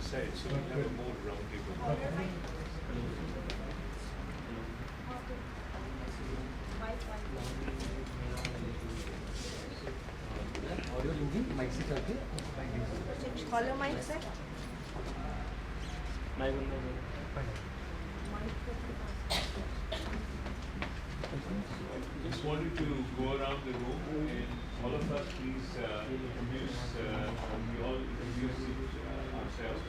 side, so we'll have a more round table. Follow mic, sir. Just wanted to go around the room and all of us please introduce, we all introduce ourselves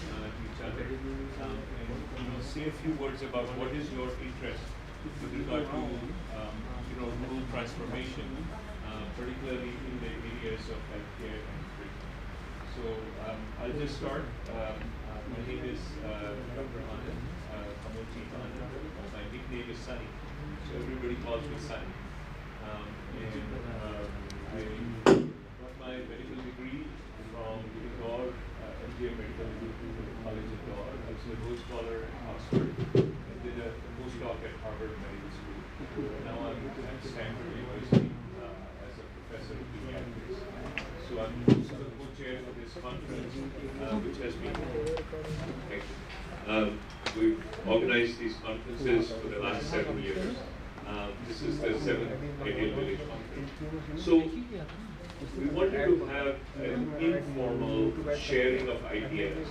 to each other and say a few words about what is your interest with regard to rural transformation, particularly in the areas of healthcare and nutrition. So I'll just start. My name is Dr. Anand, Kanwaljeet Anand. My nickname is Sunny, so everybody calls me Sunny. I got my medical degree from Indore, MGA Medical College in Indore. I was a Rhodes Scholar at Oxford and did a postdoc at Harvard Medical School. Now I'm at Stanford University as a professor of pediatrics. So I'm also the co-chair for this conference, which has been we've organized these conferences for the last 7 years. This is the 7th Ideal Village Conference. So we wanted to have an informal sharing of ideas.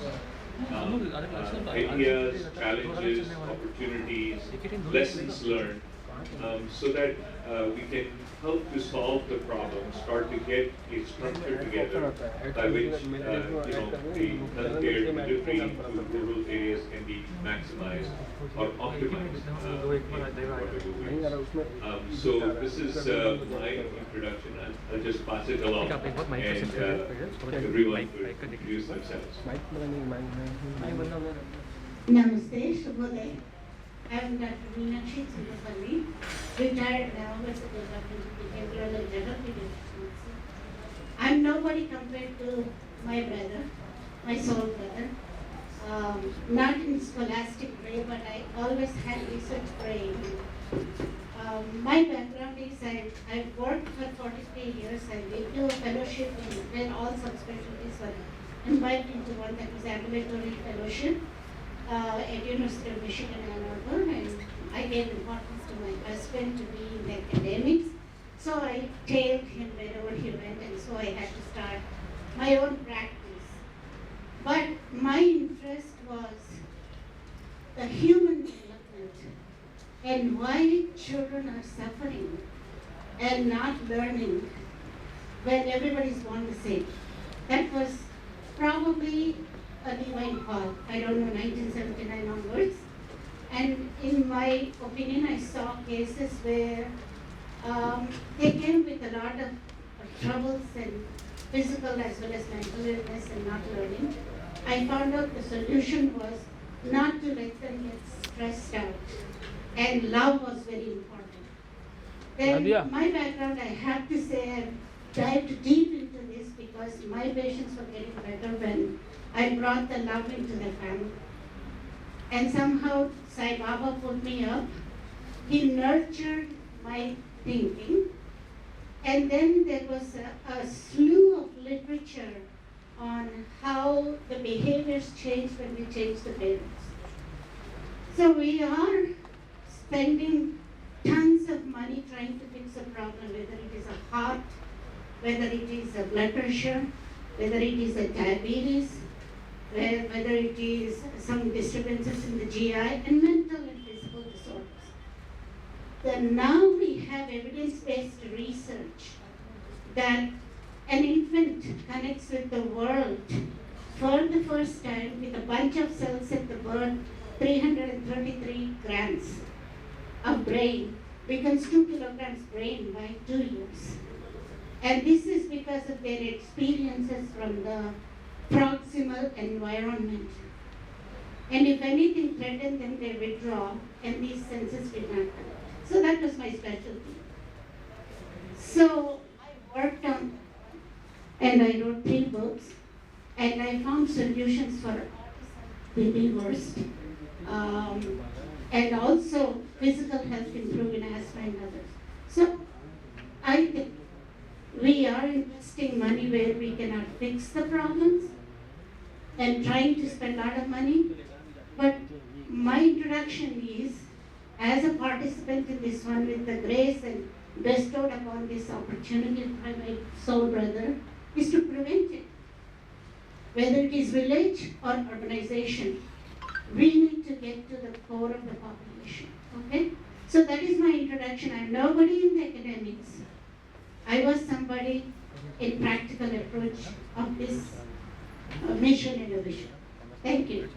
Ideas, challenges, opportunities, lessons learned, so that we can help to solve the problem, start to get a structure together by which the healthcare delivery to rural areas can be maximized or optimized in whatever ways. So this is my introduction. I'll just pass it along and everyone will introduce themselves. Namaste, Shubhodaya. I am Dr. Meena Chintapalli, retired now as a behavioral and general pediatrician. I am nobody compared to my brother, my soul brother. Not in scholastic way, but I always had research brain. My background is I worked for 43 years. I did do a fellowship when all subspecialties were invited into one, that was ambulatory fellowship at University of Michigan, Ann Arbor, and I gave importance to my husband to be in the academics. So I tailed him wherever he went, and so I had to start my own practice. But my interest was the human development and why children are suffering and not learning when everybody's born the same. That was probably a divine call. I don't know, 1979 onwards. And in my opinion, I saw cases where they came with a lot of troubles and physical as well as mental illness and not learning. I found out the solution was not to let them get stressed out. And love was very important. Then my background, I have to say, I dived deep into this because my patients were getting better when I brought the love into the family. And somehow Sai Baba put me up. He nurtured my thinking. And then there was a slew of literature on how the behaviors change when we change the parents. So we are spending tons of money trying to fix a problem, whether it is a heart, whether it is a blood pressure, whether it is a diabetes, whether it is some disturbances in the GI, and mental and physical disorders. Then now we have evidence-based research that an infant connects with the world for the first time with a bunch of cells at the birth, 333 grams of brain, becomes 2 kilograms brain by 2 years. And this is because of their experiences from the proximal environment. And if anything threatened them, they withdraw, and these senses did not come. So that was my specialty. So I worked on, and I wrote 3 books, and I found solutions for autism, worst, and also physical health improve in asthma and others. So I think we are investing money where we cannot fix the problems, and trying to spend a lot of money. But my introduction is, as a participant in this one with the grace and bestowed upon this opportunity by my soul brother, is to prevent it. Whether it is village or urbanization, we need to get to the core of the population, okay? So that is my introduction. I'm nobody in the academics. I was somebody in practical approach of this mission and a vision. Thank you.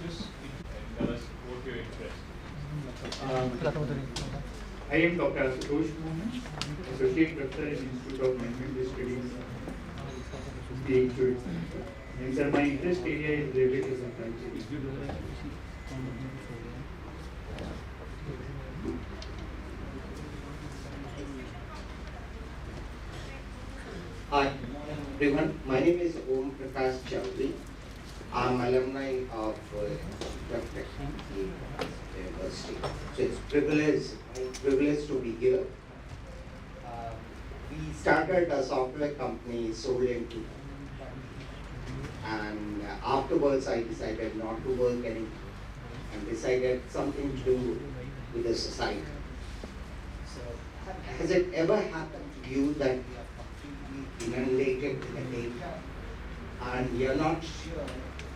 Just tell us what your interest. I am Dr. Asutosh, Associate Professor in Institute of Management Studies, Day-2. And sir, my interest area is related to supply chain. Hi everyone, my name is Om Prakash Chowdhury. I'm alumni of University. So it's privilege to be here. We started a software company sold into, and afterwards I decided not to work anymore and decided something to do with the society. So has it ever happened to you that you are completely inundated with the data and you're not sure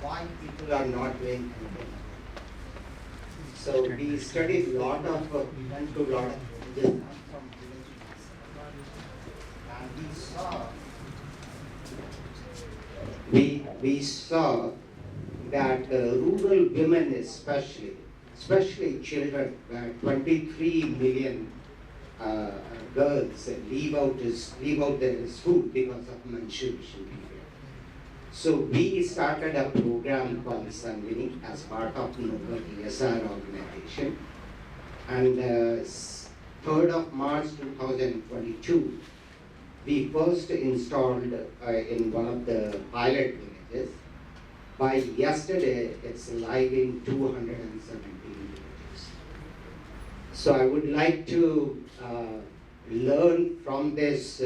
why people are not doing anything? So we studied a lot of, we went to a lot of villages, I'm from villages myself, and we saw that rural women especially children, 23 million girls leave out their school because of menstruation period. So we started a program called Sanvini as part of Noble ESR organization. And 3rd of March 2022, we first installed in one of the pilot villages. By yesterday, it's live in 217 villages. So I would like to learn from this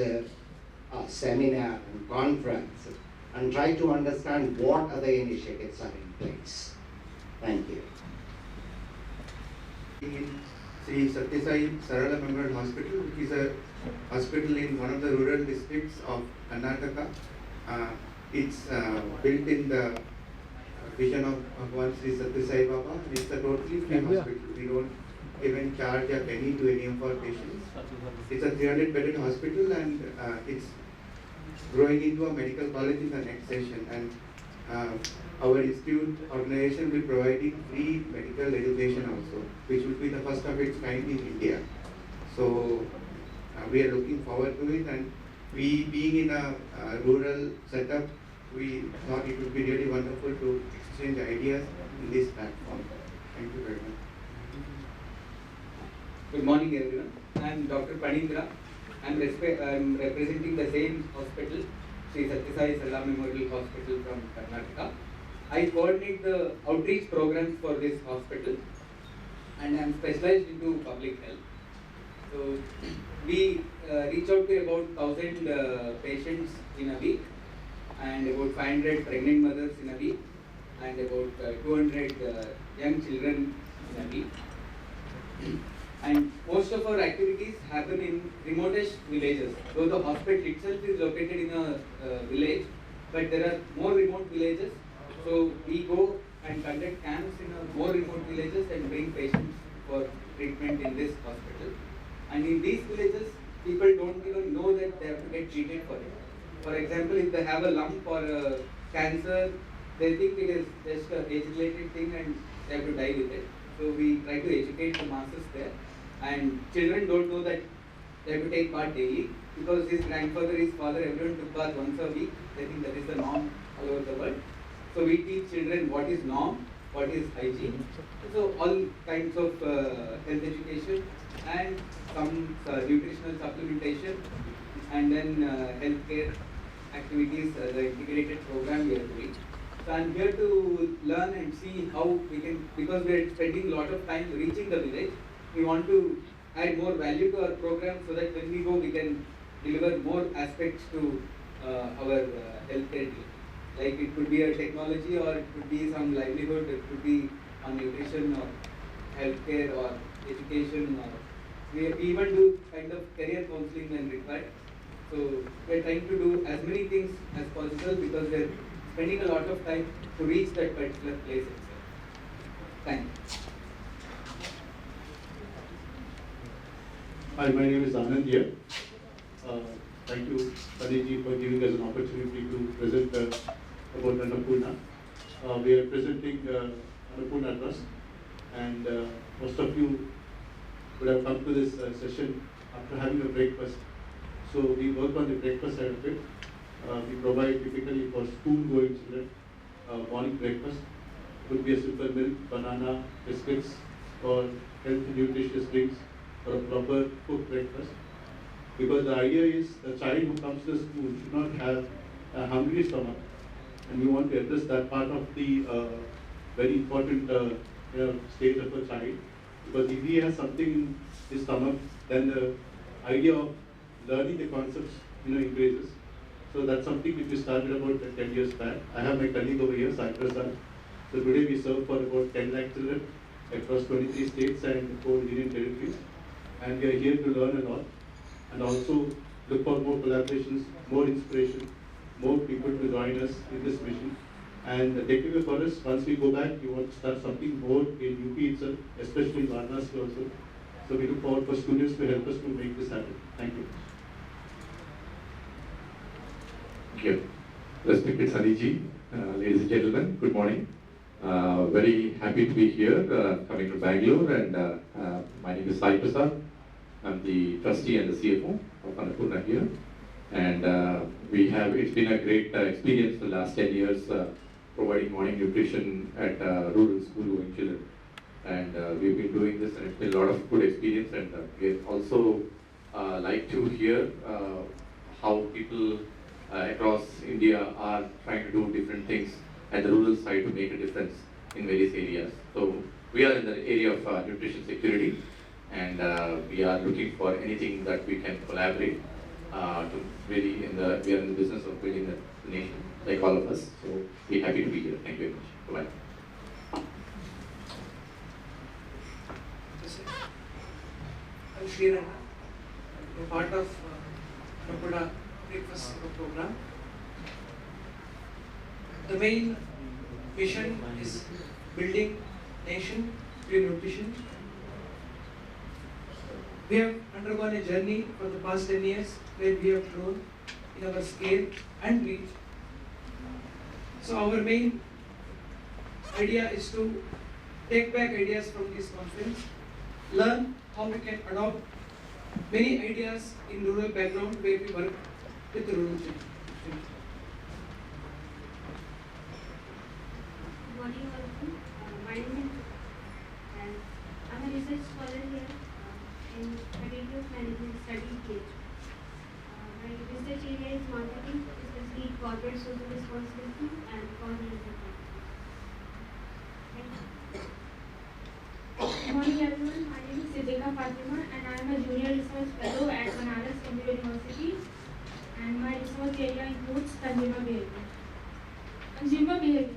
seminar and conference and try to understand what other initiatives are in place. Thank you. In S.A.I Sarala Memorial Hospital, which is a hospital in one of the rural districts of Karnataka. It's built in the vision of Bhagwan Sri Satyasai Baba, and it's a totally free hospital. We don't even charge a penny to any of our patients. It's a 300-bedded hospital, and it's growing into a medical college in the next session. And our institute organization will be providing free medical education also, which will be the first of its kind in India. So we are looking forward to it, and we being in a rural setup, we thought it would be really wonderful to exchange ideas in this platform. Thank you very much. Good morning everyone. I am Dr. Panindra. I am representing the same hospital, Sri Satyasai Sarala Memorial Hospital from Karnataka. I coordinate the outreach programs for this hospital, and I am specialized into public health. So we reach out to about 1,000 patients in a week, and about 500 pregnant mothers in a week, and about 200 young children in a week. And most of our activities happen in remotest villages. Though the hospital itself is located in a village, but there are more remote villages. So we go and conduct camps in more remote villages and bring patients for treatment in this hospital. And in these villages, people don't even know that they have to get treated for it. For example, if they have a lump or a cancer, they think it is just an age-related thing and they have to die with it. So we try to educate the masses there. And children don't know that they have to take bath daily, because his grandfather, his father, everyone took bath once a week. They think that is the norm all over the world. So we teach children what is norm, what is hygiene. So all kinds of health education and some nutritional supplementation, and then healthcare activities, the integrated program we are doing. So I'm here to learn and see how we can, because we are spending a lot of time reaching the village, we want to add more value to our program so that when we go we can deliver more aspects to our healthcare. Like it could be a technology, or it could be some livelihood, it could be on nutrition or healthcare or education, or we even do kind of career counseling when required. So we are trying to do as many things as possible because we are spending a lot of time to reach that particular place itself. Thank you. Hi, my name is Anand here. Thank you, Kanwaljeet, for giving us an opportunity to present about Annapurna. We are presenting Annapurna Trust, and most of you would have come to this session after having a breakfast. So we work on the breakfast side of it. We provide typically for school-going children morning breakfast. Could be a simple milk, banana, biscuits, or health nutritious drinks, or a proper cooked breakfast. Because the idea is the child who comes to the school should not have a hungry stomach, and we want to address that part of the very important stage of a child. Because if he has something in his stomach, then the idea of learning the concepts increases. So that's something which we started about 10 years back. I have my colleague over here, Sai. So today we serve for about 10 lakh children across 23 states and 4 union territories. And we are here to learn a lot and also look for more collaborations, more inspiration, more people to join us in this mission. And the technical for us, once we go back, we want to start something more in UP itself, especially in Varanasi also. So we look forward for students to help us to make this happen. Thank you. Thank you. Respected Saniji, ladies and gentlemen, good morning. Very happy to be here, coming to Bangalore, and my name is Sai Prasad. I'm the trustee and the CFO of Annapurna here, and it's been a great experience for the last 10 years providing morning nutrition at rural school-going children. And we've been doing this, and it's been a lot of good experience, and we also like to hear how people across India are trying to do different things at the rural side to make a difference in various areas. So we are in the area of nutrition security, and we are looking for anything that we can collaborate to really we are in the business of building the nation, like all of us. So we're happy to be here. Thank you very much. Bye-bye. I'm Sri Rana. I'm part of Annapurna breakfast program. The main mission is building nation through nutrition. We have undergone a journey for the past 10 years where we have grown in our scale and reach. So our main idea is to take back ideas from this conference, learn how we can adopt many ideas in rural background where we work with the rural children. Good morning, everyone. My name is and I'm a research scholar here in Faculty of Management Studies PhD. My research area is marketing, especially corporate social responsibility and coordination. Good morning, everyone. My name is Siddika Fatima, and I am a junior research fellow at Banaras Hindu University. And my research area includes consumer behavior. Consumer behavior.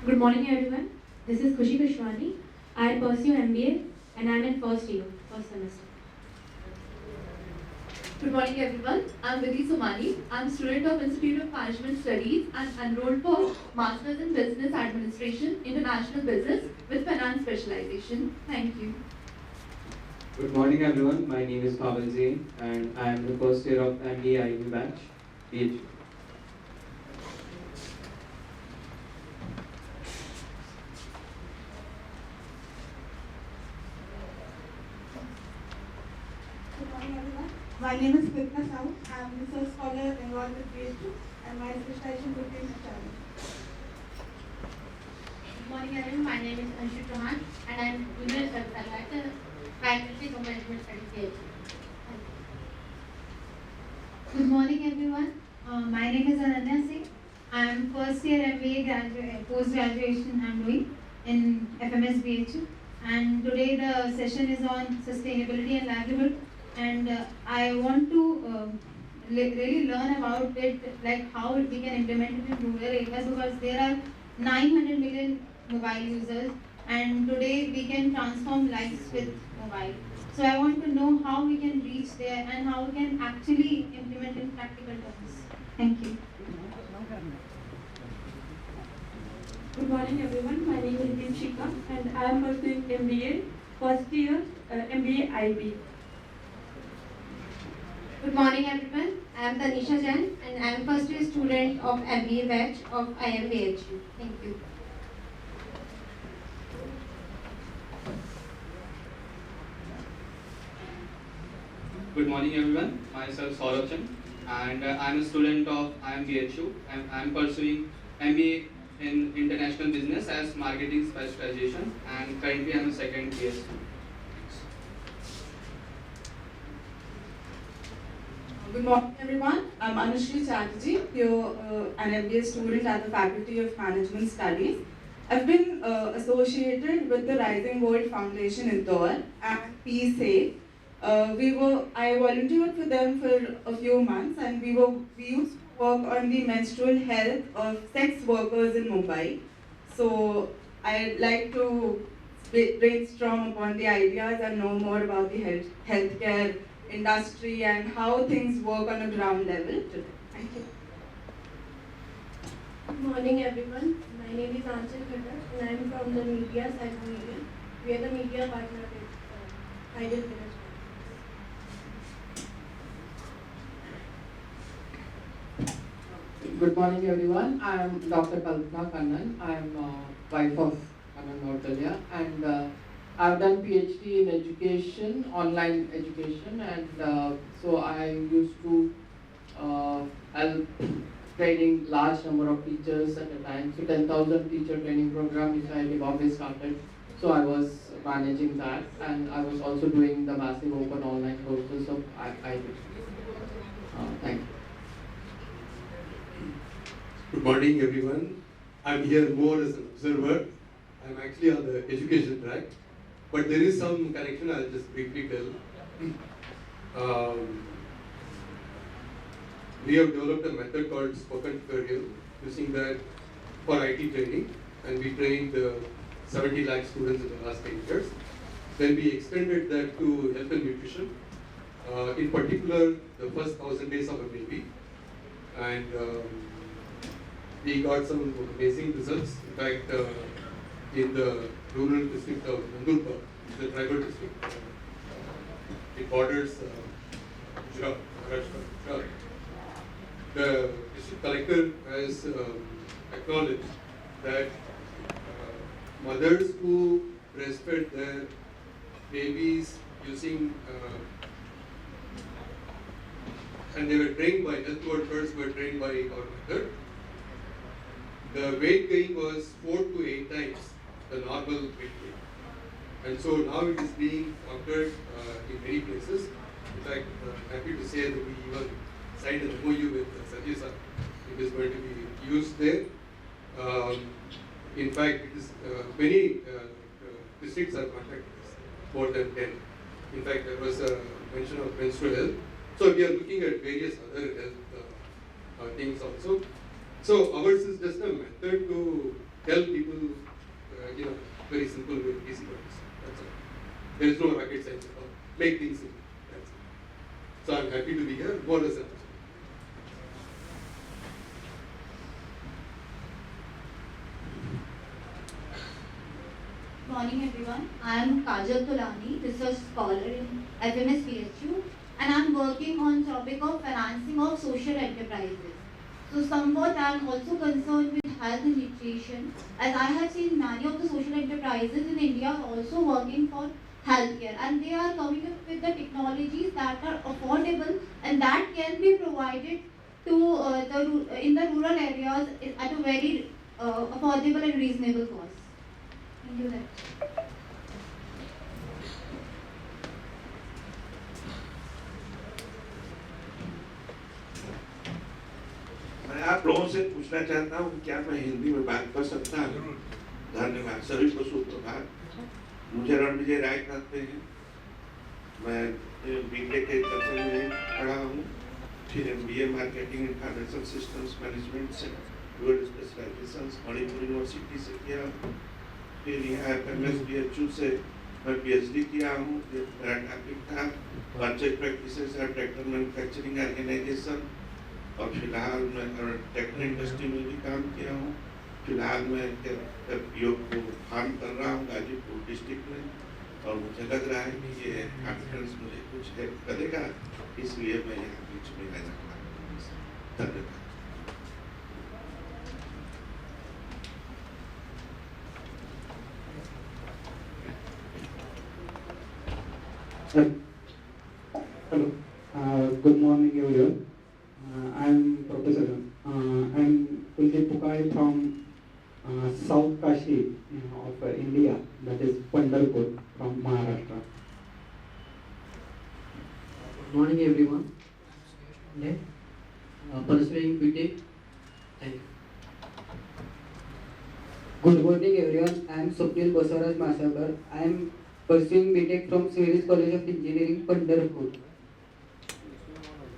Good morning, everyone. This is Khushi Kushwani. I pursue MBA and I am in first semester. Good morning, everyone. I'm Vidhi Somani. I'm a student of Institute of Management Studies and enrolled for Masters in Business Administration, International Business with Finance Specialization. Thank you. Good morning, everyone. My name is Pavel Zain, and I am the first year of MBA IB batch, PhD. Good morning, everyone. My name is Krishna Sahu. I am a research scholar involved with PhD, and my specialization would be in HR. Good morning, everyone. My name is Anshu Chauhan, and I am junior research fellow at the Faculty of Management Studies PhD. Good morning, everyone. My name is Ananya Singh. I'm first year MBA post graduation I'm doing in FMS BHU, and today the session is on sustainability and livelihood, and I want to really learn about it, like how we can implement it in rural areas, because there are 900 million mobile users, and today we can transform lives with mobile. So I want to know how we can reach there and how we can actually implement in practical terms. Thank you. Good morning everyone, my name is Deepshika and I am pursuing MBA, first year MBA IB. Good morning everyone, I am Tanisha Jain and I am first year student of MBA batch of IMBHU. Thank you. Good morning everyone, myself Saurabh Chand and I am a student of IMBHU and I am pursuing MBA in International Business as Marketing Specialization and currently I am a second year student. Good morning everyone, I'm Anushri Chatterjee, here an MBA student at the Faculty of Management Studies. I've been associated with the Rising World Foundation Indore and S.A.I. I volunteered for them for a few months and we used to work on the menstrual health of sex workers in Mumbai. So I'd like to brainstorm upon the ideas and know more about the healthcare industry and how things work on a ground level today. Thank you. Good morning everyone. My name is Anchal Khattar and I am from the media side of media. We are the media partner with Ideal Village. Good morning everyone. I am Dr. Kalpana Anand. I am wife of Anand Nordalia and I've done PhD in education, online education, and so I used to help training large number of teachers at a time. So 10,000 teacher training program which I Bombay started. So I was managing that and I was also doing the massive open online courses of I did. Thank you. Good morning everyone. I'm here more as an observer. I'm actually on the education track, but there is some connection. I'll just briefly tell. We have developed a method called spoken tutorial, using that for IT training, and we trained 70 lakh students in the last 10 years. Then we extended that to health and nutrition, in particular the first 1,000 days of a baby, and we got some amazing results. In fact, in the rural district of Nandurbar, the tribal district, it borders Gujarat, Maharashtra, Gujarat. The district collector has acknowledged that mothers who breastfed their babies using and they were trained by health workers, were trained by our method. The weight gain was 4 to 8 times the normal weight gain. And so now it is being offered in many places. In fact, happy to say that we even signed an MOU with Sajid sir. It is going to be used there. In fact, it is many districts are contacting us, more than 10. In fact, there was a mention of menstrual health. So we are looking at various other health things also. So ours is just a method to help people, very simple way, easy ways. That's all. There is no rocket science at all. Make things simple. That's it. So I'm happy to be here. More as a Good morning everyone. I am Kajal Tolani, research scholar in FMS PHU, and I am working on topic of financing of social enterprises. So somewhat I am also concerned with health and nutrition, as I have seen many of the social enterprises in India are also working for healthcare, and they are coming up with the technologies that are affordable and that can be provided to in the rural areas at a very affordable and reasonable cost. Thank you. I have लोगों से पूछना चाहता हूँ क्या मैं हिंदी में बात कर सकता हूँ? धन्यवाद। सभी को सुप्रभात। मुझे रणविजय राय कहते हैं। मैं बीटेक के कल्चर में पढ़ा हूँ, फिर MBA marketing and financial systems management से डुअल स्पेशलाइजेशन मणिपुर यूनिवर्सिटी से किया हूँ। फिर यहाँ FMS BHU से मैं PhD किया हूँ। मेरा टॉपिक था contract practices at tractor manufacturing organisation, और फिलहाल मैं ट्रैक्टर इंडस्ट्री में भी काम किया हूँ। फिलहाल मैं योग को फार्म कर रहा हूँ गाजीपुर डिस्ट्रिक्ट में, और मुझे लग रहा है कि ये कॉन्फ्रेंस मुझे कुछ हेल्प करेगा, इसलिए मैं यहाँ बीच में आया हूँ। धन्यवाद। Hello. Good morning, everyone. I'm Professor. I'm Kuldeep Pukai from South Kashi of India, that is Pandharpur from Maharashtra. Good morning, everyone. Pursuing BTech. Thank you. Good morning, everyone. I am Swapnil Basavaraj Masabar. I am pursuing BTech from S.A.I College of Engineering, Pandharpur.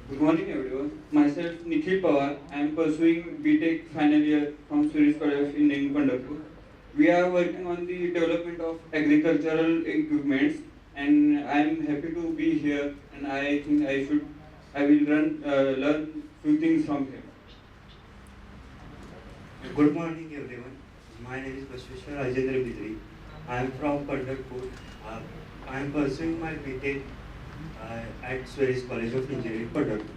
Good morning, everyone. Myself, Nikhil Pawar. I am pursuing BTech final year from S.A.I College of Engineering, Pandharpur. We are working on the development of agricultural equipments, and I am happy to be here. And I think I will learn few things from here. Good morning, everyone. My name is Bashveshwar Rajendra Bidri. I am from Pandharpur. I am pursuing my BTech at S.A.I College of Engineering, Pandharpur.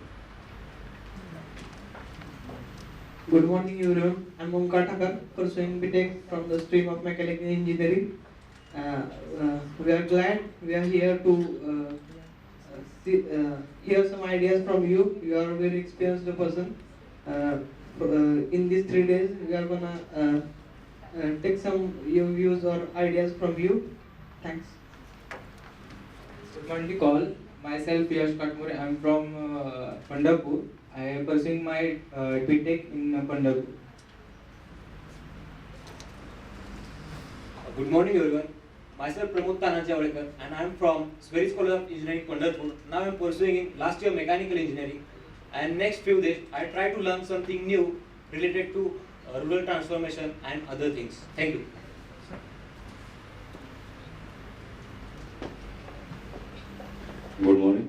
Good morning, everyone. I am Omkar Thakar, pursuing BTech from the stream of Mechanical Engineering. We are glad we are here to hear some ideas from you. You are a very experienced person. In these 3 days, we are gonna take some your views or ideas from you. Thanks. Good morning, call. Myself, Yash Katmure. I am from Pandharpur. I am pursuing my BTech in Pandharpur. Good morning, everyone. Myself, Pramod Tanaji Avadekar, and I am from S.A.I College of Engineering, Pandharpur. Now I am pursuing in last year mechanical engineering, and next few days I try to learn something new related to rural transformation and other things. Thank you. Good morning,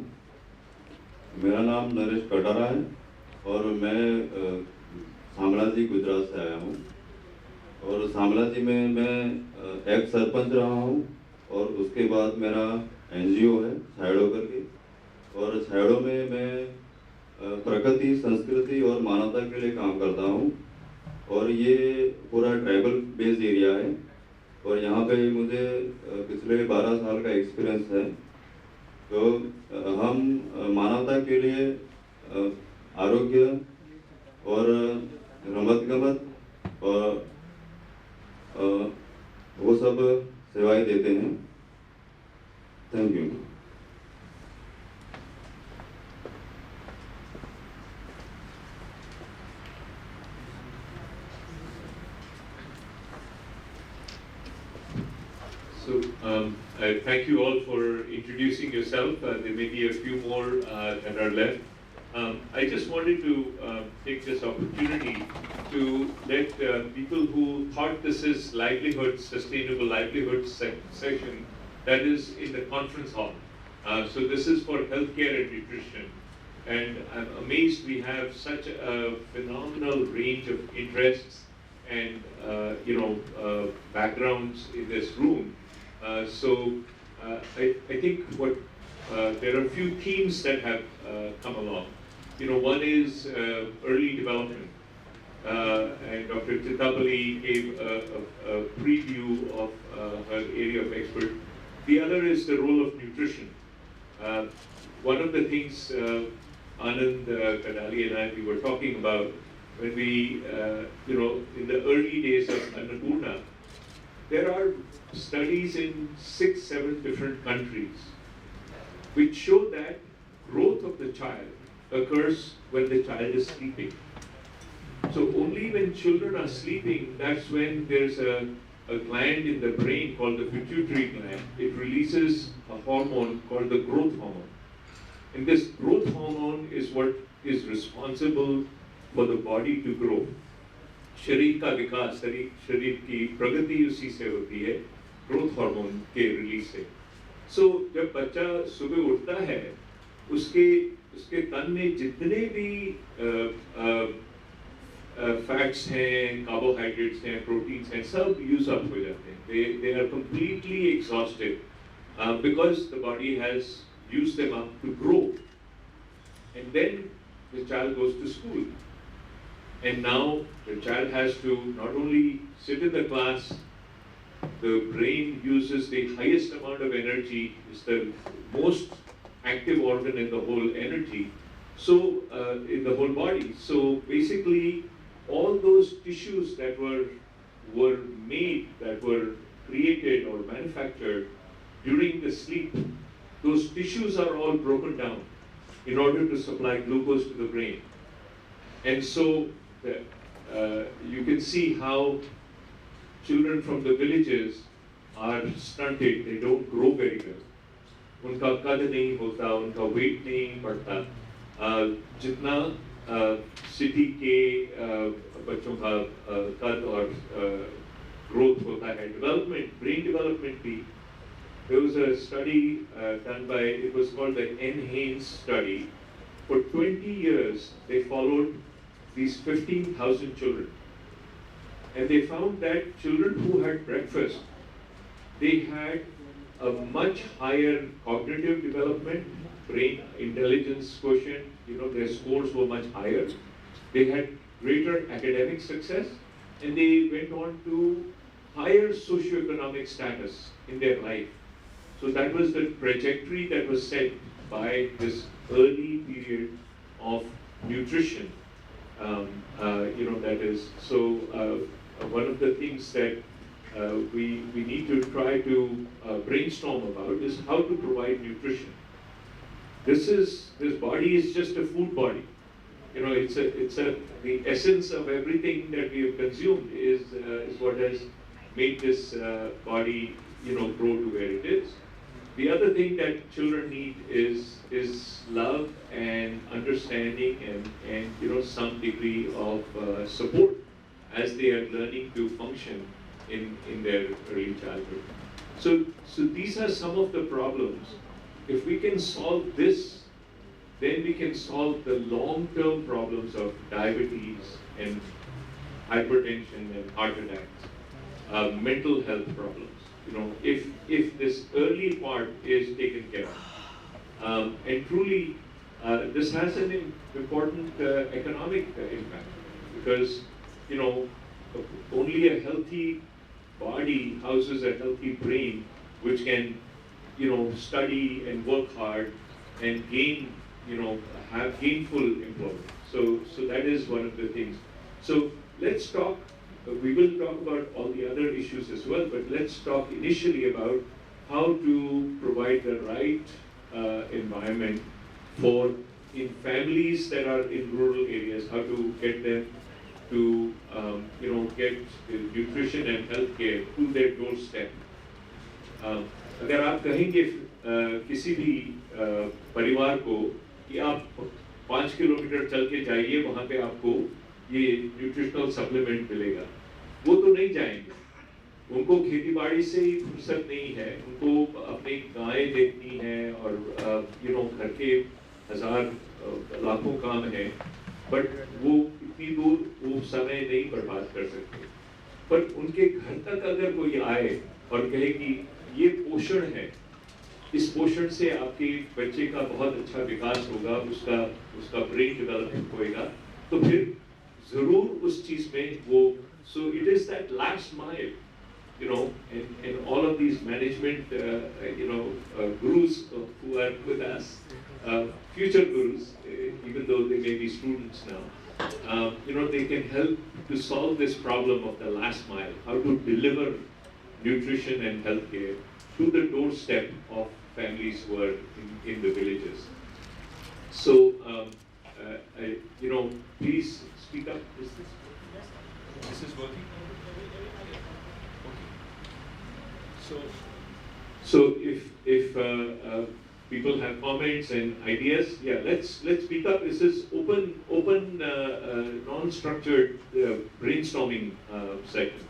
मेरा नाम नरेश कटारा है और मैं शामलाजी गुजरात से आया हूँ। और शामलाजी में मैं एक सरपंच रहा हूँ, और उसके बाद मेरा NGO है छायड़ो करके, और छायड़ो में मैं प्रकृति, संस्कृति और मानवता के लिए काम करता हूँ। और ये पूरा ट्राइबल बेस्ड एरिया है, और यहाँ पे मुझे पिछले 12 साल का एक्सपीरियंस है। तो हम मानवता के लिए आरोग्य और रमत-गमत और वो सब सेवाएं देते हैं। Thank you. So I thank you all for introducing yourself. There may be a few more that are left. I just wanted to take this opportunity to let people who thought this is livelihood, sustainable livelihood session, that is in the conference hall. So this is for healthcare and nutrition. And I'm amazed we have such a phenomenal range of interests and backgrounds in this room. I think there are a few themes that have come along. One is early development, and Dr. Chintapalli gave a preview of her area of expert. The other is the role of nutrition. One of the things Anand, Kanwaljeet and I, we were talking about when we, in the early days of Annapurna, there are studies in 6-7 different countries which show that growth of the child occurs when the child is sleeping. So only when children are sleeping, that's when there's a gland in the brain called the pituitary gland. It releases a hormone called the growth hormone. And this growth hormone is what is responsible for the body to grow. शरीर का विकास, शरीर की प्रगति उसी से होती है, growth hormone के release से. So जब बच्चा सुबह उठता है, उसके तन में जितने भी फैट्स हैं, कार्बोहाइड्रेट्स हैं, प्रोटीन्स हैं, सब यूज अप हो जाते हैं. They are completely exhausted because the body has used them up to grow. And then the child goes to school. And now the child has to not only sit in the class, the brain uses the highest amount of energy, it's the most active organ in the whole energy, so in the whole body. So basically, all those tissues that were made, that were created or manufactured during the sleep, those tissues are all broken down in order to supply glucose to the brain. And so you can see how children from the villages are stunted, they don't grow very well. उनका कद नहीं होता, उनका weight नहीं बढ़ता. जितना city के बच्चों का कद और growth होता है, development, brain development भी. There was a study done by, it was called the N-Haynes study. For 20 years, they followed these 15,000 children. And they found that children who had breakfast, they had a much higher cognitive development, brain intelligence quotient, their scores were much higher. They had greater academic success, and they went on to higher socioeconomic status in their life. So that was the trajectory that was set by this early period of nutrition. That is, so one of the things that we need to try to brainstorm about is how to provide nutrition. This body is just a food body. The essence of everything that we have consumed is what has made this body, grow to where it is. The other thing that children need is love and understanding and some degree of support as they are learning to function in their early childhood. So these are some of the problems. If we can solve this, then we can solve the long-term problems of diabetes and hypertension and heart attacks, mental health problems. If this early part is taken care of. And truly, this has an important economic impact because, only a healthy body houses a healthy brain which can, study and work hard and gain, have gainful employment. So that is one of the things. So let's talk. We will talk about all the other issues as well, but let's talk initially about how to provide the right environment for in families that are in rural areas, how to get them to get nutrition and health care to their doorstep. अगर आप कहेंगे किसी भी परिवार को कि आप 5 kilometre चल के जाइए, वहाँ पे आपको ये न्यूट्रिशनल सप्लीमेंट मिलेगा, वो तो नहीं जाएंगे. उनको खेती बाड़ी से ही फुर्सत नहीं है, उनको अपनी गायें देखनी है और घर के हजार लाखों काम हैं, बट वो इतनी दूर वो समय नहीं बर्बाद कर सकते. पर उनके घर तक अगर कोई आए और कहे कि ये पोषण है, इस पोषण से आपके बच्चे का बहुत अच्छा विकास होगा, उसका ब्रेन डेवलपमेंट होएगा, तो फिर जरूर उस चीज में वो. So it is that last mile, and all of these management, gurus who are with us, future gurus, even though they may be students now, they can help to solve this problem of the last mile, how to deliver nutrition and health care to the doorstep of families who are in the villages. So please speak up. This is working? Okay. So if people have comments and ideas, yeah, let's speak up. This is open, non-structured brainstorming session.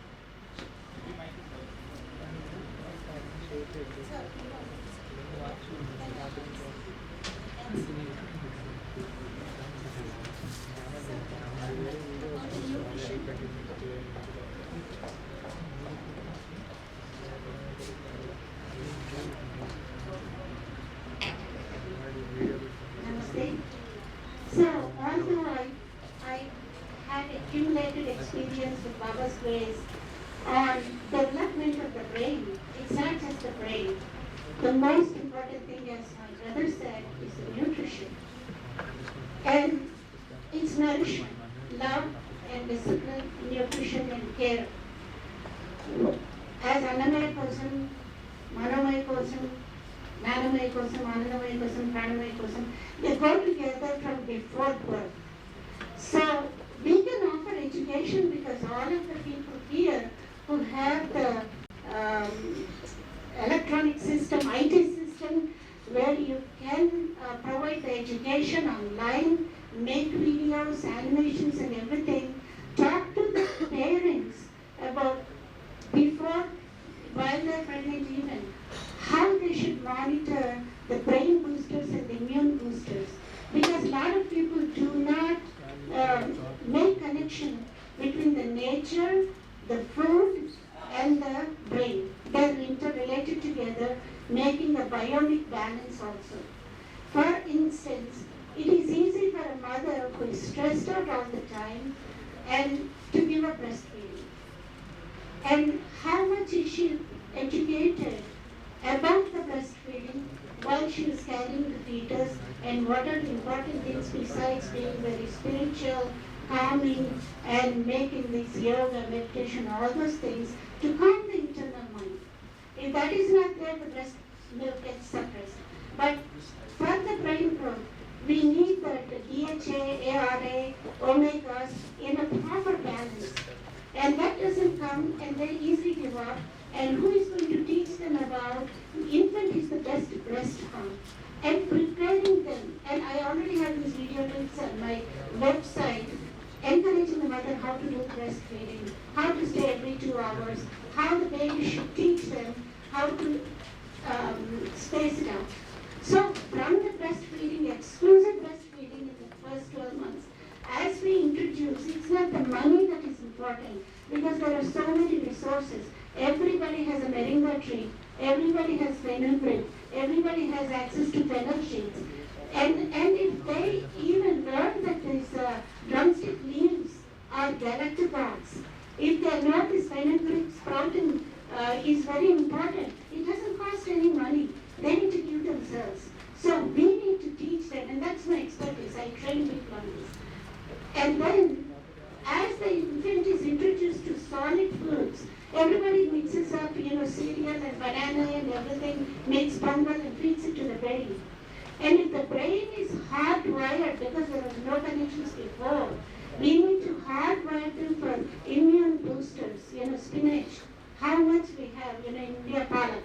Namaste. So, although I had accumulated experience with Baba's grace on development of the brain, it's not just the brain. The most important thing, as my brother said, is the nutrition. And it's nourishment, love and discipline, nutrition and care. As Annamaya kosam, Manomaya kosam, Nanamaya kosam, Anandamaya kosam, Pranamaya kosam, they go together from before birth. So we can offer education because all of the people here who have the electronic system, IT system, where you can provide the education online, make videos, animations and everything, talk to the parents about before, while they're pregnant even, how they should monitor the brain boosters and the immune boosters. Because a lot of people do not make connection between the nature, the food and the brain. They're interrelated together, making a bionic balance also. For instance, it is easy for a mother who is stressed out all the time and to give a breastfeeding. And how much is she educated about the breastfeeding while she is carrying the fetus, and what are the important things besides being very spiritual, calming, and making this yoga, meditation, all those things to calm the internal mind. If that is not there, the breast milk gets suppressed. But for the brain growth, we need the DHA, ARA, omegas in a proper balance. And that doesn't come and they easily give up. And who is going to teach them about infant is the best breast pump? And preparing them. And I already have this video links on my website, encouraging the mother how to do breastfeeding, how to stay every 2 hours, how the baby should teach them how to space it out. So from the breastfeeding, exclusive breastfeeding in the first 12 months, as we introduce, it's not the money that is important because there are so many resources. Everybody has a moringa tree, everybody has fenugreek, everybody has access to fennel sheets. And if they even learn that these drumstick leaves are galactobox, if they know this fenugreek sprouting is very important, it doesn't cost any money. They need to give themselves. So we need to teach them, and that's my expertise. I train people on this. And then, as the infant is introduced to solid foods, everybody mixes up, cereal and banana and everything, makes pongal and feeds it to the brain. And if the brain is hardwired, because there was no connections before, we need to hardwire them for immune boosters, spinach. How much we have, in India, palak.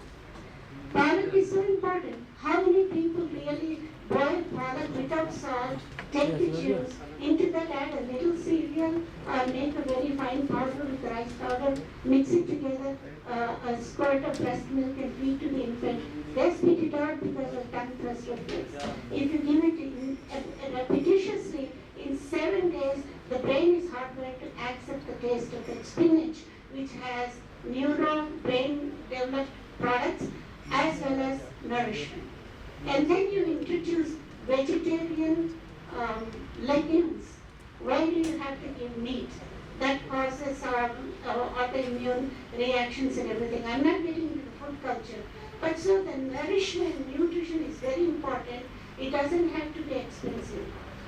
Palak is so important. How many people really boil palak without salt, take the juice, into that add a little cereal, make a very fine powder with rice powder, mix it together, a squirt of breast milk and feed to the infant. They spit it out because of tongue thrust reflex. If you give it repetitiously, in 7 days, the brain is hardwired to accept the taste of the spinach, which has neuro brain developed products as well as nourishment. And then you introduce vegetarian legumes. Why do you have to give meat? That causes autoimmune reactions and everything. I'm not getting into the food culture. But so the nourishment, nutrition is very important. It doesn't have to be expensive.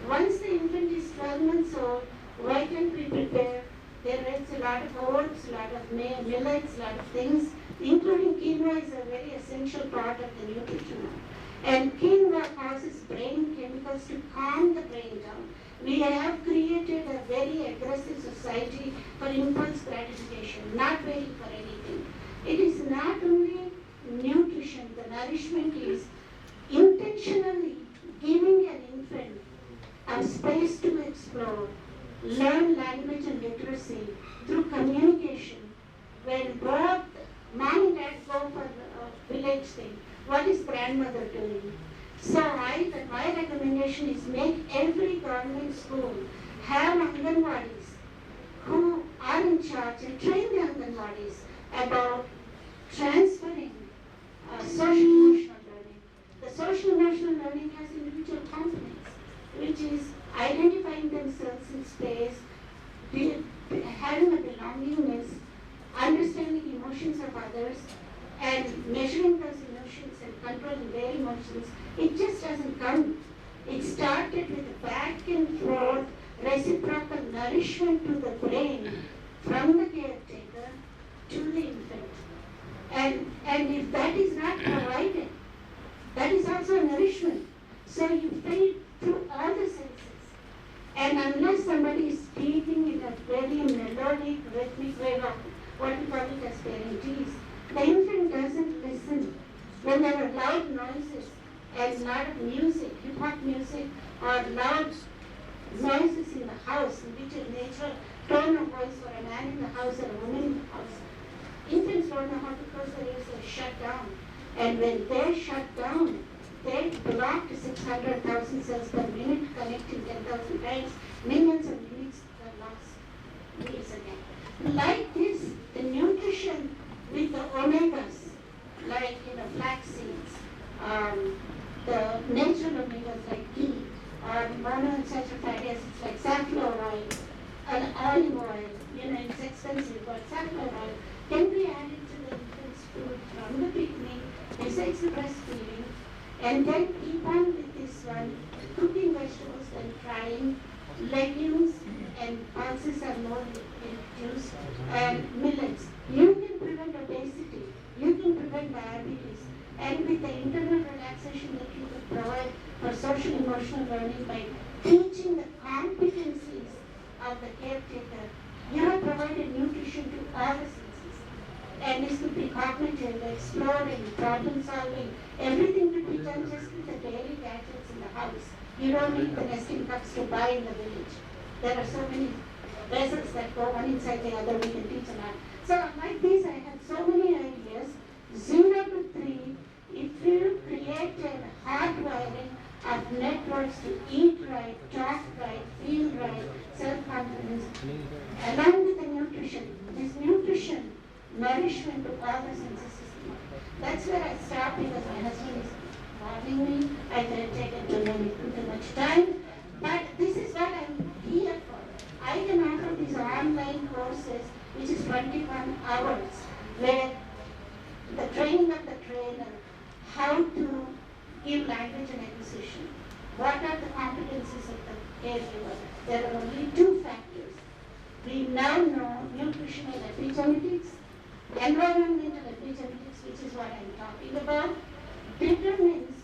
Once the infant is 12 months old, why can't we prepare? There is a lot of oats, a lot of millets, a lot of things, including quinoa is a very essential part of the nutrition. And quinoa causes brain chemicals to calm the brain down. We have created a very aggressive society for impulse gratification, not waiting for anything. It is not only nutrition, the nourishment is intentionally giving an infant a space to explore, learn language and literacy through communication. When both mom and dad go for village thing, what is grandmother doing? So my recommendation is make every government school have Anganwadis who are in charge and train the Anganwadis about transferring social emotional learning. The social emotional learning has individual components, which is identifying themselves in space, having a belongingness, understanding emotions of others, and measuring those emotions and controlling their emotions. It just doesn't come. It started with a back and forth reciprocal nourishment to the brain from the caretaker to the infant. And if that is not provided, that is also nourishment. So you feed through all the senses. And unless somebody is speaking in a very melodic, rhythmic way of what we call it as parentees, the infant doesn't listen. When there are loud noises and lot of music, hip-hop music, or loud noises in the house, which is natural tone of voice for a man in the house or a woman in the house, infants don't know how to close their ears or shut down. And when they shut down, they block 600,000 cells per minute, connecting 10,000 times, millions of minutes are lost. Minutes again. Like this, the nutrition with the omegas, like flax seeds, the natural omegas like ghee, or monounsaturated fatty acids like safflower oil, and olive oil, it's expensive, but safflower oil can be added to the infant's food from the beginning, besides the breastfeeding, and then keep on with this one, cooking vegetables and frying, legumes and pulses are more introduced, and millets. You can prevent obesity, you can prevent diabetes, and with the internal relaxation that you can provide for social emotional learning by teaching the competencies of the caretaker, you have provided nutrition to all the senses. And this could be cognitive, exploring, problem solving, everything could be done just with the daily gadgets in the house. You don't need the nesting cups to buy in the village. There are so many vessels that go one inside the other, we can teach a lot. So like this, I had so many ideas. 0 to 3, if you create a hardwiring of networks to eat right, talk right, feel right, self-confidence, along with the nutrition. This nutrition, nourishment to all the senses system. That's where I stopped because my husband is bothering me. I can't take it too much time. But this is what I'm here for. I can offer these online courses, which is 21 hours, where the training of the trainer, how to give language and acquisition. What are the competencies of the caregiver? There are only 2 factors. We now know nutritional epigenetics, environmental epigenetics, which is what I'm talking about, determines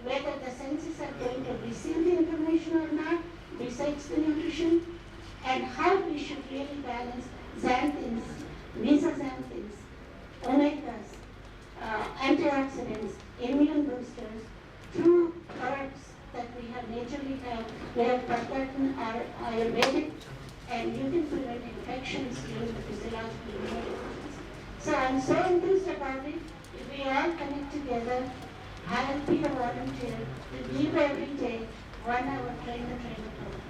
whether the senses are going to receive the information or not, besides the nutrition, and how we should really balance xanthins, mesoxanthins, omegas, antioxidants, immune boosters, through herbs that we have naturally we have forgotten our Ayurvedic, and you can prevent infections during the physiological immunodeficiency. So I'm so enthused about it. If we all connect together, I'll be a volunteer to give every day 1 hour train-the-trainer program.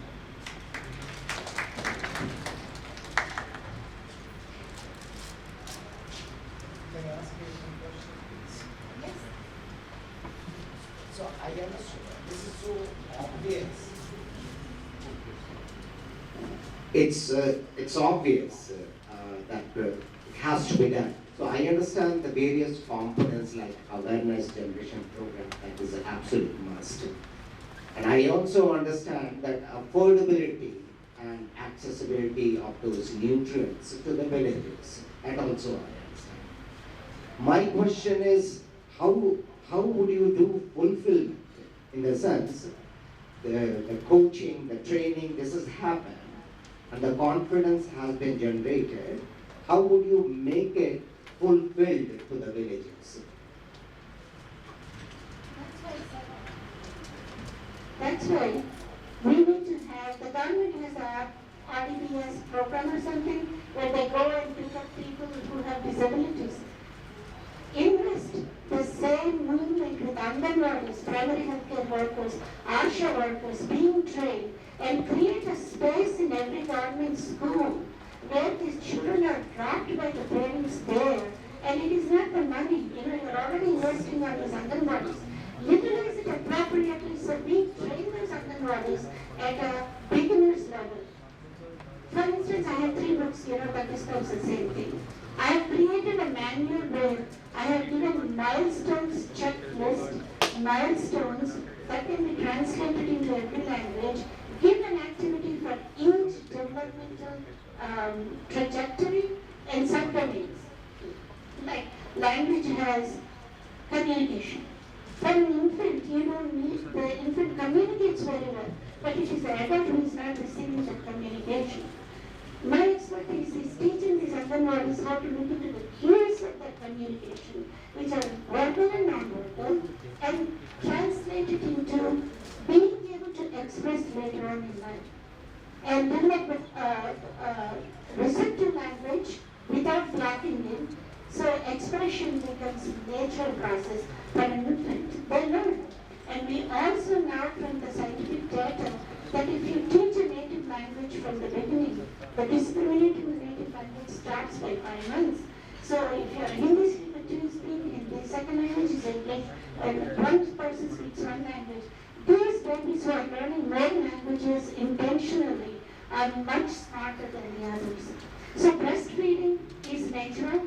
Can I ask you some questions? Yes. So I understood this is so obvious. It's obvious that it has to be done. So I understand the various components like awareness generation program, that is an absolute must. And I also understand that affordability and accessibility of those nutrients to the villages, and also I understand. My question is, how would you do fulfillment in the sense, the coaching, the training, this has happened, and the confidence has been generated, how would you make it fulfilled to the villages? That's why we need to have, the government has a RDPS program or something where they go and pick up people who have disabilities. Invest the same movement with Anganwadis, primary healthcare workers, ASHA workers being trained, and create a space in every government school where these children are dropped by the parents there. And it is not the money, you're already investing on these Anganwadis. Utilize it appropriately, so we train those Anganwadis at a beginner's level. For instance, I have 3 books, that describes the same thing. I have created a manual where I have given milestones checklist, milestones that can be translated into every language, give an activity for each developmental trajectory and subdomains. Like language has communication. For an infant, you don't need, the infant communicates very well, but it is the adult who is not receiving that communication. My expertise is teaching these Anganwadis how to look into the cues of that communication, which are verbal and non-verbal, and translate it into being able to express later on in life. And develop receptive language without blocking it, so expression becomes a natural process for an infant. They learn. And we also know from the scientific data that if you teach a native language from the beginning, the discriminating the native language starts by 5 months. So if you're a Hindi speaker, you speak Hindi, second language is English, and one person speaks one language. These babies who are learning more languages intentionally are much smarter than the others. So breastfeeding is natural.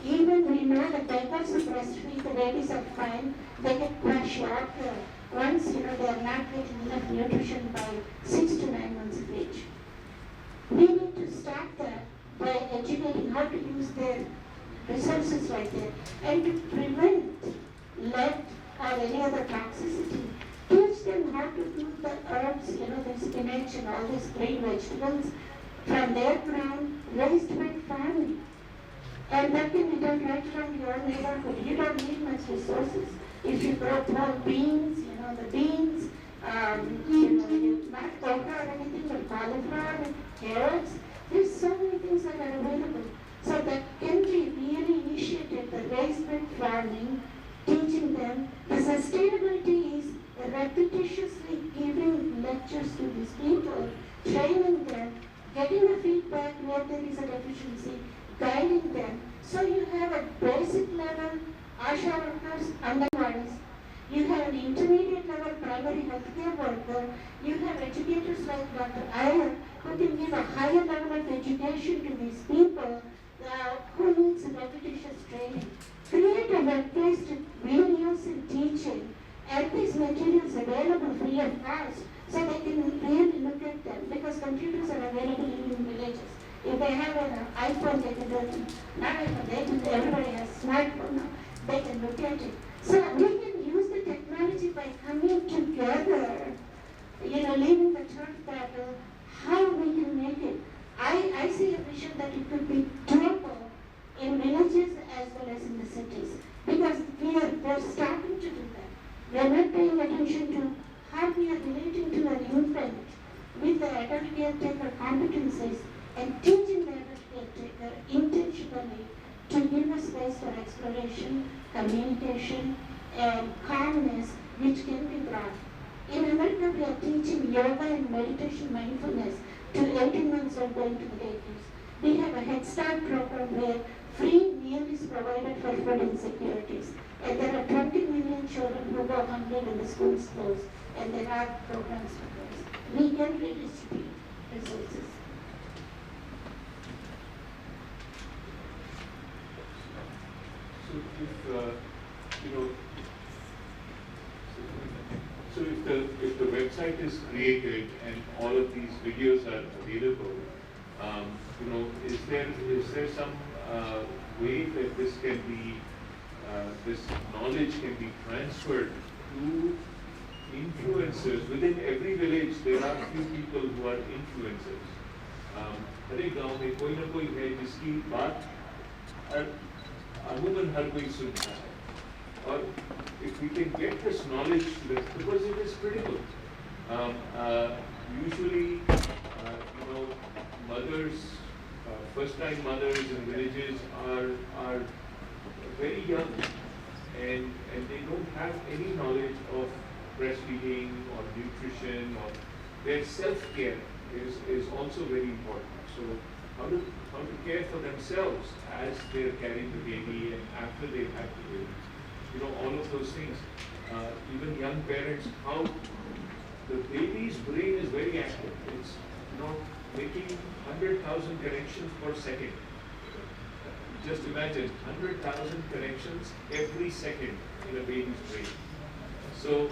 Even we know that because of breastfeed, the babies are fine. They get crushed out once they are not getting enough nutrition by 6 to 9 months of age. We need to start that by educating how to use their resources right there and to prevent lead or any other toxicity. Teach them how to do the herbs, the spinach and all these green vegetables from their ground, raised bed farming. And that can be done right from your neighborhood. You don't need much resources. If you grow small beans, the beans, not cocoa or anything, but cauliflower, carrots, there's so many things that are available. So that can be really initiated, the raised bed farming, teaching them. The sustainability is repetitiously giving lectures to these people, training them, getting the feedback where there is a deficiency, guiding them. So you have a basic level ASHA workers, Anganwadis. You have an intermediate level primary healthcare worker. You have educators like Dr. Iyer who can give a higher level of education to these people who needs repetitious training. Create a web-based videos and teaching and these materials available free of cost so they can really look at them because computers are available in villages. If they have an iPhone, they can do it. Not iPhone, everybody has a smartphone now. They can look at it. So we can use the technology by coming together, leaving the turf battle, how we can make it. I see a vision that it could be doable in villages as well as in the cities because we're starting to do that. We're not paying attention to how we are relating to an infant with the adult caretaker competencies and teaching the adult caretaker intentionally to give a space for exploration, communication, and calmness which can be brought. In America, we are teaching yoga and meditation mindfulness to 18 months old going to the daycares. We have a Head Start program where free meal is provided for food insecurities. And there are 20 million children who go hungry when the schools close. And there are programs for those. We can redistribute resources. So if the website is created and all of these videos are available, is there some way that this can be this knowledge can be transferred to in within every village there are few people who are influencers. हर एक गांव में कोई ना कोई है जिसकी बात अमूमन हर कोई सुनता है. और if we can get this knowledge to this, because it is critical. Usually, mothers, first-time mothers in villages are very young, and they don't have any knowledge of breastfeeding or nutrition, or their self-care is also very important. So how to care for themselves as they're carrying the baby and after they've had the baby. All of those things. Even young parents, how the baby's brain is very active. It's making 100,000 connections per second. Just imagine 100,000 connections every second in a baby's brain. So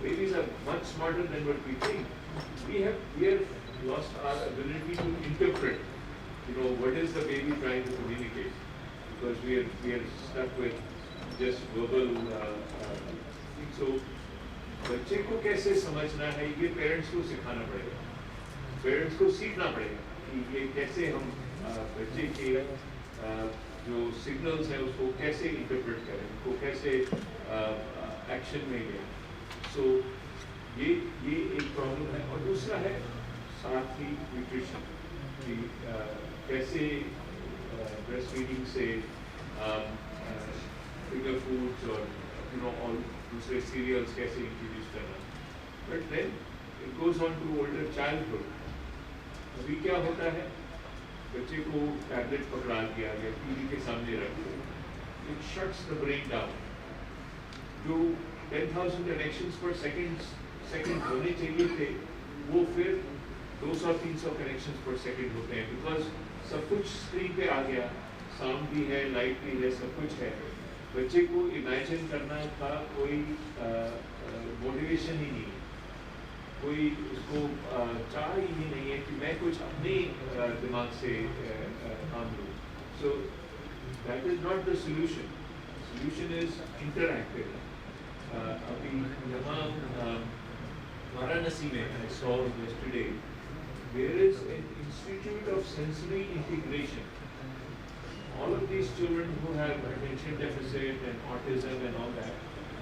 babies are much smarter than what we think. We have lost our ability to interpret. What is the baby trying to communicate? Because we are stuck with just verbal things. So बच्चे को कैसे समझना है ये parents को सिखाना पड़ेगा. Parents को सीखना पड़ेगा कि ये कैसे हम बच्चे के जो सिग्नल्स हैं उसको कैसे इंटरप्रेट करें, उसको कैसे एक्शन में लें. सो ये एक प्रॉब्लम है. और दूसरा है साथ ही न्यूट्रिशन कि कैसे ब्रेस्ट फीडिंग से फिंगर फूड्स और दूसरे सीरियल्स कैसे इंट्रोड्यूस करना. But then it goes on to older childhood. अभी क्या होता है, बच्चे को टैबलेट पकड़ा दिया या टीवी के सामने रख दो, it shuts the brain down. जो 10,000 कनेक्शंस पर सेकंड होने चाहिए थे वो फिर 200-300 कनेक्शंस पर सेकंड होते हैं. बिकॉज सब कुछ स्क्रीन पे आ गया, साउंड भी है, लाइट भी है, सब कुछ है. बच्चे को इमेजिन करना का कोई मोटिवेशन ही नहीं है, कोई उसको चाह ही नहीं है कि मैं कुछ अपने दिमाग से काम लूँ. So that is not the solution. Solution is interactive. अभी यहाँ वाराणसी में I saw yesterday there is an institute of sensory integration. All of these children who have attention deficit and autism and all that,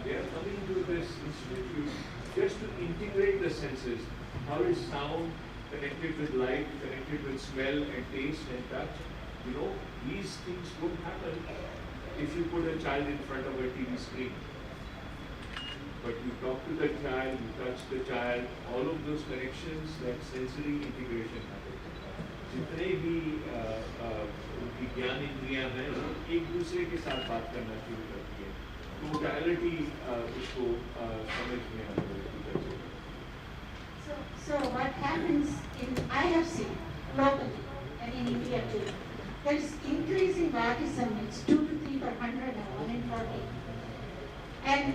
they are coming to this institute just to integrate the senses. How is sound connected with light, connected with smell and taste and touch? These things won't happen if you put a child in front of a TV screen. But you talk to the child, you touch the child, all of those connections, that sensory integration happens. जितने भी उनकी ज्ञान इंद्रियां हैं वो एक दूसरे के साथ बात करना शुरू करती है. टोटलिटी उसको समझ में आने लगती है. So what happens I have seen globally and in India too, there is increasing autism. It's 2 to 3 per 100 now, 1 in 40. And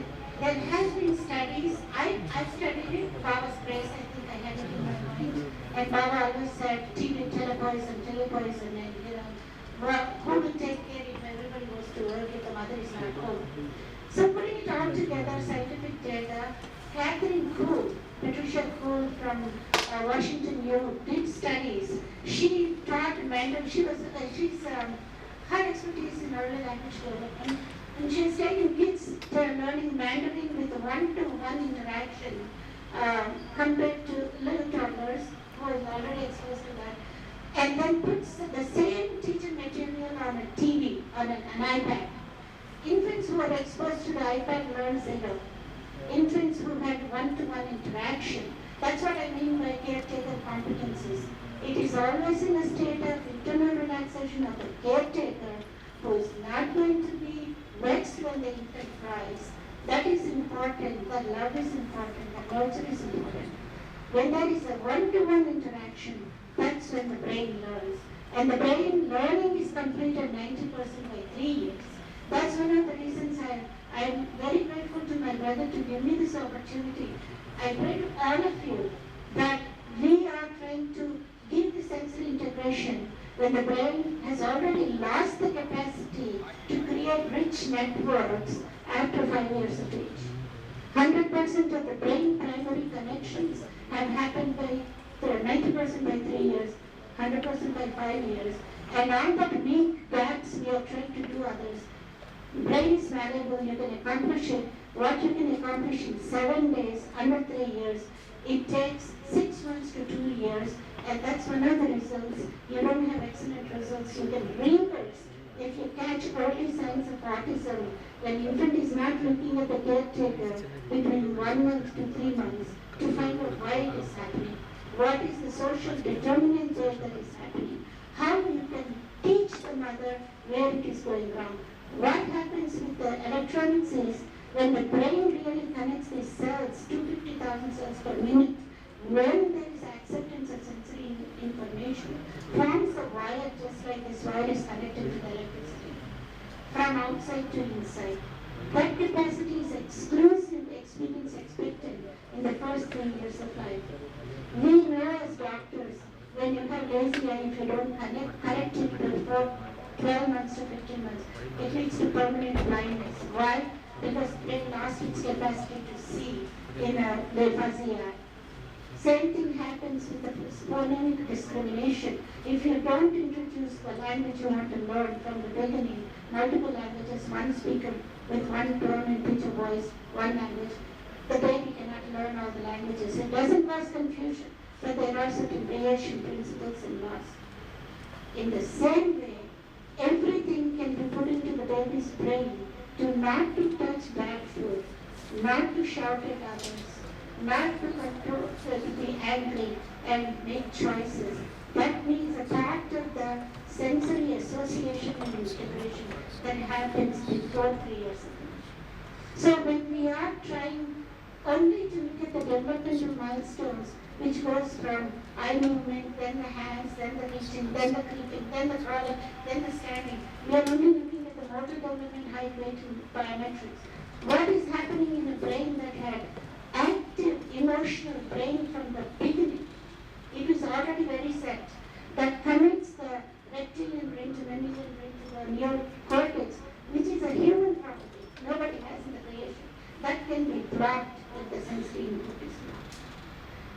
there has been studies. I've studied it. Baba's grace, I think I had it in my mind. And Baba always said, telepoison, and who will take care if everybody goes to work if the mother is not home? So putting it all together, scientific data, Catherine Kuhl, Patricia Kuhl from Washington U did studies. She taught Mandarin. Her expertise in early language development. And she's taking kids to learning Mandarin with one-to-one interaction compared to little toddlers who is already exposed to that. And then puts the same teaching material on a TV, on an iPad. Infants who are exposed to the iPad learn zero. Infants who had one-to-one interaction. That's what I mean by caretaker competencies. It is always in a state of internal relaxation of the caretaker who is not going to be vexed when the infant cries. That is important. The love is important. The nurture is important. When there is a one-to-one interaction, that's when the brain learns. And the brain learning is completed 90% by 3 years. That's one of the reasons I am very grateful to my brother to give me this opportunity. I pray to all of you that we are trying to give the sensory integration when the brain has already lost the capacity to create networks after 5 years of age. 100% of the brain primary baby connections have happened by 90% by 3 years, 100% by 5 years. And on that weak gaps, we are trying to do others. Brain is valuable, you can accomplish it. What you can accomplish in 7 days, under 3 years, it takes 6 months to 2 years, and that's one of the results. You don't have excellent results, you can reverse. If you catch early signs of autism, when infant is not looking at the caretaker between 1 month to 3 months to find out why it is happening, what is the social determinant there that is happening, how you can teach the mother where it is going wrong. What happens with the electronics is when the brain really connects these cells, 250,000 cells per minute, when there is acceptance of sensory information, forms a wire just like this wire is connected to the electricity, from outside to inside. That capacity is exclusive experience expected in the first 3 years of life. We know as doctors, when you have lazy eye, if you don't correct it before 12 months to 15 months, it leads to permanent blindness. Why? Because it lost its capacity to see in a fuzzy eye. Same thing happens with the phonemic discrimination. If you don't introduce the language you want to learn from the beginning, multiple languages, one speaker with one tone and pitch of voice, one language, the baby cannot learn all the languages. It doesn't cause confusion, but there are certain creation principles and laws. In the same way, everything can be put into the baby's brain to not to touch bad food, not to shout at others, not to control, to be angry and make choices. That means a part of the sensory association and integration that happens before 3 years ago. So when we are trying only to look at the developmental milestones, which goes from eye movement, then the hands, then the reaching, then the creeping, then the crawling, then the standing. We are only looking at the motor development, height, weight, and biometrics. What is happening in a brain that had active emotional brain from the beginning? It is already very set. That connects the reptilian brain to mammalian brain to the neocortex, which is a human property. Nobody has in the creation. That can be blocked if the sensory input is blocked.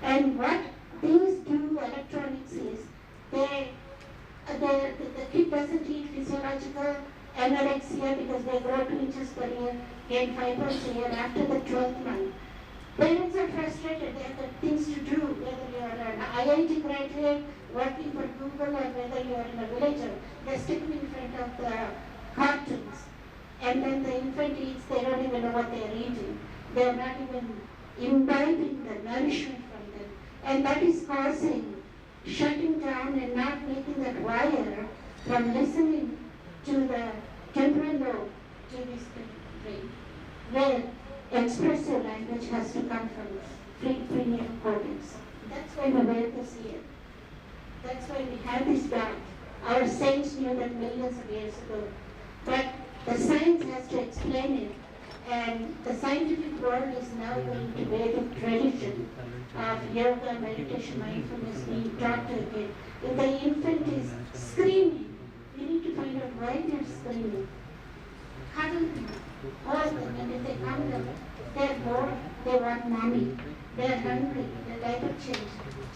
And what these do, electronics, is the kid doesn't eat physiological anorexia because they grow 2 inches per year, gain 5 pounds a year after the 12th month. Parents are frustrated, they have got things to do, whether you are an IIT graduate, working for Google, or whether you are in a villager. They stick them in front of the cartoons. And then the infant eats, they don't even know what they are eating. They are not even imbibing the nourishment from them. And that is causing shutting down and not making that wire from listening to the temporal lobe to this brain, where expressive language has to come from prenatal cortex. That's why America's here. That's why we have this dot. Our saints knew that millions of years ago. But the science has to explain it. And the scientific world is now going to Vedic tradition of yoga, meditation, mindfulness being taught to a kid. If the infant is screaming, we need to find out why they're screaming. Cuddle them, hold them, and if they come them, they're bored, they want mommy, they're hungry, their diaper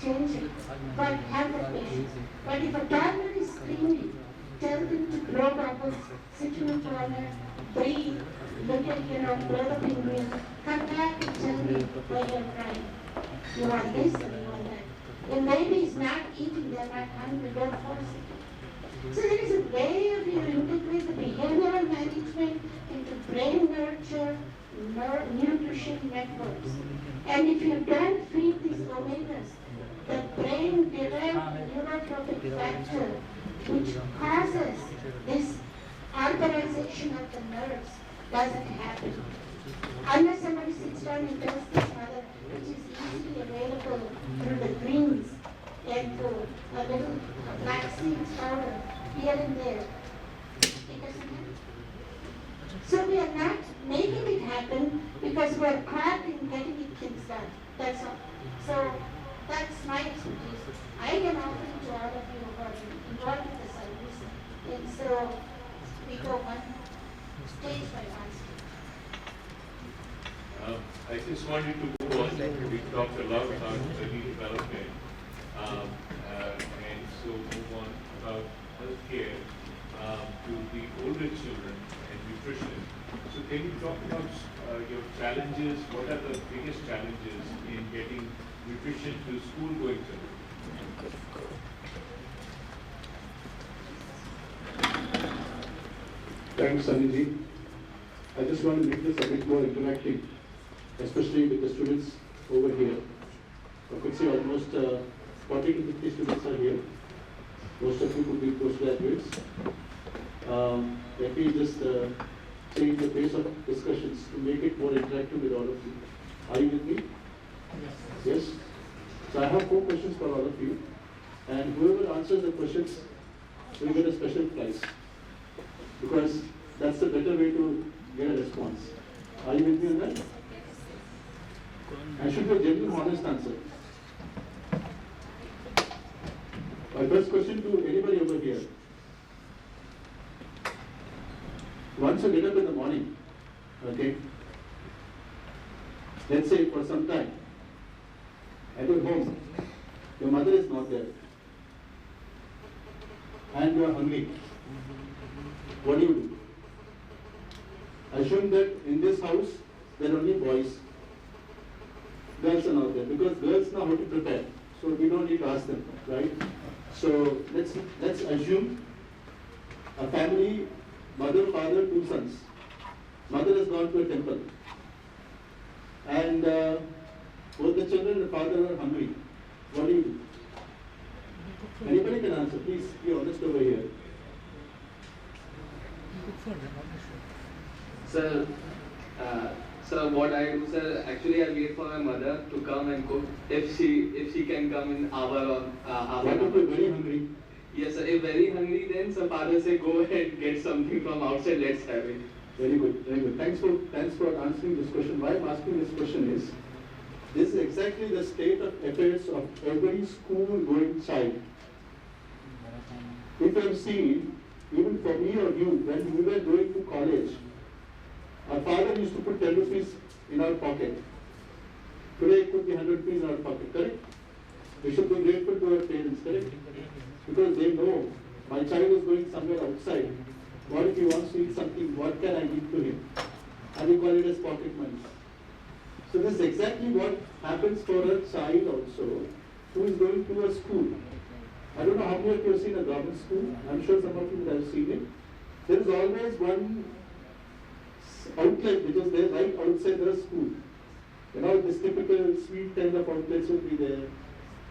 change it. But have the patience. But if a toddler is screaming, tell them to blow bubbles, sit in a corner, breathe, look at, blow the penguin, come back and tell me why you're crying. You want this or you want that. If baby is not eating, they're not hungry, don't force it. So there is a way of you integrate the behavioral management into brain nurture, nutrition networks. And if you don't feed these omegas, the brain-derived neurotropic factor, which causes this arborization of the nerves, doesn't happen. Unless somebody sits down and tells this mother, which is easily available through the greens and through a little black seeds powder here and there, it doesn't happen. So we are not making it happen because we are caught in getting things done. That's all. So that's my expertise. I can offer it to all of you who are involved with the service. And so we go one stage by one stage. I just wanted to move on. We talked a lot about early development, and so move on about healthcare to the older children and nutrition. So can you talk about your challenges? What are the biggest challenges in getting nutrition to school-going children? Thanks, Anand. I just want to make this a bit more interactive, especially with the students over here. I could see almost 40 to 50 students are here. Most of you could be postgraduates. Let me just change the pace of discussions to make it more interactive with all of you. Are you with me? Yes. Yes? So I have 4 questions for all of you. And whoever answers the questions will get a special prize. Because that's the better way to get a response. Are you with me on that? And should be a genuine, honest answer. My first question to anybody over here. Once you get up in the morning, okay, let's say for some time, at your home, your mother is not there, and you are hungry, what do? Assume that in this house, there are only boys. Girls are not there, because girls know how to prepare, so we don't need to ask them, right? So let's assume a family, mother, father, 2 sons. Mother has gone to a temple, and both the children and the father are hungry. What do? Anybody can answer, please be honest over here. Sir, what I do, sir, actually I wait for my mother to come and cook. If she can come in hour or hour. What if you're very hungry? Yes, sir. If very hungry, then some father say go and get something from outside. Let's have it. Very good, very good. Thanks for answering this question. Why I'm asking this question is, this is exactly the state of affairs of every school-going child. If I've seen, even for me or you, when we were going to college, our father used to put 10 rupees in our pocket. Today it could be 100 rupees in our pocket, correct? We should be grateful to our parents, correct? Because they know my child is going somewhere outside. What if he wants to eat something? What can I give to him? And we call it as pocket money. So this is exactly what happens for a child also who is going to a school. I don't know how many of you have seen a government school. I'm sure some of you would have seen it. There is always one outlet which is there right outside the school. You know, this typical sweet kind of outlets will be there.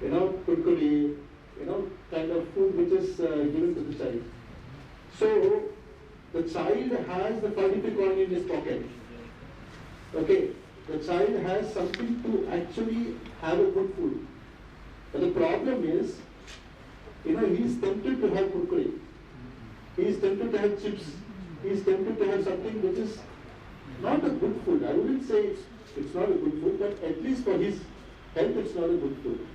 You know, kurkure, you know, kind of food which is given to the child. So the child has the 40 coin in his pocket. Okay, the child has something to actually have a good food. But the problem is, you know, he is tempted to have kurkure. He is tempted to have chips. He is tempted to have something which is not a good food. I wouldn't say it's not a good food, but at least for his health, it's not a good food.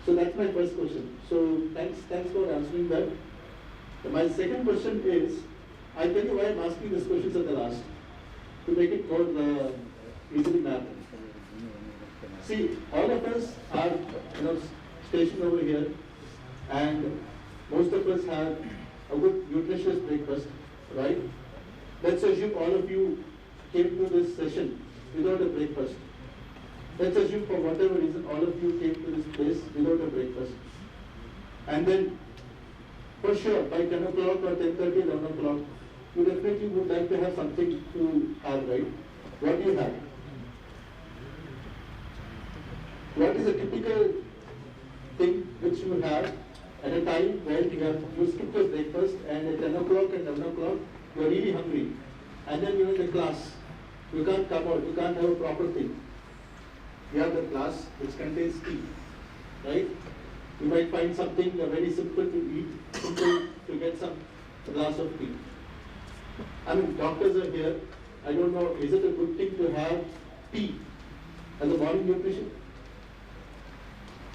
So that's my first question. So thanks for answering that. My second question is, I'll tell you why I'm asking these questions at the last, to make it more easily mapped. See, all of us are, you know, stationed over here, and most of us have a good nutritious breakfast, right? Let's assume all of you came to this session without a breakfast. Let's assume for whatever reason all of you came to this place without a breakfast. And then, for sure, by 10 o'clock or 10:30, 11 o'clock, you definitely would like to have something to have, right? What do you have? What is a typical thing which you have at a time where you skip your breakfast, and at 10 o'clock and 11 o'clock, you are really hungry. And then you're in the class. You can't come out, you can't have a proper thing. You have the class which contains tea, right? You might find something very simple to eat, simple to get some glass of tea. I mean, doctors are here. I don't know, is it a good thing to have tea as a morning nutrition?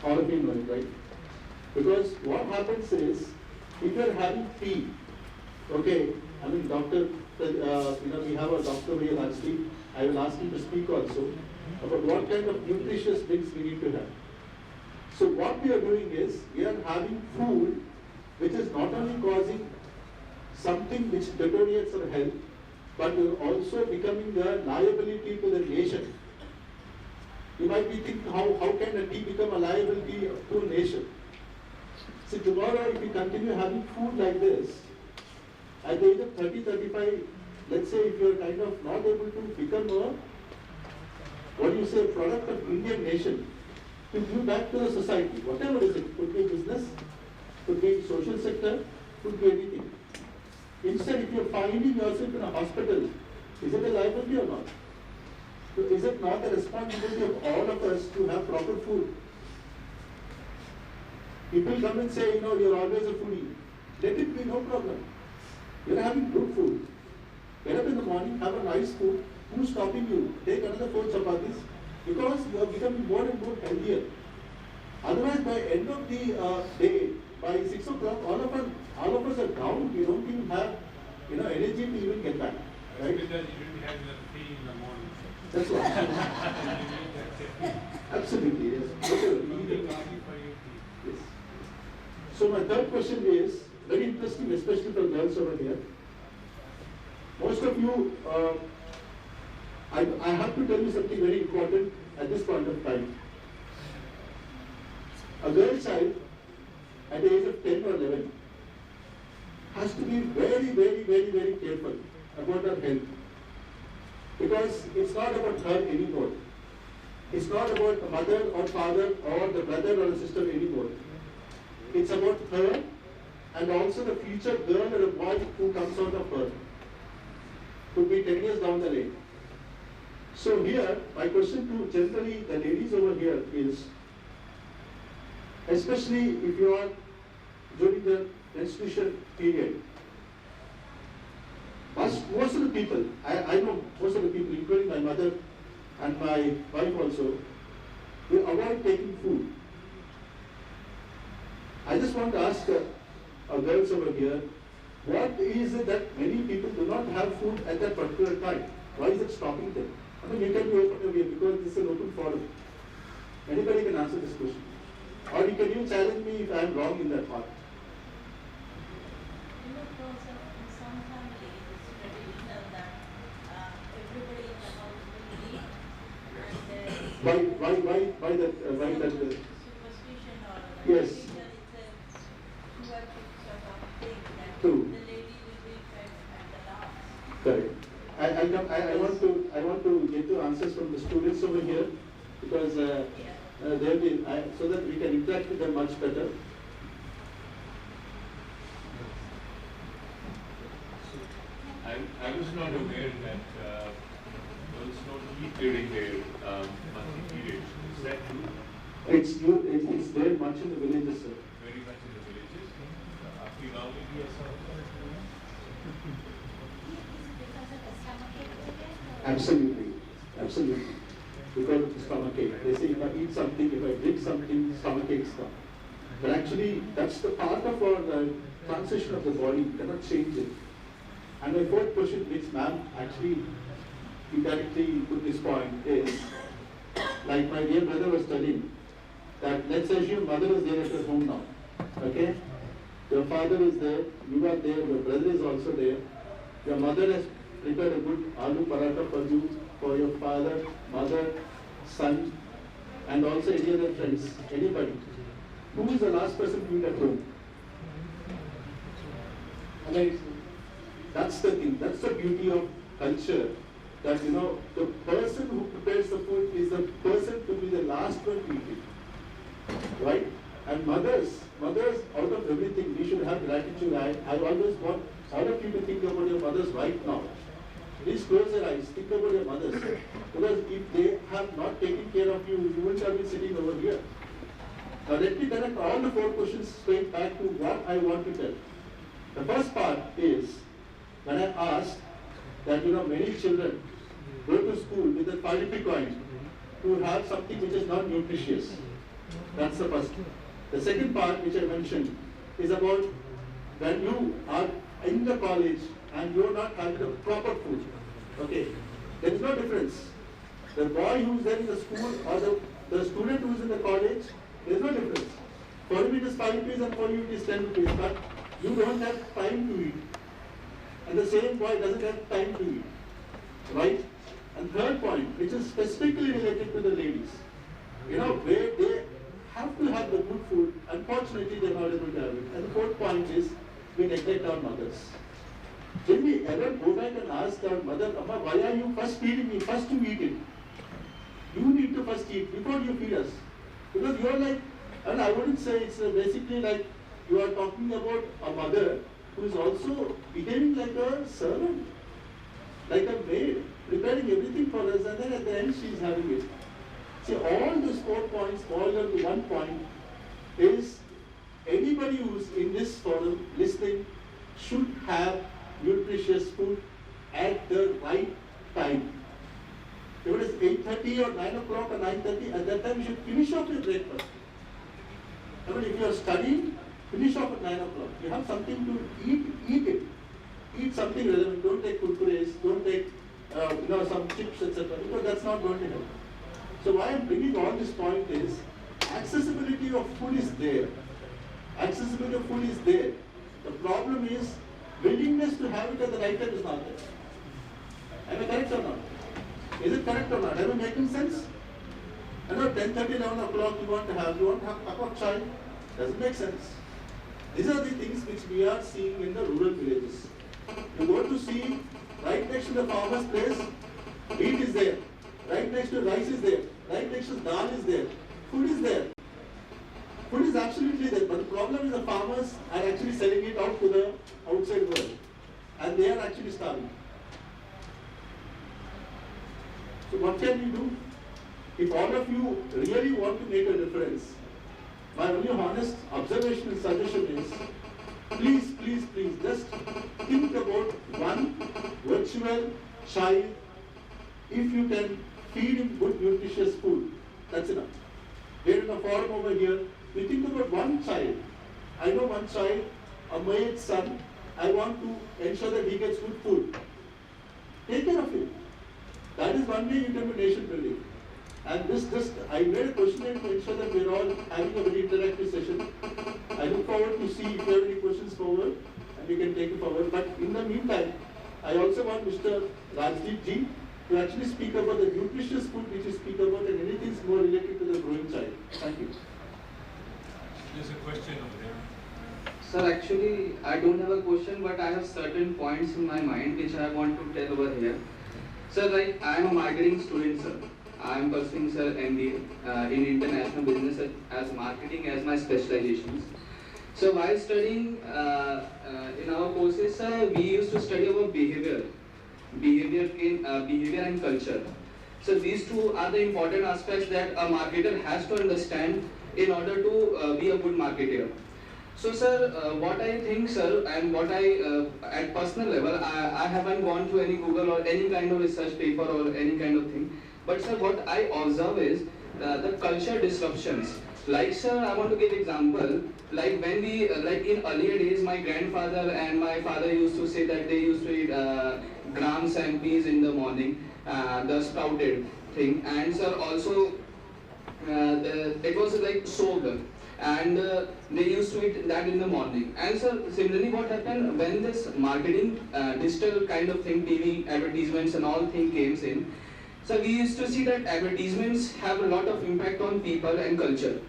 All of you know it, right? Because what happens is, if you are having tea, okay, I mean, doctor, we have a doctor here actually, I will ask him to speak also about what kind of nutritious things we need to have. So what we are doing is, we are having food which is not only causing something which deteriorates our health, but we are also becoming a liability to the nation. You might be thinking, how can a tea become a liability to a nation? See, tomorrow if we continue having food like this, at the age of 30, 35, let's say if you are kind of not able to become a, what do you say, a product of Indian nation, to give back to the society, whatever is it, could be business, could be social sector, could be anything. Instead, if you are finding yourself in a hospital, is it a liability or not? So is it not the responsibility of all of us to have proper food? People come and say, you're always a foodie. Let it be, no problem. You're having good food. Get up in the morning, have a nice food. Who's stopping you? Take another 4 chapatis. Because you are becoming more and more healthier. Otherwise, by end of the day, by 6 o'clock, all of us are down. We don't even have, energy to even get back. Right? Because you will be having a tea in the morning. That's right. Absolutely, yes. Yes. So my third question is very interesting, especially for girls over here. Most of you, I have to tell you something very important at this point of time. A girl child at the age of 10 or 11 has to be very, very, very, very careful about her health. Because it's not about her anymore. It's not about the mother or father or the brother or the sister anymore. It's about her and also the future girl or a boy who comes out of her. Could be 10 years down the lane. So here, my question to generally the ladies over here is, especially if you are during the menstruation period, most of the people, I know most of the people, including my mother and my wife also, they avoid taking food. I just want to ask our girls over here, what is it that many people do not have food at that particular time? Why is it stopping them? I mean, you can be open away because this is an open forum. Anybody can answer this question. Or you can even challenge me if I am wrong in that part. Some families, it's traditional that everybody in the house will eat. Why that? Superstition or yes. It's a sort of thing that True. the lady will be fed at the last. Correct. I want to get the answers from the students over here because they'll be so that we can interact with them much better. I was not aware that girls don't eat during their monthly periods. Is that true? It's there much in the villages, sir. Very much in the villages. Up to now, yes, Absolutely, absolutely. Because of the stomach ache. They say if I eat something, if I drink something, stomach aches come. But actually, that's the part of our transition of the body. You cannot change it. And my fourth question, which ma'am actually indirectly put this point, is like my dear brother was telling that let's assume mother is there at your home now. Okay? Your father is there, you are there, your brother is also there. Your mother has prepared a good aloo paratha for you, for your father, mother, son, and also any other friends, anybody. Who is the last person to eat at home? That's the thing, that's the beauty of culture. That the person who prepares the food is the person to be the last one to eat it. Right? And mothers, out of everything, we should have gratitude. I always want all of you to think about your mothers right now. Please close your eyes, think about your mothers. Because if they have not taken care of you, you wouldn't have been sitting over here. Now let me connect all the 4 questions straight back to what I want to tell. The first part is, when I asked that many children go to school with a 5 rupee coin to have something which is not nutritious. That's the first. The second part which I mentioned is about when you are in the college and you are not having the proper food. Okay. There is no difference. The boy who is there in the school or the student who is in the college, there is no difference. For him it is 5 rupees and for you it is 10 rupees, but you don't have time to eat. And the same boy doesn't have time to eat. Right? And third point, which is specifically related to the ladies, where they have to have the good food, unfortunately they're not able to have it. And the fourth point is, we neglect our mothers. When we ever go back and ask our mother, Amma, why are you first feeding me? First you eat it. You need to first eat before you feed us. Because you are like, and I wouldn't say it's basically like you are talking about a mother who is also behaving like a servant, like a maid, preparing everything for us, and then at the end she is having it. See, all these 4 points boil down to one point, is anybody who's in this forum listening should have nutritious food at the right time. If it is 8:30 or 9 o'clock or 9:30, at that time you should finish off your breakfast. I mean, if you are studying, finish off at 9 o'clock. You have something to eat, eat it. Eat something relevant. Don't take kurkures, don't take some chips, etc. Because that's not going to help. So why I'm bringing all this point is, accessibility of food is there. Accessibility of food is there. The problem is, willingness to have it at the right time is not there. Am I correct or not? Is it correct or not? Am I making sense? I know 10:30, 11 o'clock you want to have a cup of chai. Doesn't make sense. These are the things which we are seeing in the rural villages. You go to see, right next to the farmer's place, wheat is there. Right next to rice is there. Right next to dal is there. Food is there. Food is absolutely there. But the problem is the farmers are actually selling it out to the outside world. And they are actually starving. So what can we do? If all of you really want to make a difference, my only honest observation and suggestion is, please, please, please, just think about one virtual child. If you can feed him good nutritious food, that's enough. We're in a forum over here, we think about one child. I know one child, a maid's son, I want to ensure that he gets good food. Take care of him. That is one way you can do nation building. And I made a questionnaire to ensure that we're all having a very interactive session. I look forward to see if you have any questions forward, and we can take it forward. But in the meantime, I also want Mr. Rajdeep Ji to actually speak about the nutritious food which you speak about and anything more related to the growing child. Thank you. There's a question over there. Sir, actually, I don't have a question, but I have certain points in my mind which I want to tell over here. Sir, like, I am a marketing student, sir. I am pursuing, sir, MBA in international business as marketing as my specializations. So while studying in our courses, sir, we used to study about behavior and culture. So these two are the important aspects that a marketer has to understand in order to be a good marketer. So sir, what I think, sir, and what at personal level, I haven't gone to any Google or any kind of research paper or any kind of thing. But sir, what I observe is the culture disruptions. Like sir, I want to give example. Like when we, like in earlier days, my grandfather and my father used to say that they used to eat grams and peas in the morning, the sprouted thing. And sir, also it was like soaked. And they used to eat that in the morning. And so similarly what happened when this marketing digital kind of thing, TV advertisements and all thing came in, so we used to see that advertisements have a lot of impact on people and culture,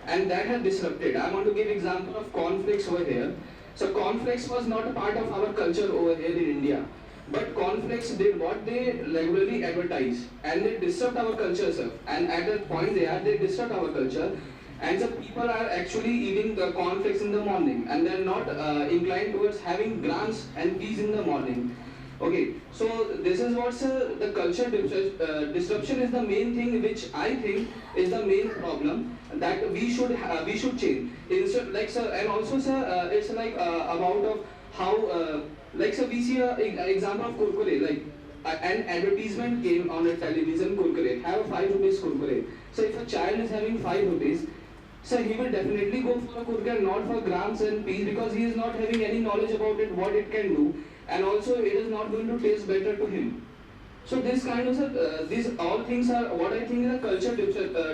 and that had disrupted. I want to give example of cornflakes over here. So cornflakes was not a part of our culture over here in India, but cornflakes did what they regularly advertise, and they disrupt our culture, sir. And at that point they disrupt our culture. And so people are actually eating the cornflakes in the morning, and they're not inclined towards having grams and peas in the morning. Okay, so this is what, sir, the culture disruption is the main thing which I think is the main problem that we should change. Instead, like sir, and also sir, it's like about of how like sir, we see an example of kurkure, like an advertisement came on the television, kurkure, have 5 rupees kurkure. So if a child is having 5 rupees, so he will definitely go for a kurkure, not for grams and peas, because he is not having any knowledge about it, what it can do, and also it is not going to taste better to him. So this kind of these all things are what I think the culture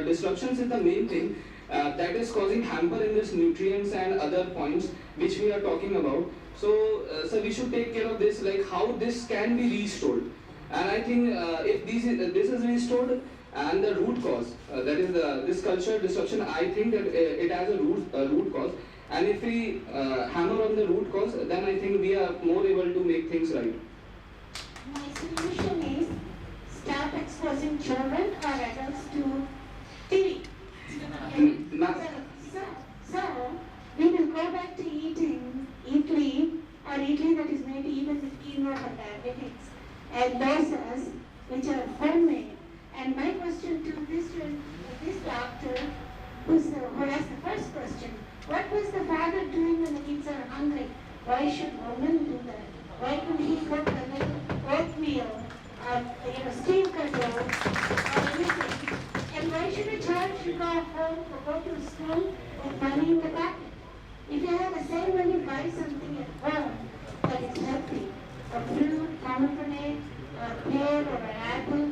disruptions is the main thing that is causing hamper in this nutrients and other points which we are talking about. So we should take care of this, like how this can be restored. And I think if this is restored and the root cause that is this culture disruption, I think that it has a root cause. And if we hammer on the root cause, then I think we are more able to make things right. My solution is stop exposing children or adults to TV. So we will go back to eating idli or idli that is made even with quinoa for diabetics and dosas which are homemade. And my question to this doctor who asked the first question, what was the father doing when the kids are hungry? Why should women do that? Why couldn't he cook a little oatmeal or steam canoe or anything? And why should a child go home or go to school with money in the pocket? If you have the same money, buy something at home that is healthy, a fruit, pomegranate, or a pear or an apple,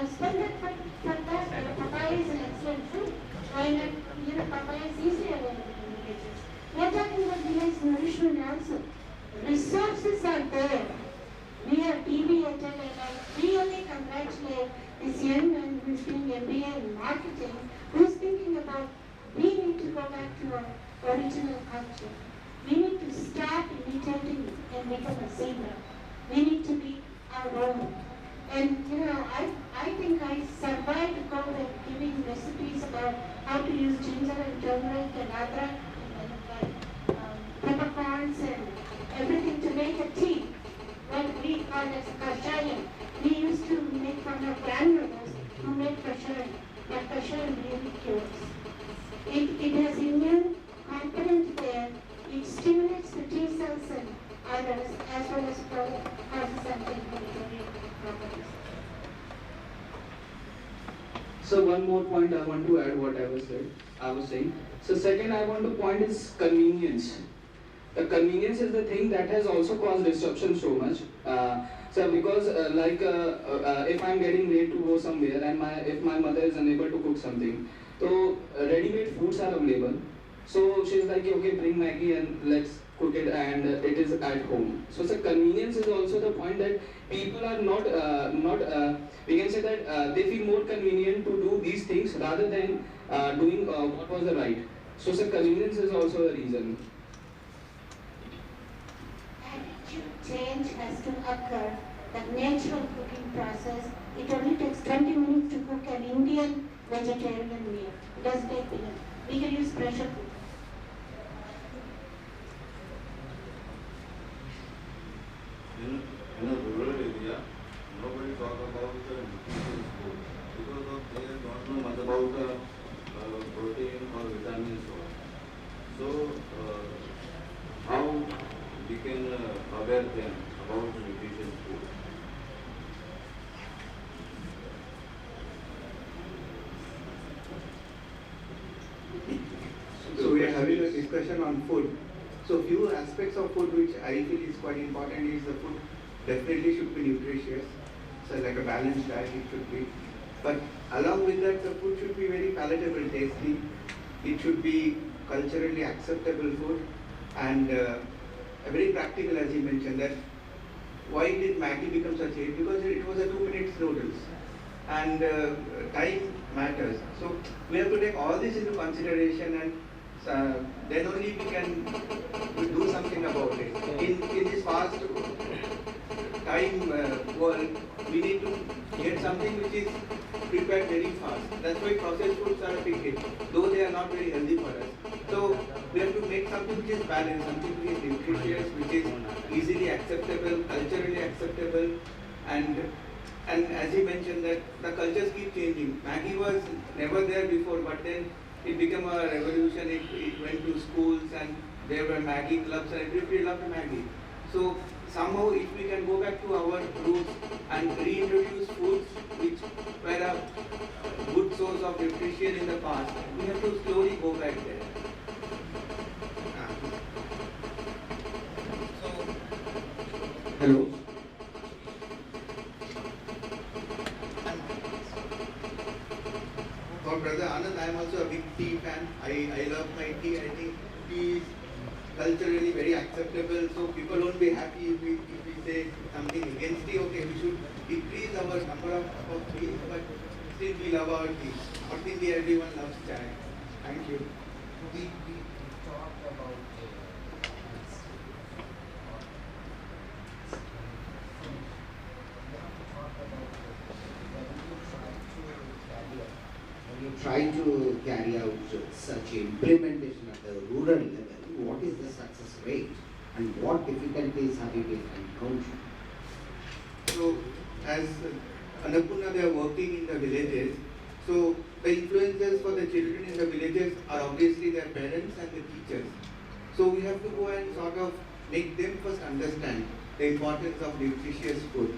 spend it for that. Papaya is an excellent fruit. Why not, papaya is easily available in villages. We are talking about village nourishment also. Resources are there. We are deviated, and I really congratulate this young man who is doing MBA in marketing, who is thinking about we need to go back to our original culture. We need to stop imitating and become a singer. We need to be our own. And I think I survived COVID giving recipes about how to use ginger and turmeric and adrak and peppercorns and everything to make a tea. What we call as kashayam. We used to make from our grandmothers who made kashayam. But kashayam really cures. It has immune component there. It stimulates the T cells and others as well as causes anti-inflammatory properties. So one more point I want to add what I was saying. So second I want to point is convenience. The convenience is the thing that has also caused disruption so much. So because if I'm getting late to go somewhere and if my mother is unable to cook something, so ready-made foods are available. So she's like, okay, bring Maggie and let's cook it, and it is at home. So the convenience is also the point that people are not we can say that they feel more convenient to do these things rather than doing what was the right. So the convenience is also the reason. Change has to occur. The natural cooking process, it only takes 20 minutes to cook an Indian vegetarian meal. It doesn't take minutes. We can use pressure cooker. In a rural area, nobody talk about the nutrition food because of they don't know much about protein or vitamins. So how we can aware them about nutrition food? So we are having a discussion on food. So few aspects of food which I feel is quite important is the food definitely should be nutritious. So like a balanced diet it should be. But along with that the food should be very palatable, tasty. It should be culturally acceptable food and very practical, as you mentioned, that why did Maggi become such a hit? Because it was a 2 minutes noodles and time matters. So we have to take all this into consideration and then only we can do something about it. In this fast time world, we need to get something which is prepared very fast. That's why processed foods are a big hit, though they are not very healthy for us. So we have to make something which is balanced, something which is nutritious, which is easily acceptable, culturally acceptable, and as you mentioned that the cultures keep changing. Maggi was never there before, but then it became a revolution. It went to schools and there were Maggi clubs and everybody loved Maggi. So somehow if we can go back to our roots and reintroduce foods which were a good source of nutrition in the past, we have to slowly go back there. Hello. also a big tea fan. I love my tea. I think tea is culturally very acceptable. So people won't be happy if we say something against tea. Okay, we should increase our number of teas, but still we love our tea. North India, everyone loves chai. Thank you. We talked about when you try to carry out such implementation at the rural level, what is the success rate and what difficulties have you been encountering? So, as Annapurna, they are working in the villages. So, the influencers for the children in the villages are obviously their parents and the teachers. So, we have to go and sort of make them first understand the importance of nutritious food.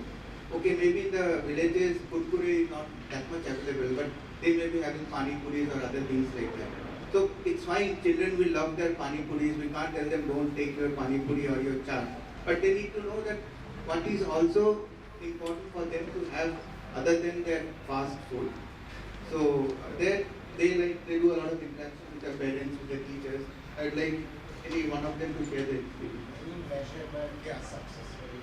Okay, maybe in the villages, kurkure is not that much available, but they may be having pani puris or other things like that. So, it's fine, children will love their pani puris. We can't tell them don't take your pani puri or your chaat. But they need to know that what is also important for them to have other than their fast food. So they do a lot of interaction with their parents, with their teachers. I'd like any one of them to share their experience. measurement, success rate.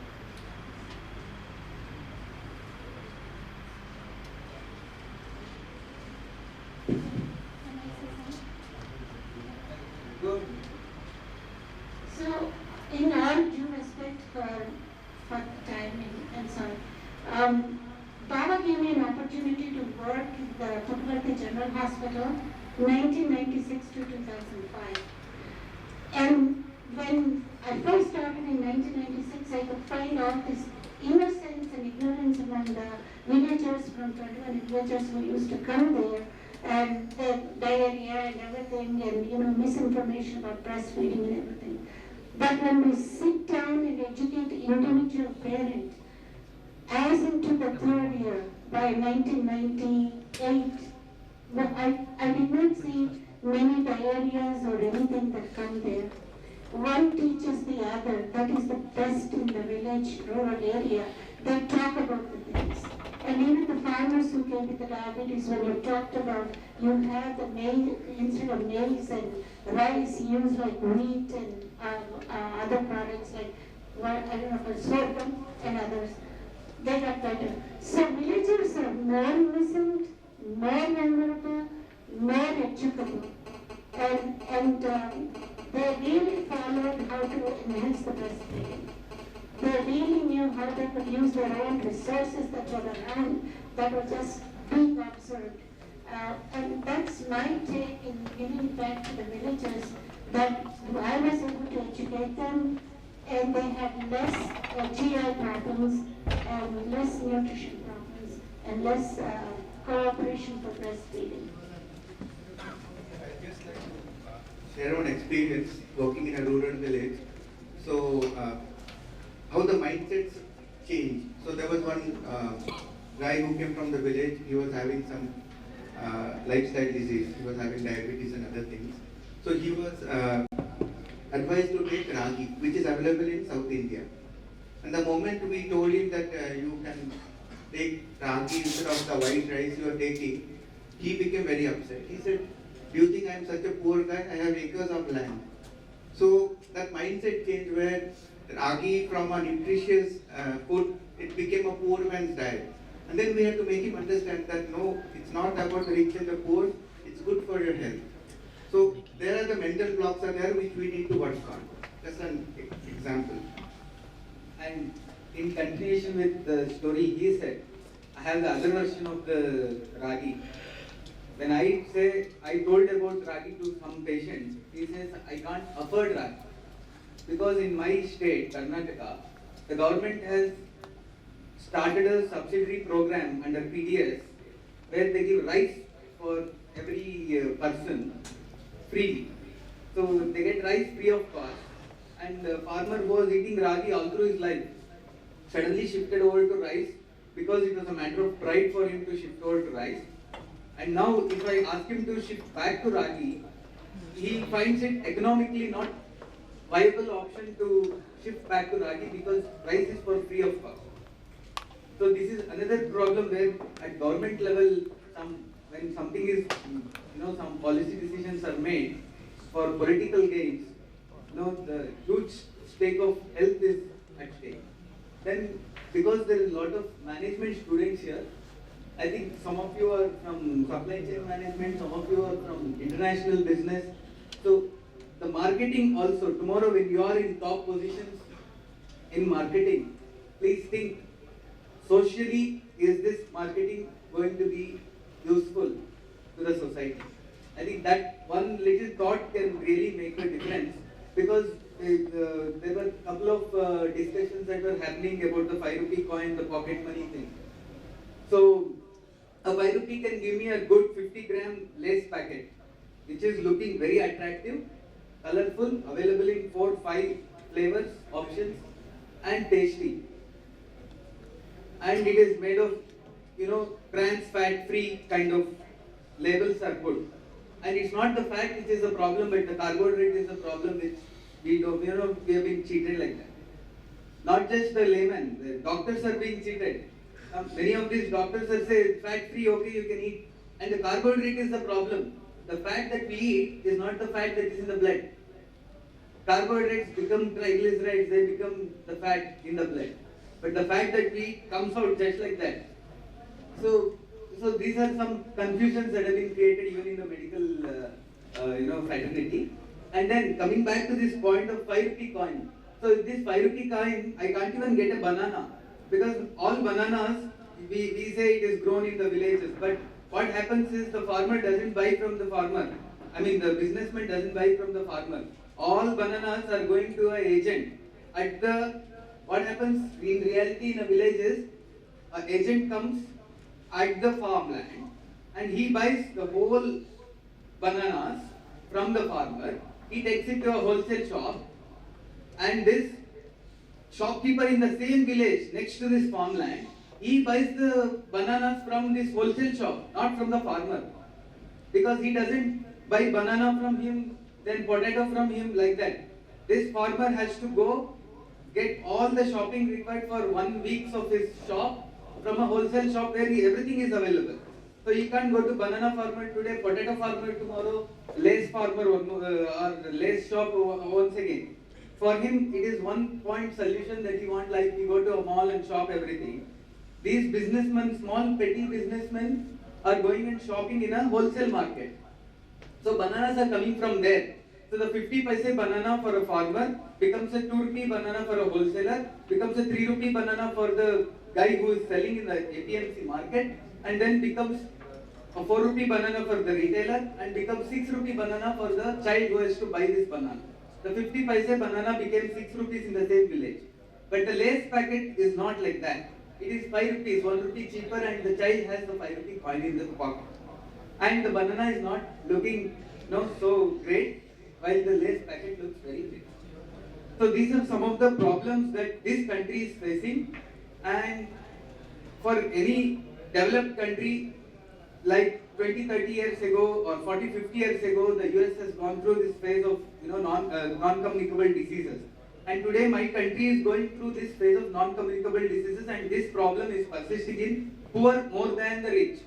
So, in all due respect for the timing and so on, Baba gave me an opportunity to work in the Chintapalli General Hospital, 1996 to 2005. And when I first started in 1996, I could find all this innocence and ignorance among the villagers from 21 villages who used to come there, and the diarrhea and everything, and misinformation about breastfeeding and everything. But when we sit down and educate the individual parent, as into the third year, by 1998, I did not see many diarrheas or anything that come there. One teaches the other. That is the best in the village, rural area. They talk about the things. And even the farmers who came with the diabetes, when you talked about, you have the maize, instead of maize and rice, use like wheat and other products like, I don't know, sorghum and others. They got better. So villagers are more innocent, more vulnerable, more educable, and they really followed how to enhance the breastfeeding. They really knew how they could use their own resources that were around, that were just being observed. And that's my take in giving it back to the villagers, that I was able to educate them, and they had less GI problems, and less nutrition problems, and less cooperation for breastfeeding. I'd just like to share one experience working in a rural village. So, how the mindsets change. So there was one guy who came from the village. He was having some lifestyle disease. He was having diabetes and other things. So he was advised to take ragi, which is available in South India. And the moment we told him that you can take ragi instead of the white rice you are taking, he became very upset. He said, "Do you think I am such a poor guy? I have acres of land." So that mindset change where ragi from a nutritious food, it became a poor man's diet. And then we had to make him understand that no, it's not about the rich and the poor, it's good for your health. So there are the mental blocks are there which we need to work on. Just an example. And in continuation with the story he said, I have the other version of the ragi. When I told about ragi to some patient, he says, I can't afford ragi. Because in my state, Karnataka, the government has started a subsidiary program under PDS where they give rice for every person freely. So they get rice free of cost, and the farmer was eating ragi all through his life. Suddenly shifted over to rice because it was a matter of pride for him to shift over to rice. And now if I ask him to shift back to ragi, he finds it economically not viable option to shift back to ragi because rice is for free of cost. So this is another problem where at government level, when something is, some policy decisions are made for political gains, the huge stake of health is at stake. Then, because there is a lot of management students here, I think some of you are from supply chain management, some of you are from international business. So, the marketing also, tomorrow when you are in top positions in marketing, please think, socially, is this marketing going to be useful to the society? I think that one little thought can really make a difference, because there were a couple of discussions that were happening about the 5 rupee coin, the pocket money thing. So, a 5 rupee can give me a good 50-gram lace packet, which is looking very attractive, colorful, available in 4-5 flavors, options, and tasty. And it is made of, trans fat free kind of labels are put. And it's not the fat which is a problem, but the carbohydrate is a problem which we don't, we have been cheated like that. Not just the layman, the doctors are being cheated. Many of these doctors are saying fat free, okay, you can eat. And the carbohydrate is the problem. The fat that we eat is not the fat that is in the blood. Carbohydrates become triglycerides, they become the fat in the blood. But the fat that we eat comes out just like that. So these are some confusions that have been created even in the medical, fraternity. And then coming back to this point of 5 rupee coin. So this 5 rupee coin, I can't even get a banana, because all bananas, we say it is grown in the villages. But what happens is the farmer doesn't buy from the farmer. I mean the businessman doesn't buy from the farmer. All bananas are going to an agent. What happens in reality in a village is, an agent comes at the farmland and he buys the whole bananas from the farmer. He takes it to a wholesale shop, and this shopkeeper in the same village next to this farmland, he buys the bananas from this wholesale shop, not from the farmer. Because he doesn't buy banana from him, then potato from him, like that. This farmer has to go get all the shopping required for 1 week of his shop from a wholesale shop where everything is available. So you can't go to banana farmer today, potato farmer tomorrow, lace farmer or lace shop once again. For him, it is one point solution that he wants, like we go to a mall and shop everything. These businessmen, small petty businessmen, are going and shopping in a wholesale market. So bananas are coming from there. So the 50 paise banana for a farmer becomes a 2 rupee banana for a wholesaler, becomes a 3 rupee banana for the guy who is selling in the APMC market, and then becomes a 4 rupee banana for the retailer, and becomes 6 rupee banana for the child who has to buy this banana. The 50 paise banana became 6 rupees in the same village. But the lace packet is not like that. It is 5 rupees, 1 rupee cheaper, and the child has the 5 rupee coin in the pocket. And the banana is not looking so great, while the lace packet looks very big. So these are some of the problems that this country is facing, and for any developed country, like 20-30 years ago or 40-50 years ago, the US has gone through this phase of non-communicable diseases. And today my country is going through this phase of non-communicable diseases, and this problem is persisting in poor more than the rich.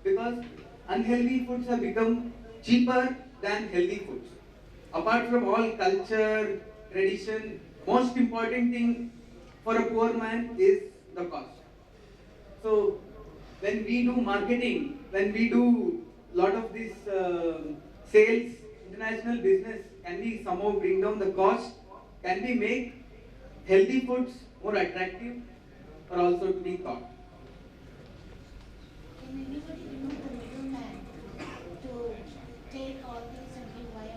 Because unhealthy foods have become cheaper than healthy foods. Apart from all culture, tradition, most important thing for a poor man is the cost. So when we do marketing, when we do lot of this sales, international business, can we somehow bring down the cost? Can we make healthy foods more attractive, or also to be thought? Can anybody remove the middleman to take all these and give via,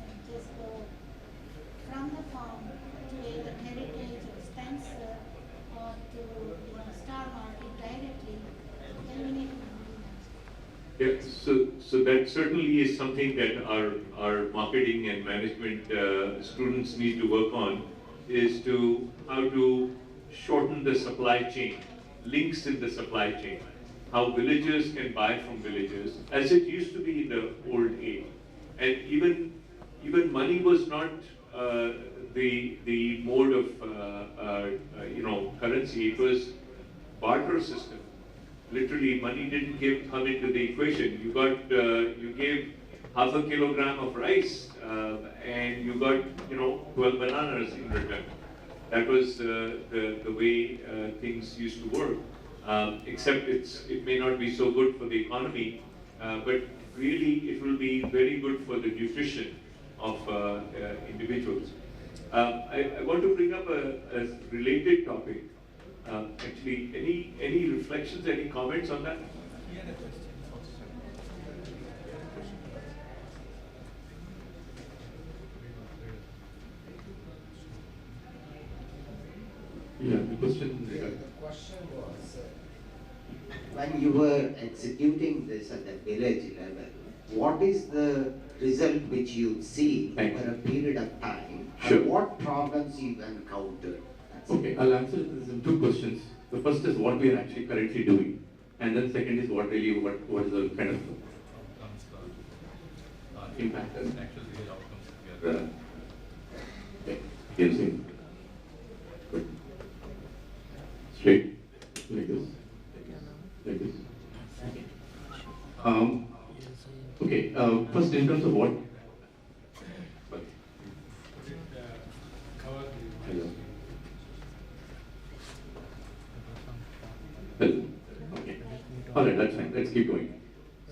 and just go from the farm to either Heritage or Spencer or to Star Market directly? Eliminate the middleman. Yeah, so that certainly is something that our marketing and management students need to work on, is to how to shorten the supply chain, links in the supply chain, how villagers can buy from villagers, as it used to be in the old age. And even money was not the mode of currency. It was barter system. literally money didn't come into the equation. You gave half a kilogram of rice and you got 12 bananas in return. That was the way things used to work. Except it may not be so good for the economy, but really it will be very good for the nutrition of individuals. I want to bring up a related topic. Actually, any reflections, any comments on that? Yeah, the question. The question was, when you were executing this at the village level, what is the result which you see over a period of time? Sure. And what problems you encountered? Okay, I'll answer this in two questions. The first is what we are actually currently doing, and then second is what is the kind of impact. Okay, you see. Good. Straight, like this, like this. Okay. First, in terms of what. Okay. All right, that's fine. Let's keep going.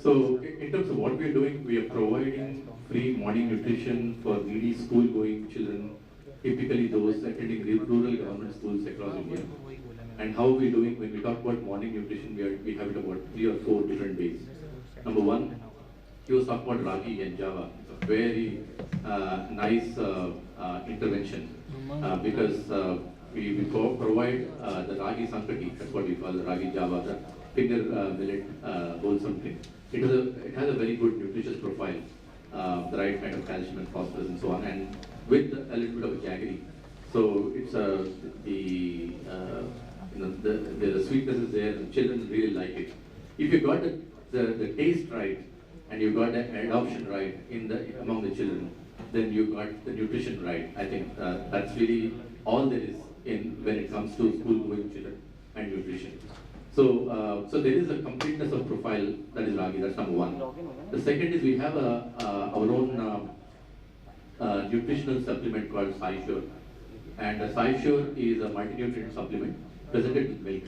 So, in terms of what we are doing, we are providing free morning nutrition for needy school-going children, typically those attending rural government schools across India. And how we are doing, when we talk about morning nutrition, we have it about 3 or 4 different ways. Number one, he was talking about ragi and java. It's a very nice intervention because we provide the ragi sankati, that's what we call the ragi java, the finger millet wholesome thing. It has a very good nutritious profile, the right kind of calcium and phosphorus and so on, and with a little bit of jaggery. So it's the sweetness is there, and children really like it. If you got the taste right and you got the adoption right among the children, then you got the nutrition right. I think that's really all there is when it comes to school-going children and nutrition. So there is a completeness of profile that is ragi. That's number one. The second is we have our own nutritional supplement called S.A.I, and S.A.I is a multi-nutrient supplement presented with milk.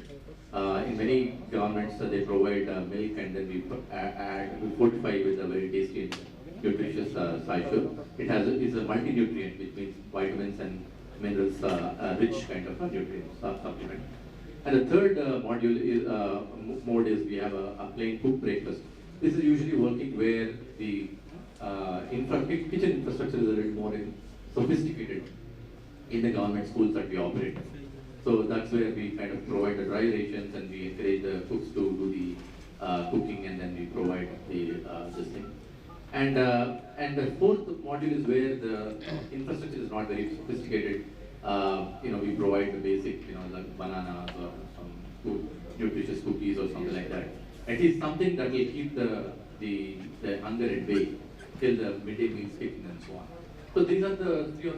In many governments, they provide milk, and then we fortify with a very tasty and nutritious S.A.I. It is a multi-nutrient, which means vitamins and minerals, rich kind of a nutrient supplement. And the third mode is we have a plain cooked breakfast. This is usually working where the kitchen infrastructure is a little more sophisticated in the government schools that we operate. So that's where we kind of provide the dry rations, and we encourage the cooks to do the cooking, and then we provide this thing. And the fourth module is where the infrastructure is not very sophisticated. We provide the basic, like bananas or some nutritious cookies or something like that. At least something that will keep the hunger at bay till the midday meal is taken and so on. So these are the 3 or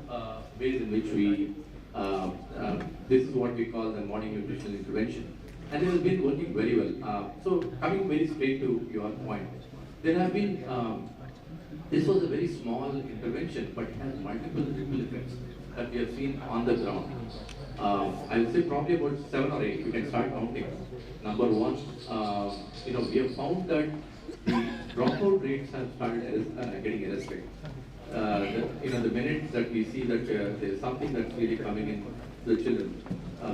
4 ways in which we, this is what we call the morning nutritional intervention. And it has been working very well. So coming very straight to your point, there have been, this was a very small intervention, but it has multiple ripple effects that we have seen on the ground. I would say probably about 7 or 8, we can start counting. Number one, we have found that the dropout rates have started getting arrested. The minute that we see that there is something that's really coming in the children,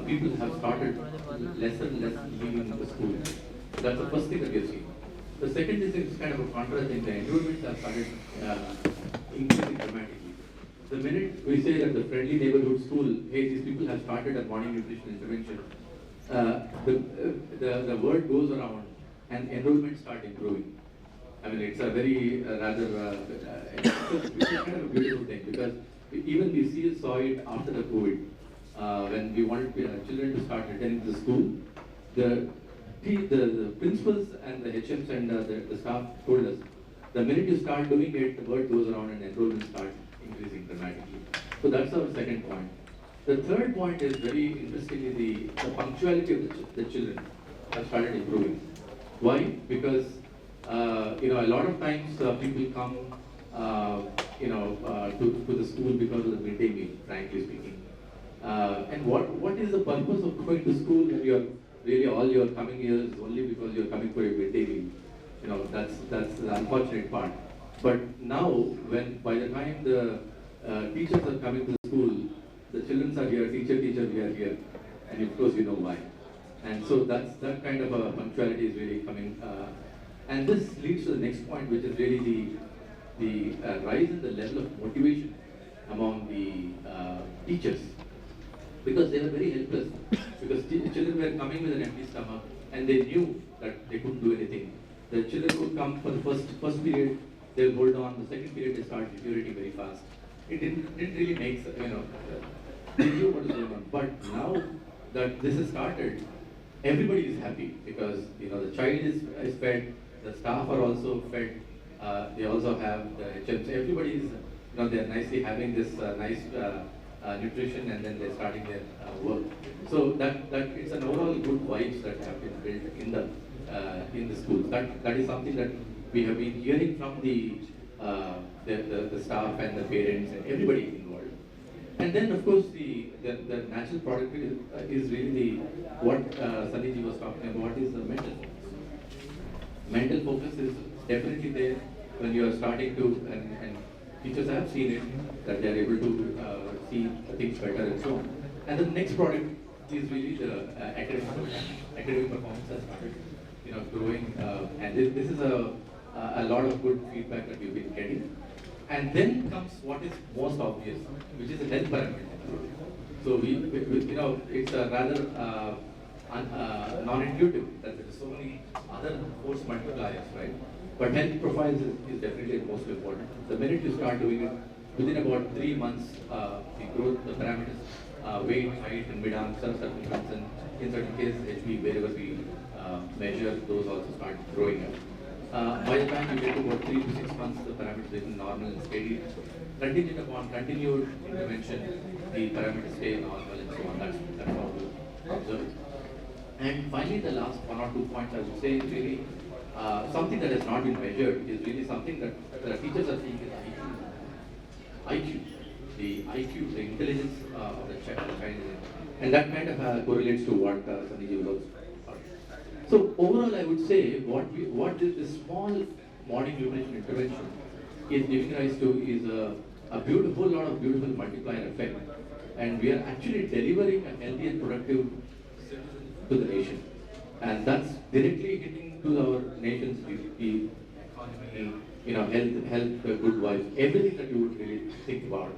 people have started less and less leaving the school. That's the first thing that we have seen. The second is kind of a contrast in the enrollments have started increasing dramatically. The minute we say that the friendly neighborhood school, hey, these people have started a morning nutrition intervention, the word goes around and enrollments start improving. I mean, it's a very it's kind of a beautiful thing, because even we saw it after the COVID, when we wanted children to start attending the school, the principals and the HMs and the staff told us, the minute you start doing it, the word goes around and enrollment starts increasing dramatically. So that's our second point. The third point is very interestingly the punctuality of the children. have started improving. Why? Because a lot of times people come to the school because of the midday meal, frankly speaking. And what is the purpose of going to school when you're coming here is only because you're coming for a midday meal? That's the unfortunate part. But now, by the time the teachers are coming to school, the children are here, teacher, we are here, and of course you know why. And so that kind of a punctuality is really coming. And this leads to the next point, which is really the rise in the level of motivation among the teachers, because they were very helpless, because children were coming with an empty stomach and they knew that they couldn't do anything. The children would come for the first period, they'll hold on, the second period they start deteriorating very fast. It didn't really make sense, they knew what was going on. But now that this has started, everybody is happy because the child is fed, the staff are also fed, they also have the HMs. Everybody is, they're nicely having this nice nutrition, and then they're starting their work. So that it's an overall good vibes that have been built in the schools. That is something that we have been hearing from the staff and the parents and everybody involved. And then of course the natural product is really what Sandeep was talking about, is the mental focus. Mental focus is definitely there when you are starting to, and teachers have seen it, that they are able to see things better and so on. And the next product is really the academic performance has started growing, and this is a lot of good feedback that we've been getting. And then comes what is most obvious, which is the health parameter. So it's a rather non-intuitive that there are so many other force multipliers, right? But health profiles is definitely the most important. The minute you start doing it, within about 3 months, the growth, the parameters, weight, height, and mid-arm circumference, and in certain cases, HB, wherever we measure, those also start growing up. By the time you get to about 3 to 6 months, the parameters become normal and steady. Contingent upon continued intervention, the parameters stay normal and so on. That's how we observe it. And finally, the last 1 or 2 points I would say is really something that has not been measured, is really something that the teachers are seeing is IQ. The IQ, the intelligence of the child, and that kind of correlates to what Sandeep was also. So overall, I would say what this small morning nutrition intervention is giving rise to is a whole lot of beautiful multiplier effect, and we are actually delivering a healthy and productive to the nation, and that's directly hitting to our nation's GDP, economy, health, good wife, everything that you would really think about.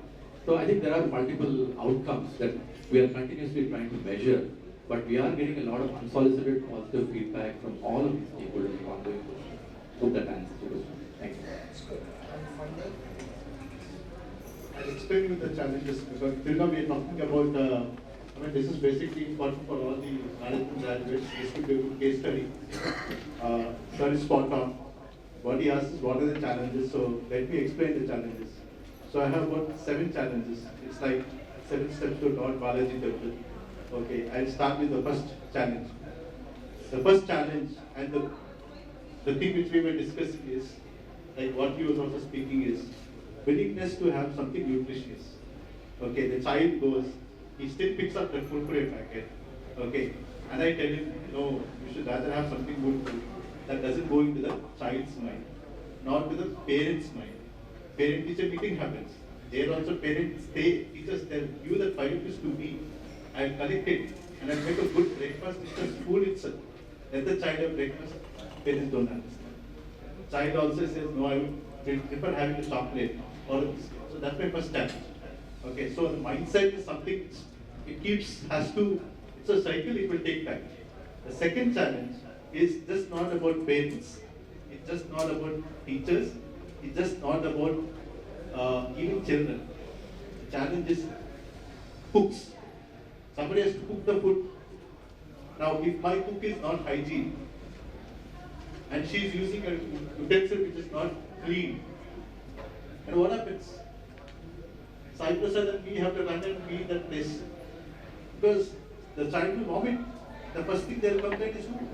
So I think there are multiple outcomes that we are continuously trying to measure, but we are getting a lot of unsolicited positive feedback from all of these stakeholders in ongoing questions. Hope that answers your question. Thank you. That's good. I'll explain you the challenges, because till now we are talking about, this is basically important for all the management graduates. This could be a good case study. Sir is spot on. What he asks is what are the challenges, so let me explain the challenges. So I have about 7 challenges. It's like 7 steps to Lord Balaji temple. Okay, I'll start with the first challenge. The first challenge and the thing which we were discussing is, like what you was also speaking is, willingness to have something nutritious. Okay, the child goes, he still picks up the kurkure packet. Okay, and I tell him, no, you should rather have something good that doesn't go into the child's mind, not to the parent's mind. Parent-teacher meeting happens. There also teachers tell you that 5 rupees to me. I'll collect it and I'll make a good breakfast. It's just food itself. Let the child have breakfast. Parents don't understand. Child also says, no, I would prefer having a chocolate or a biscuit. So that's my first challenge. Okay, so the mindset is something, it's a cycle, it will take time. The second challenge is just not about parents. It's just not about teachers. It's just not about even children. The challenge is cooks. Somebody has to cook the food. Now, if my cook is not hygiene and she is using a utensil which is not clean, and what happens? Sai Prasad and we have to run and clean that place because the child will vomit. the first thing they'll complain is food.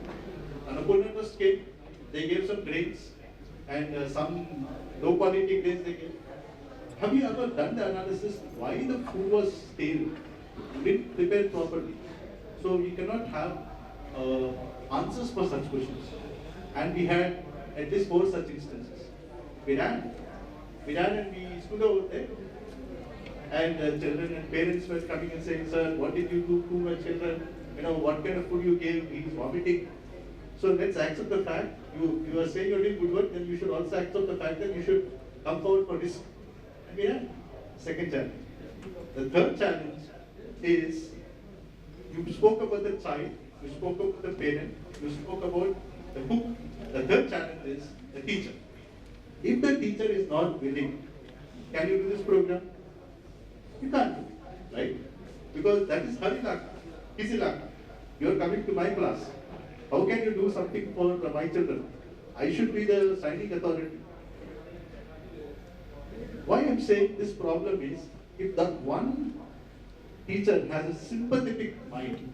Annapurna Trust came, they gave some grains and some low quality grains they gave. Have you ever done the analysis why the food was stale, didn't prepare properly? So we cannot have answers for such questions. And we had at least 4 such instances. We ran and we stood over there. And children and parents were coming and saying, sir, what did you do to my children? You know, what kind of food you gave? He's vomiting. So let's accept the fact. You are saying you're doing good work, then you should also accept the fact that you should come forward for this. And we ran. Second challenge. The third challenge is, you spoke about the child, you spoke about the parent, you spoke about the book. The third challenge is the teacher. If the teacher is not willing, can you do this program? You can't do it, right? Because that is her ilaka, his ilaka. You are coming to my class. How can you do something for my children? I should be the signing authority. Why I'm saying this problem is, if that one teacher has a sympathetic mind,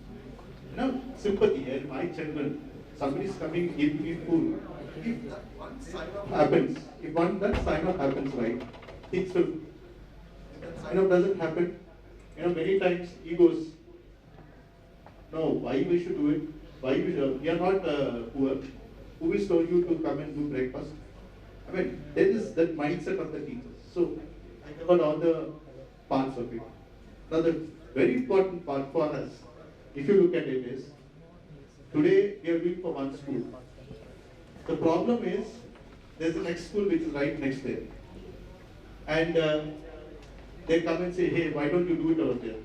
sympathy, and my children, somebody is coming, give me food. If that one sign-off happens, that sign-off happens, right, things will. If that sign-off doesn't happen, many times he goes, no, why we should do it? Why we are not poor. Who is told you to come and do breakfast? I mean, there is that mindset of the teachers. So I covered all the parts of it. Now the very important part for us, if you look at it, is today we are doing for one school. The problem is there's the next school which is right next there, and they come and say, hey, why don't you do it over there?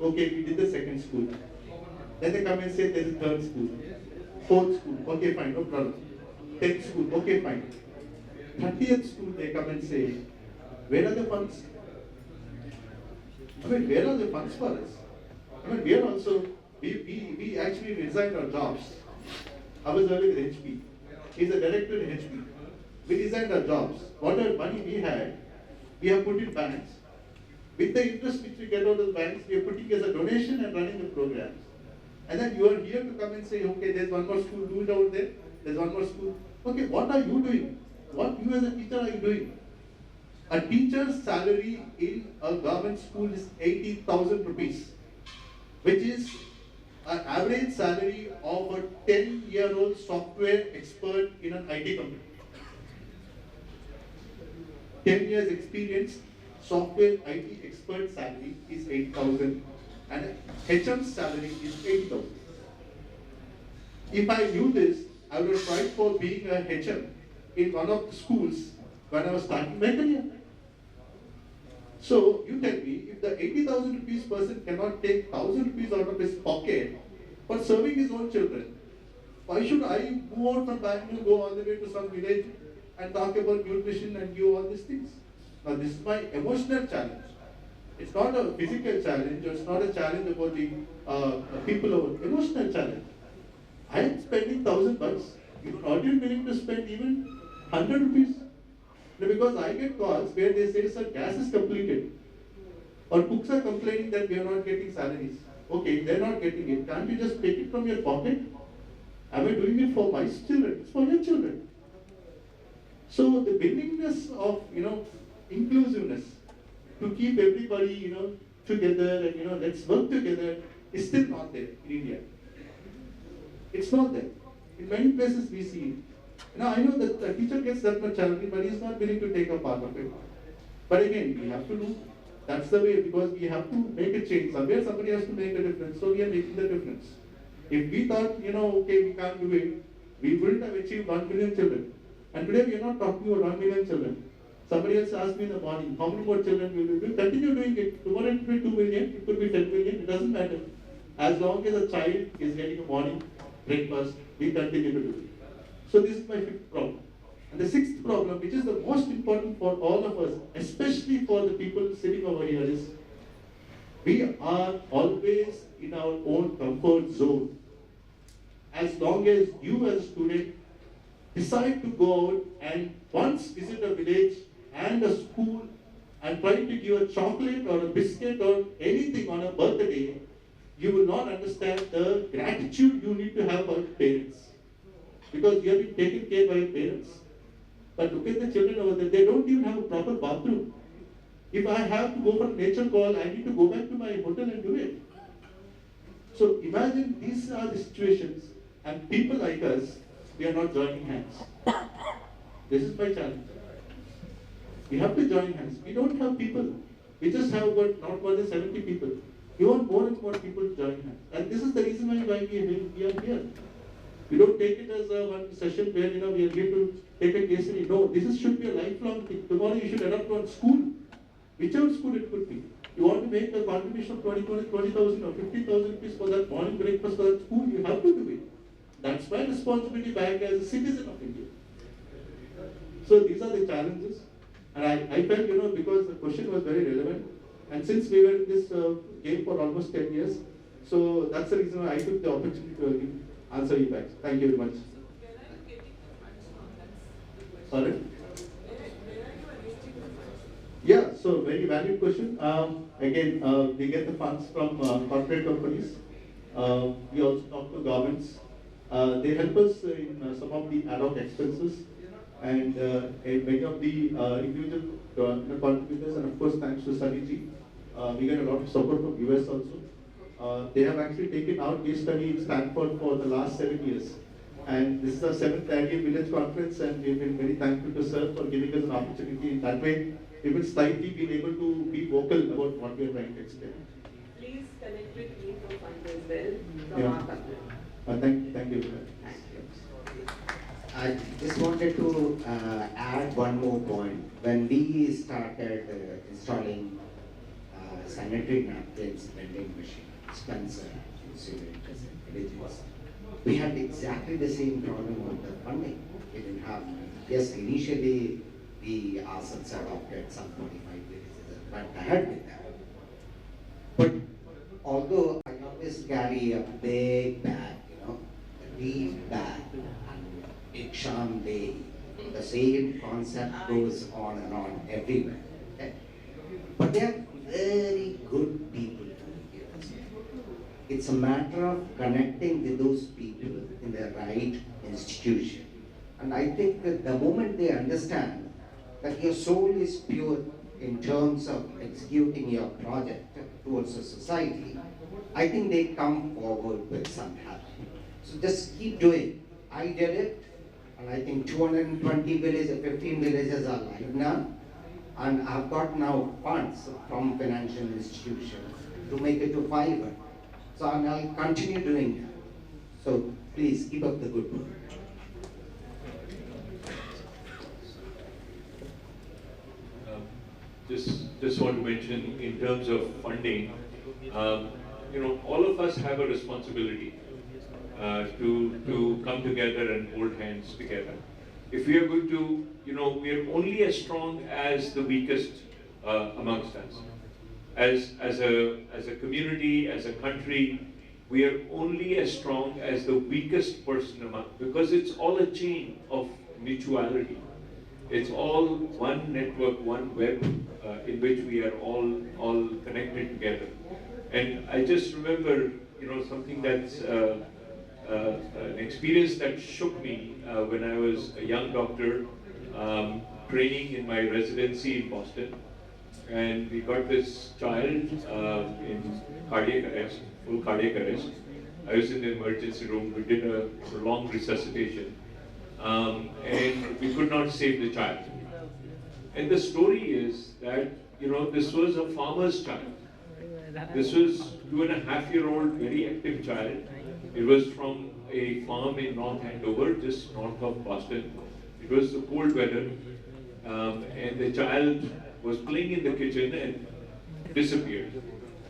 Okay, we did the second school. Then they come and say there's a third school, fourth school. Okay, fine, no problem. 10th school. Okay, fine. 30th school they come and say, where are the funds? I mean, where are the funds for us? I mean, we are also, we actually resigned our jobs. I was earlier with HP. He's a director in HP. We resigned our jobs. Whatever money we had, we have put in banks. With the interest which we get out of the banks, we are putting as a donation and running the programs. And then you are here to come and say, okay, there's one more school, do it out there. There's one more school. Okay, what are you doing? What you as a teacher are you doing? A teacher's salary in a government school is 80,000 rupees, which is an average salary of a 10-year-old software expert in an IT company. 10 years experience, software IT expert salary is 8,000 and HM salary is 80,000. If I knew this, I would have tried for being a HM in one of the schools when I was starting my career. So you tell me, if the 80,000 rupees person cannot take 1,000 rupees out of his pocket for serving his own children, why should I move out from Bangalore, go all the way to some village and talk about nutrition and give all these things? Now this is my emotional challenge. It's not a physical challenge, or it's not a challenge about the people over. Emotional challenge. I am spending $1,000. You're not even willing to spend even 100 rupees. Because I get calls where they say, sir, gas is completed. Or cooks are complaining that we are not getting salaries. Okay, they're not getting it. Can't you just take it from your pocket? Am I doing it for my children? It's for your children. So the willingness of, inclusiveness to keep everybody, together and, let's work together is still not there in India. It's not there. In many places we see it. Now I know that the teacher gets that much salary, but he is not willing to take a part of it. But again, we have to do, that's the way, because we have to make a change. Somewhere somebody has to make a difference, so we are making the difference. If we thought, okay, we can't do it, we wouldn't have achieved 1 million children. And today we are not talking about 1 million children. Somebody else asked me in the morning, how many more children will we do? Continue doing it. Tomorrow it will be 2 million, it could be 10 million, it doesn't matter. As long as a child is getting a morning breakfast, we continue to do it. So this is my 5th problem. And the 6th problem, which is the most important for all of us, especially for the people sitting over here, is we are always in our own comfort zone. As long as you as a student decide to go out and once visit a village and a school and try to give a chocolate or a biscuit or anything on a birthday, you will not understand the gratitude you need to have for your parents. Because you have been taken care by your parents. But look at the children over there, they don't even have a proper bathroom. If I have to go for a nature call, I need to go back to my hotel and do it. So imagine these are the situations, and people like us, we are not joining hands. This is my challenge. We have to join hands. We don't have people. We just have got not more than 70 people. We want more and more people to join hands. And this is the reason why we are here. We don't take it as a one session where we are here to take a case study. No, should be a lifelong thing. Tomorrow you should adopt one school, whichever school it could be. You want to make a contribution of 20,000 or 50,000 rupees for that morning breakfast for that school, you have to do it. That's my responsibility back as a citizen of India. So these are the challenges. And I felt, because the question was very relevant, and since we were in this game for almost 10 years, so that's the reason why I took the opportunity to answer you back. Thank you very much. Sorry? Yeah, so very valid question. Again, we get the funds from corporate companies. We also talk to governments. They help us in some of the ad hoc expenses, and many of the individual contributors, and of course thanks to Sunny, we get a lot of support from US also. They have actually taken our case study in Stanford for the last 7 years. And this is our 7th annual Village Conference, and we've been very thankful to sir for giving us an opportunity. In that way, we've been slightly been able to be vocal about what we are trying to explain. Please connect with me for fund as well from Yeah. our company. Thank you. I just wanted to add one more point. When we started installing sanitary napkins vending machine, Spencer, villages, we had exactly the same problem with the funding. We didn't have, yes, initially we ourselves adopted some 45 villages and went ahead with that. But although I always carry a big bag, a deep bag, and Iksham Day, the same concept goes on and on everywhere. Okay? But they are very good people to here. It's a matter of connecting with those people in the right institution. And I think that the moment they understand that your soul is pure in terms of executing your project towards a society, I think they come forward with some help. So just keep doing. I did it, and I think 220 villages, 15 villages are live now. And I've got now funds from financial institutions to make it to 500. So I'll continue doing that. So please keep up the good work. Just want to mention in terms of funding, all of us have a responsibility to come together and hold hands together. If we are going to, we are only as strong as the weakest amongst us. As a community, as a country, we are only as strong as the weakest person among, because it's all a chain of mutuality. It's all one network, one web in which we are all connected together. And I just remember, something that's an experience that shook me when I was a young doctor training in my residency in Boston. And we got this child in cardiac arrest, full cardiac arrest. I was in the emergency room. We did a prolonged resuscitation. And we could not save the child. And the story is that, this was a farmer's child. This was 2.5-year-old, very active child. It was from a farm in North Andover, just north of Boston. It was the cold weather, and the child was playing in the kitchen and disappeared.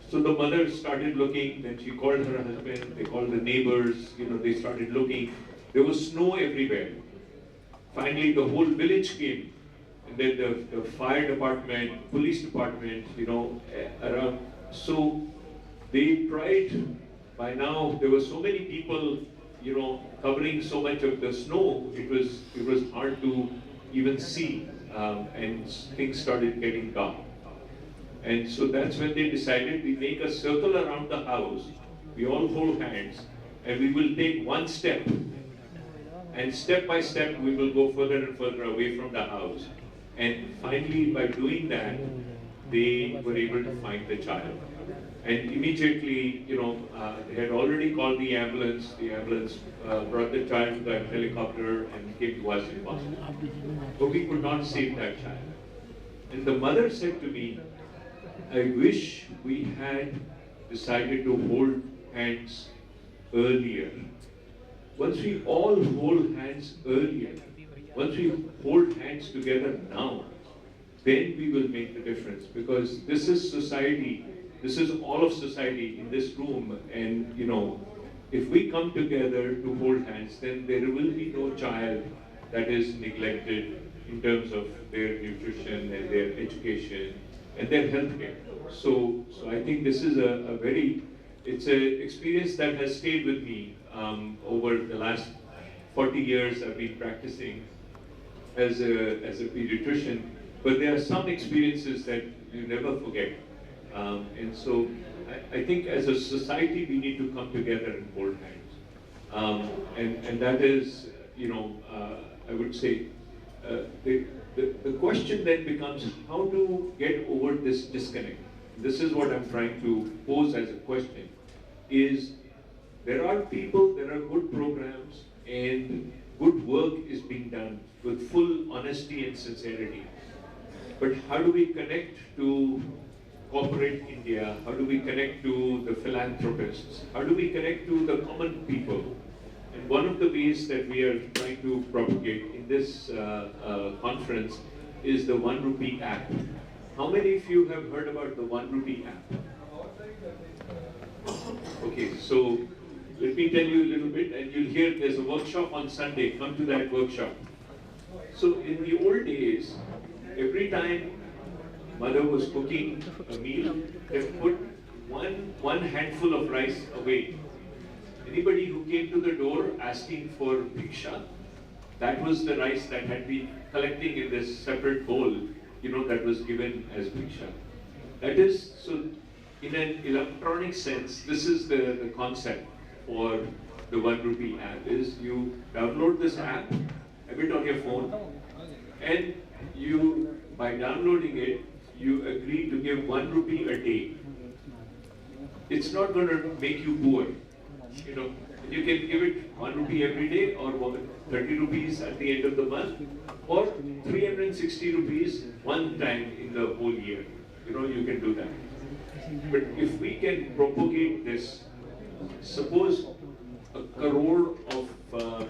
So the mother started looking, then she called her husband, they called the neighbors, they started looking. There was snow everywhere. Finally, the whole village came. And then the fire department, police department, around. So they tried, by now there were so many people, covering so much of the snow, it was hard to even see, and things started getting dark. And so that's when they decided we make a circle around the house we all hold hands, and we will take one step. And step by step, we will go further and further away from the house. And finally, by doing that, they were able to find the child. And immediately, they had already called the ambulance. The ambulance brought the child to the helicopter and came to us in Boston. But we could not save that child. And the mother said to me, I wish we had decided to hold hands earlier. Once we all hold hands earlier, once we hold hands together now, then we will make the difference. Because this is society, this is all of society in this room, and if we come together to hold hands, then there will be no child that is neglected in terms of their nutrition and their education and their health care. So I think this is it's an experience that has stayed with me over the last 40 years I've been practicing as a pediatrician, but there are some experiences that you never forget. And so I think as a society we need to come together and hold hands. And that is, I would say, the question then becomes how to get over this disconnect. This is what I'm trying to pose as a question, is there are people, there are good programs, and good work is being done with full honesty and sincerity. But how do we connect to corporate India? How do we connect to the philanthropists? How do we connect to the common people? And one of the ways that we are trying to propagate in this conference is the 1 rupee app. How many of you have heard about the 1 rupee app? Okay, so let me tell you a little bit, and you'll hear there's a workshop on Sunday. Come to that workshop. So in the old days, every time mother was cooking a meal, they put one handful of rice away. Anybody who came to the door asking for bhiksha, that was the rice that had been collecting in this separate bowl, that was given as bhiksha. That is, so in an electronic sense, this is the concept for the 1 rupee app, is you download this app, have it on your phone, and you, by downloading it, you agree to give 1 rupee a day. It's not going to make you poor. You can give it 1 rupee every day, or 30 rupees at the end of the month, or 360 rupees one time in the whole year. You can do that. But if we can propagate this, suppose a crore of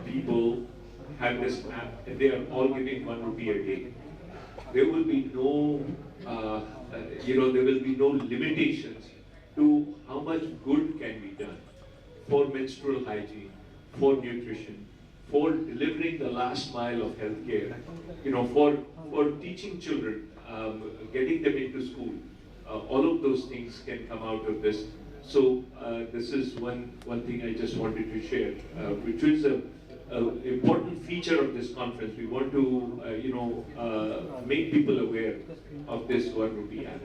people have this app and they are all giving 1 rupee a day, there will be no, there will be no limitations to how much good can be done for menstrual hygiene, for nutrition, for delivering the last mile of healthcare, for teaching children, getting them into school. All of those things can come out of this. So this is one thing I just wanted to share, which is an important feature of this conference. We want to, make people aware of this 1 rupee app.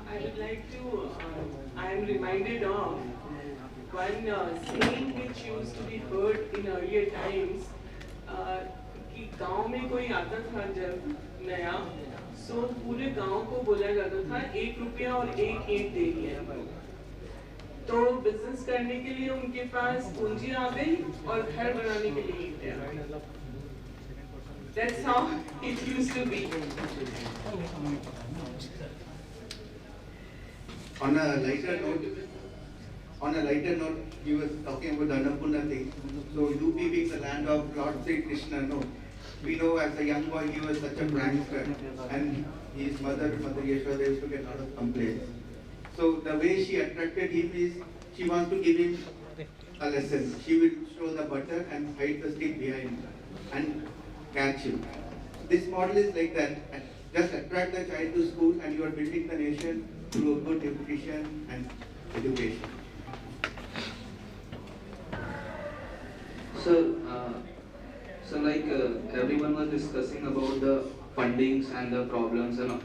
I would like to, I am reminded of one saying which used to be heard in earlier times, कि गांव में कोई आता था जब नया, सो पूरे गांव को बोला जाता था 1 रुपया और 1 ईंट दे दिया। तो बिजनेस करने के लिए उनके पास पूंजी आ गई और घर बनाने के लिए ईंटें आ गई। That's how it used to be. On a lighter note, he was talking about the Annapurna thing. So UP being the land of Lord Sri Krishna, we know as a young boy he was such a prankster, and his mother Yashoda used to get a lot of complaints. So the way she attracted him is, she wants to give him a lesson. She will show the butter and hide the stick behind and catch him. This model is like that. Just attract the child to school and you are building the nation through a good nutrition and education. So like everyone was discussing about the fundings and the problems and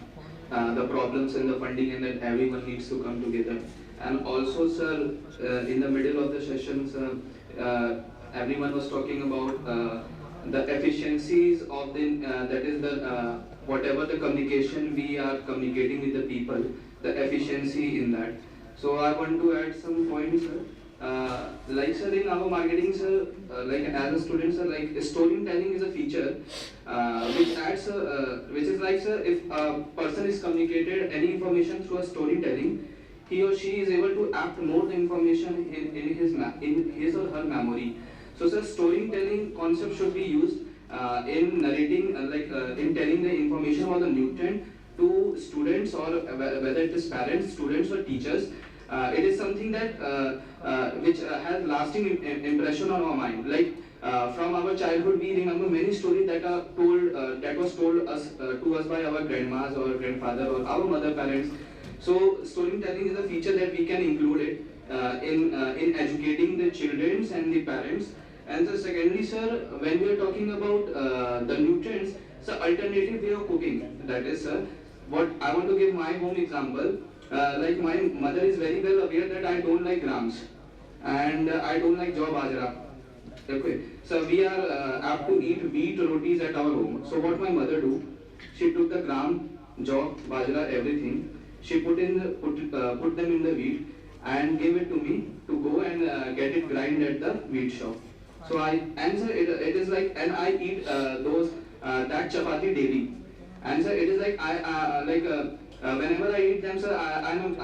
the problems in the funding, and that everyone needs to come together. And also, sir, in the middle of the session, sir, everyone was talking about the efficiencies of the that is the whatever the communication we are communicating with the people, the efficiency in that. So I want to add some points, sir. Like sir, in our marketing, sir, like as a student, sir, like storytelling is a feature which adds, which is like sir, if a person is communicated any information through a storytelling, he or she is able to apt more the information in his or her memory. So sir, storytelling concept should be used in narrating, in telling the information about the nutrient to students, or whether it is parents, students or teachers. It is something that which has lasting impression on our mind. Like from our childhood, we remember many stories that are told that was told us to us by our grandmas or grandfather or our mother parents. So storytelling is a feature that we can include it in educating the children and the parents. And so secondly, sir, when we are talking about the nutrients, so alternative way of cooking. That is, sir, what I want to give my home example. Like my mother is very well aware that I don't like grams and I don't like jaw bajra. Okay, so we are apt to eat wheat rotis at our home. So what my mother do? She took the gram, jaw, bajra, everything. She put them in the wheat and gave it to me to go and get it grind at the wheat shop. So I answer it is like, and I eat those that chapati daily. And sir, it is like whenever I eat them, sir, I'm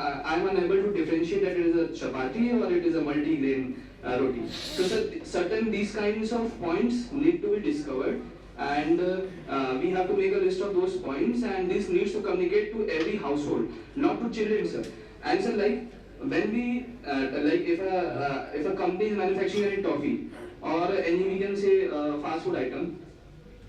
unable to differentiate that it is a chapati or it is a multi-grain roti. So sir, certain these kinds of points need to be discovered, and we have to make a list of those points, and this needs to communicate to every household, not to children, sir. And sir, like when we if a company is manufacturing any toffee or any, we can say, fast food item,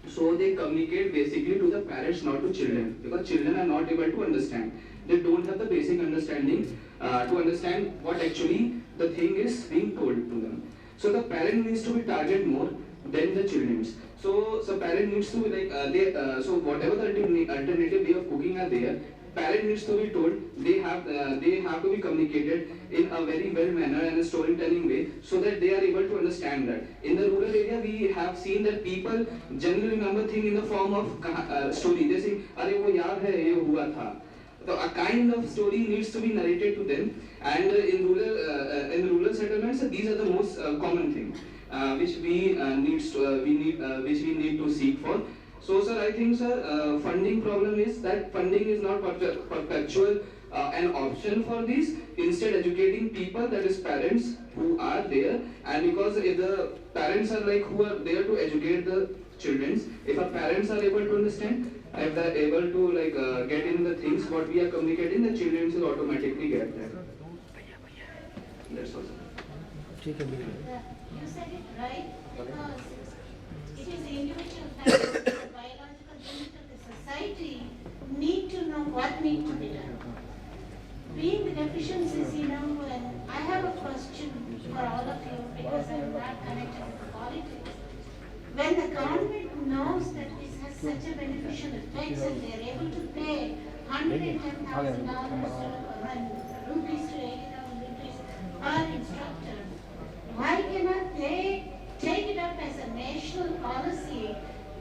so they communicate basically to the parents, not to children, because children are not able to understand. They don't have the basic understanding to understand what actually the thing is being told to them. So the parent needs to be targeted more than the children's. So parent needs to so whatever the alternative way of cooking are there, parent needs to be told they have to be communicated in a very well manner and a storytelling way, so that they are able to understand that. In the rural area, we have seen that people generally remember things in the form of story. They say, "Arey wo yaad hai, ye hua tha." So a kind of story needs to be narrated to them, and in rural settlements, these are the most common thing which we need to seek for. So sir, I think sir, funding problem is that funding is not perpetual an option for this. Instead, educating people, that is parents who are there, and because if the parents are like who are there to educate the children, if our parents are able to understand, if they are able to get in the things what we are communicating, the children will automatically get that. That's all, sir. You said it right, because it is the individual factors, the biological unit of the society need to know what needs to be done. Being the deficiencies, and I have a question for all of you, because I am not connected with the politics. When the government knows that this has such a beneficial effects and they are able to pay $110,000 rupees to 80,000 rupees per instructor, why cannot they take it up as a national policy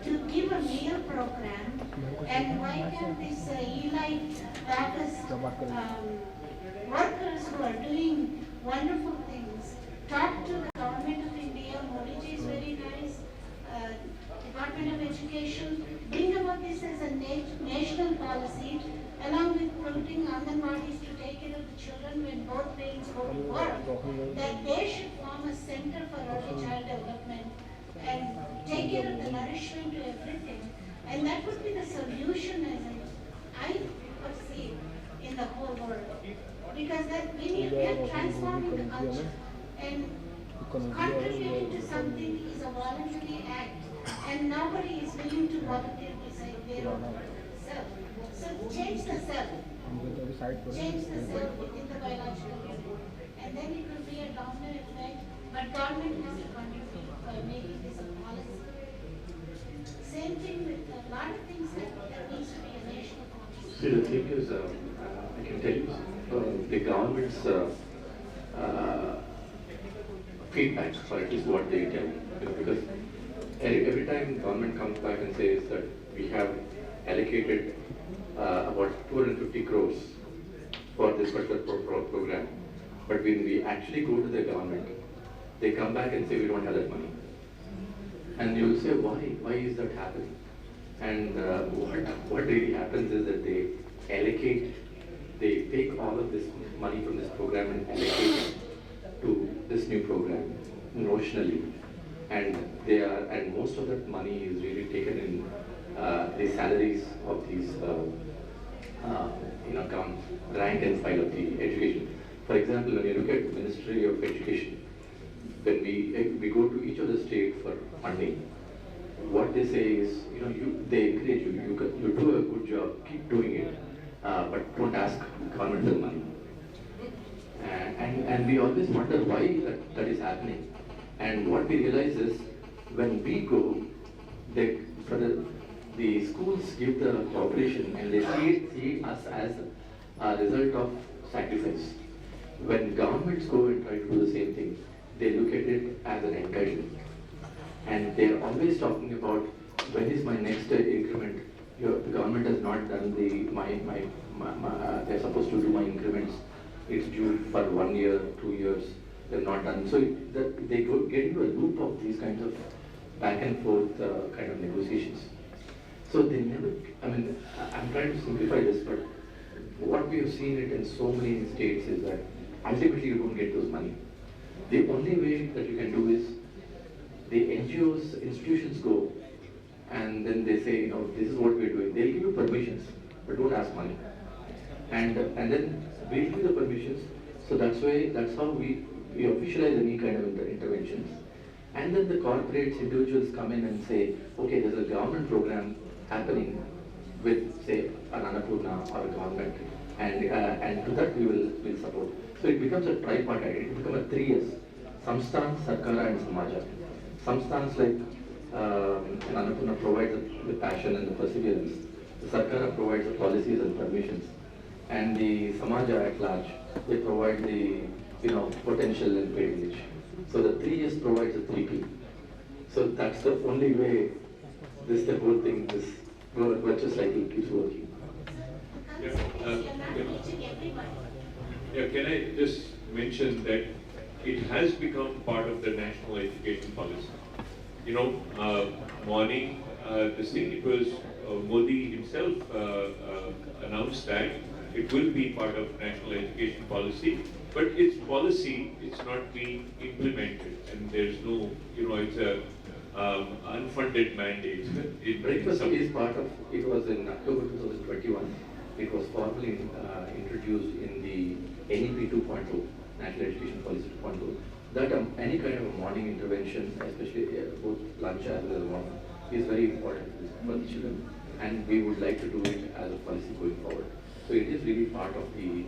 to give a meal program, and why can't this elite workers who are doing wonderful things talk to the government of India? Modi ji is very nice, Department of Education, bring about this as a national policy, along with promoting Anandwadis to take care of the children when both parents go to work, that they should form a center for early child development and take care of the nourishment to everything. And that would be the solution, as I perceive, in the whole world. Because that we are transforming the culture, and contributing to something is a voluntary act, and nobody is willing to volunteer beside their own self. So change the self. Change the self within the biological unit. And then it will be a domino effect, but government has to contribute by making this a policy. Same thing with a lot of things that needs to be a national policy. See, the thing is, I can tell you, the government's feedback, or at least what they tell. Because every time government comes back and says that we have allocated about 250 crores for this particular program, but when we actually go to the government, they come back and say we don't have that money. And you will say, why is that happening? And what really happens is that they take all of this money from this program and allocate it to this new program notionally, and most of that money is really taken in the salaries of these come rank and file of the education. For example, when you look at the Ministry of Education, when we go to each of the state for funding, what they say is, they encourage you do a good job, keep doing it, but don't ask government for money. And we always wonder why that is happening. And what we realize is, when we go, the schools give the cooperation and they see us as a result of sacrifice. When governments go and try to do the same thing, they look at it as an encouragement. And they're always talking about, when is my next increment? The government has not done they're supposed to do my increments. It's due for 1 year, 2 years, they're not done. So they get into a loop of these kinds of back and forth kind of negotiations. So they never, I'm trying to simplify this, but what we have seen it in so many states is that ultimately you don't get those money. The only way that you can do is, the NGOs, institutions go, and then they say, this is what we're doing. They'll give you permissions, but don't ask money. And then we'll give you the permissions. So that's how we officialize any kind of interventions. And then the corporates, individuals come in and say, okay, there's a government program happening with, say, an Annapurna or a government, and to that we will support. So it becomes a tripartite. It becomes a 3 years: Samsthan, Sarkara, and Samaja. Samsthans like Annapurna provides the passion and the perseverance. The Sarkara provides the policies and permissions, and the Samaja at large, they provide the potential and patronage. So the 3 years provides a 3P. So that's the only way the whole thing, this virtuous cycle keeps working. Can I just mention that it has become part of the national education policy. Morning, it was Modi himself announced that it will be part of national education policy, but it's policy, it's not being implemented, and there's no, it's a unfunded mandate. Breakfast is part of, it was in October 2021, it was formally introduced in the NEP 2.0, National Education Policy 2.0, that any kind of a morning intervention, especially both lunch as well as morning, is very important for the children, and we would like to do it as a policy going forward. So it is really part of the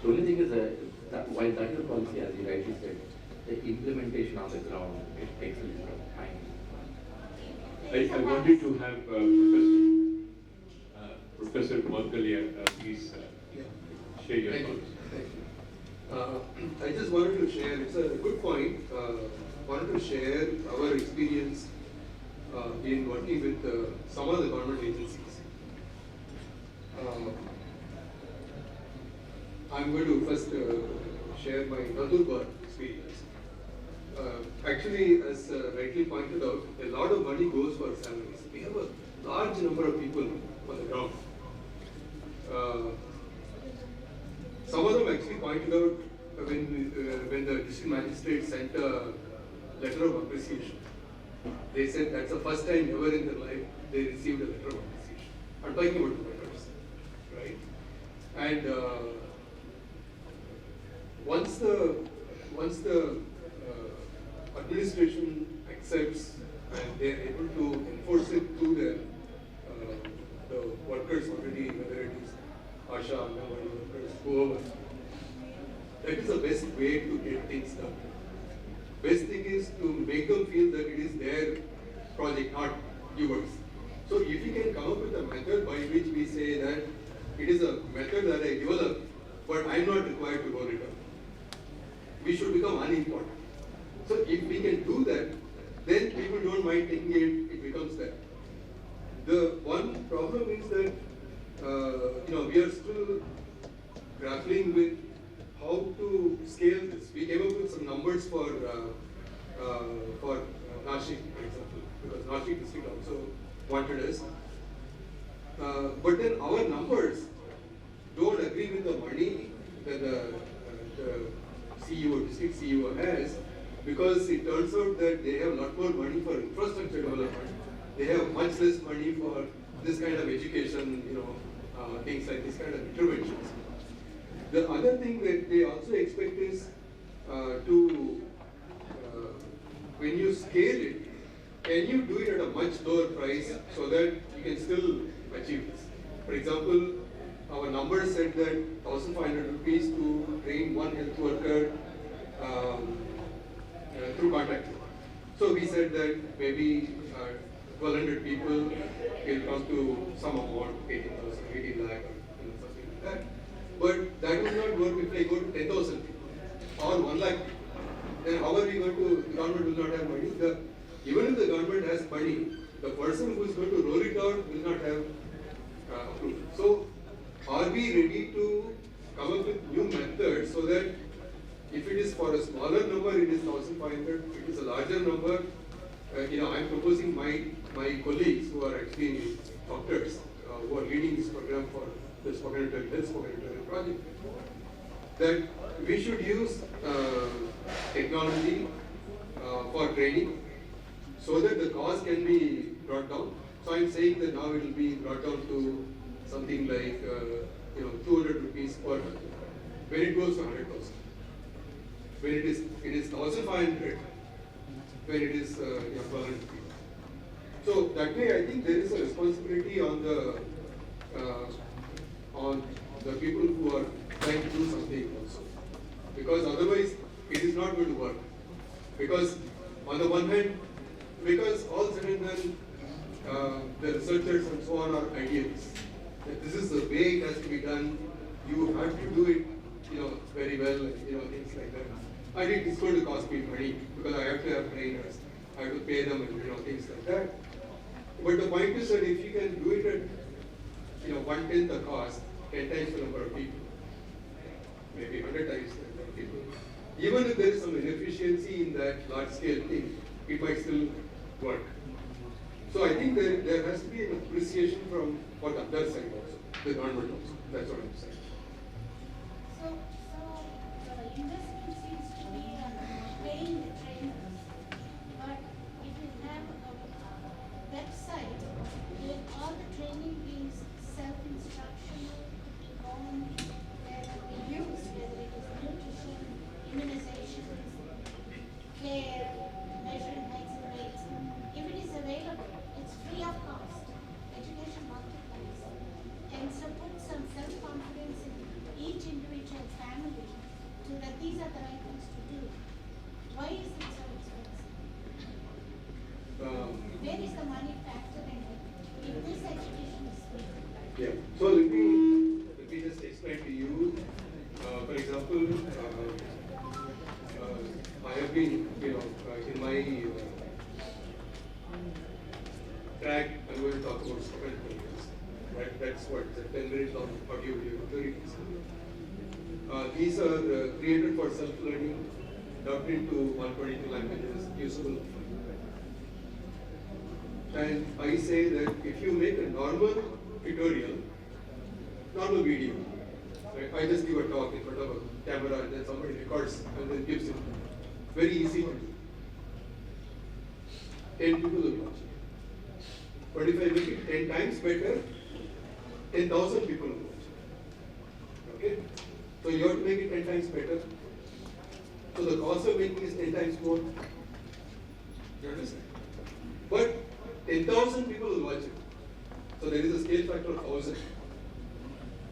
only thing is that while that is a policy, as you rightly said, the implementation on the ground, it takes a little time. I wanted to have Professor Morkalia, please share your thoughts. Thank you. I just wanted to share, it's a good point, wanted to share our experience in working with some of the government agencies. I'm going to first share my Nandurbar experience. Actually, as rightly pointed out, a lot of money goes for salaries. We have a large number of people on the ground. Some of them actually pointed out when the district magistrate sent a letter of appreciation. They said that's the first time ever in their life they received a letter of appreciation. I'm talking about the letters, right? And once the administration accepts and they are able to enforce it through the workers already, whether it is Asha, Kanwaljeet workers, whoever, that is the best way to get things done. Best thing is to make them feel that it is their project, not yours. So if you can come up with a method by which we say that it is a method that I developed, but that we are still grappling with how to scale this. We came up with some numbers for Nashik, for example, because Nashik district also wanted us. But then our numbers don't agree with the money that the CEO, district CEO has, because it turns out that they have a lot more money for infrastructure development. They have much less money for this kind of education, things like this kind of interventions. The other thing that they also expect is when you scale it, can you do it at a much lower price so that you can still achieve this? For example, our numbers said that 1,500 rupees to train one health worker through contact. So we said that maybe 1,200 people will come to some amount, 18,000, 18 lakh, or something like that. But that will not work if I go to 10,000 people or 1 lakh people. Then how are we going to, the government will not have money. Even if the government has money, the person who is going to roll it out will not have approval. So are we ready to come up with new methods so that if it is for a smaller number, it is 1,500, if it is a larger number, I'm proposing my colleagues who are actually doctors who are leading this program for the spoken tutorial project, that we should use technology for training so that the cost can be brought down. So I'm saying that now it will be brought down to something like 200 rupees per month when it goes to 100,000. When it is 1,500 when it is 1,200 rupees. So that way I think there is a responsibility on the people who are trying to do something also. Because otherwise it is not going to work. Because on the one hand, because all said and done, the researchers and so on are idealists. That this is the way it has to be done. You have to do it, very well, things like that. And it is going to cost me money because I have to have trainers. I have to pay them and things like that. But the point is that if you can do it at 1/10 the cost, 10 times the number of people, maybe 100 times the number of people, even if there is some inefficiency in that large scale thing, it might still work. So I think there has to be an appreciation from the other side also, the government also. That's what I'm saying. So the investment seems to be on paying the trainers, but if you have a website where all the training is self-instructional, where we use, whether it is nutrition, immunizations, care, measuring heights and weights, if it is available, it's free of cost. Education multiplies. And so put some self-confidence in each individual family so that these are the right things to do. Why is it so expensive? Where is the money factor in it? If this education is free. Yeah. So let me just explain to you. For example, I have been, in my track, I'm going to talk about spoken tutorials. That's what the 10-minute long audio video tutorials. These are created for self-learning, dubbed into 122 languages, useful. And I say that if you make a normal tutorial, normal video, right? I just give a talk in front of a camera and then somebody records and then gives it. Very easy to do. 10 people will watch it. But if I make it 10 times better, 10,000 people will watch it. Okay? So you have to make it 10 times better. So the cost of making is 10 times more. You understand? But 10,000 people will watch it. So there is a scale factor of 1,000.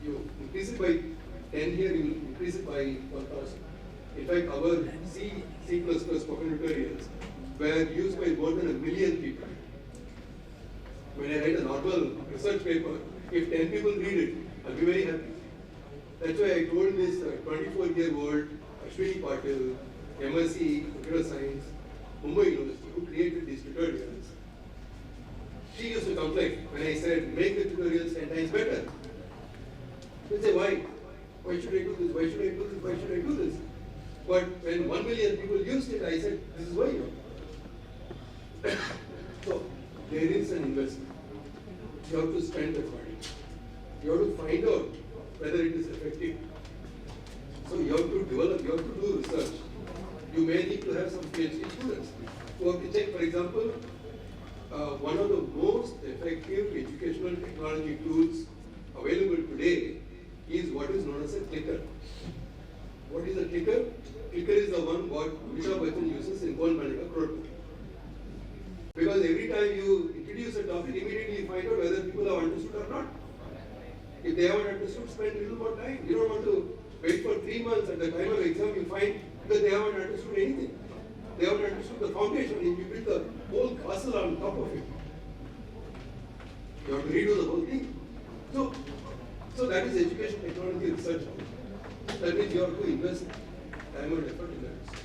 You increase it by 10 here, you will increase it by 1,000. In fact, our C++ spoken tutorials were used by more than 1 million people. When I write a normal research paper, if 10 people read it, I'll be very happy. That's why I told this 24-year-old Ashwini Patil, MSc Computer Science, Mumbai University, who created these tutorials. she used to complain when I said, make the tutorials 10 times better. She'd say, why? Why should I do this? Why should I do this? Why should I do this? But when 1 million people used it, I said, this is why you know. So, there is an investment. You have to spend the money. You have to find out whether it is effective. So you have to develop, you have to do research. You may need to have some PhD students who have to check, for example, one of the most effective educational technology tools available today is what is known as a clicker. What is a clicker? Clicker is the one what Amitabh Bachchan uses in Kaun Banega Crore. Because every time you introduce a topic, immediately you find out whether people have understood or not. If they haven't understood, spend a little more time. You don't want to wait for 3 months at the time of exam, you find that they haven't understood anything. They haven't understood the foundation, and you build the whole castle on top of it. You have to redo the whole thing. So that is education technology research. That means you have to invest time and effort in that research.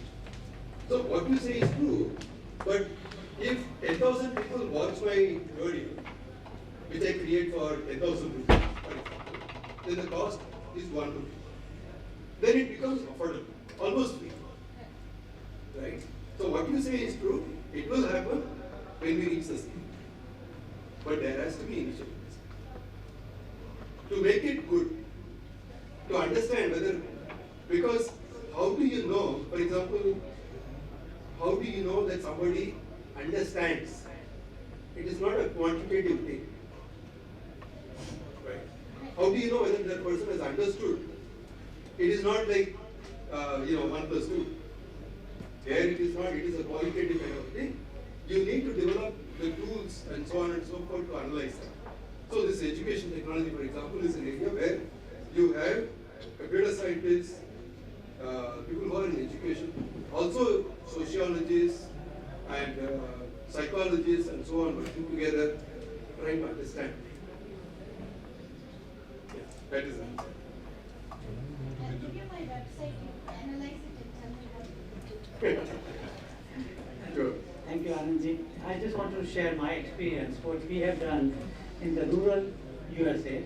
So what you say is true, but if 10,000 people watch my video, which I create for 10,000 rupees, for example, then the cost is 1 rupee. Then it becomes affordable, almost free. Right? So what you say is true, it will happen when we reach the scale. But there has to be initiatives. To make it good, to understand whether, because how do you know, for example, how do you know that somebody understands? It is not a quantitative thing. Right? How do you know whether that person has understood? It is not like, 1 plus 2. There it is not, it is a qualitative kind of thing. You need to develop the tools and so on and so forth to analyze that. So this education technology, for example, is an area where you have computer scientists, people who are in education, also sociologists and psychologists and so on working together, trying to understand. Yes, that is the answer. I'll give you my website, you analyze it and tell me what Sure. Thank you, Anandji. I just want to share my experience, what we have done in the rural USA.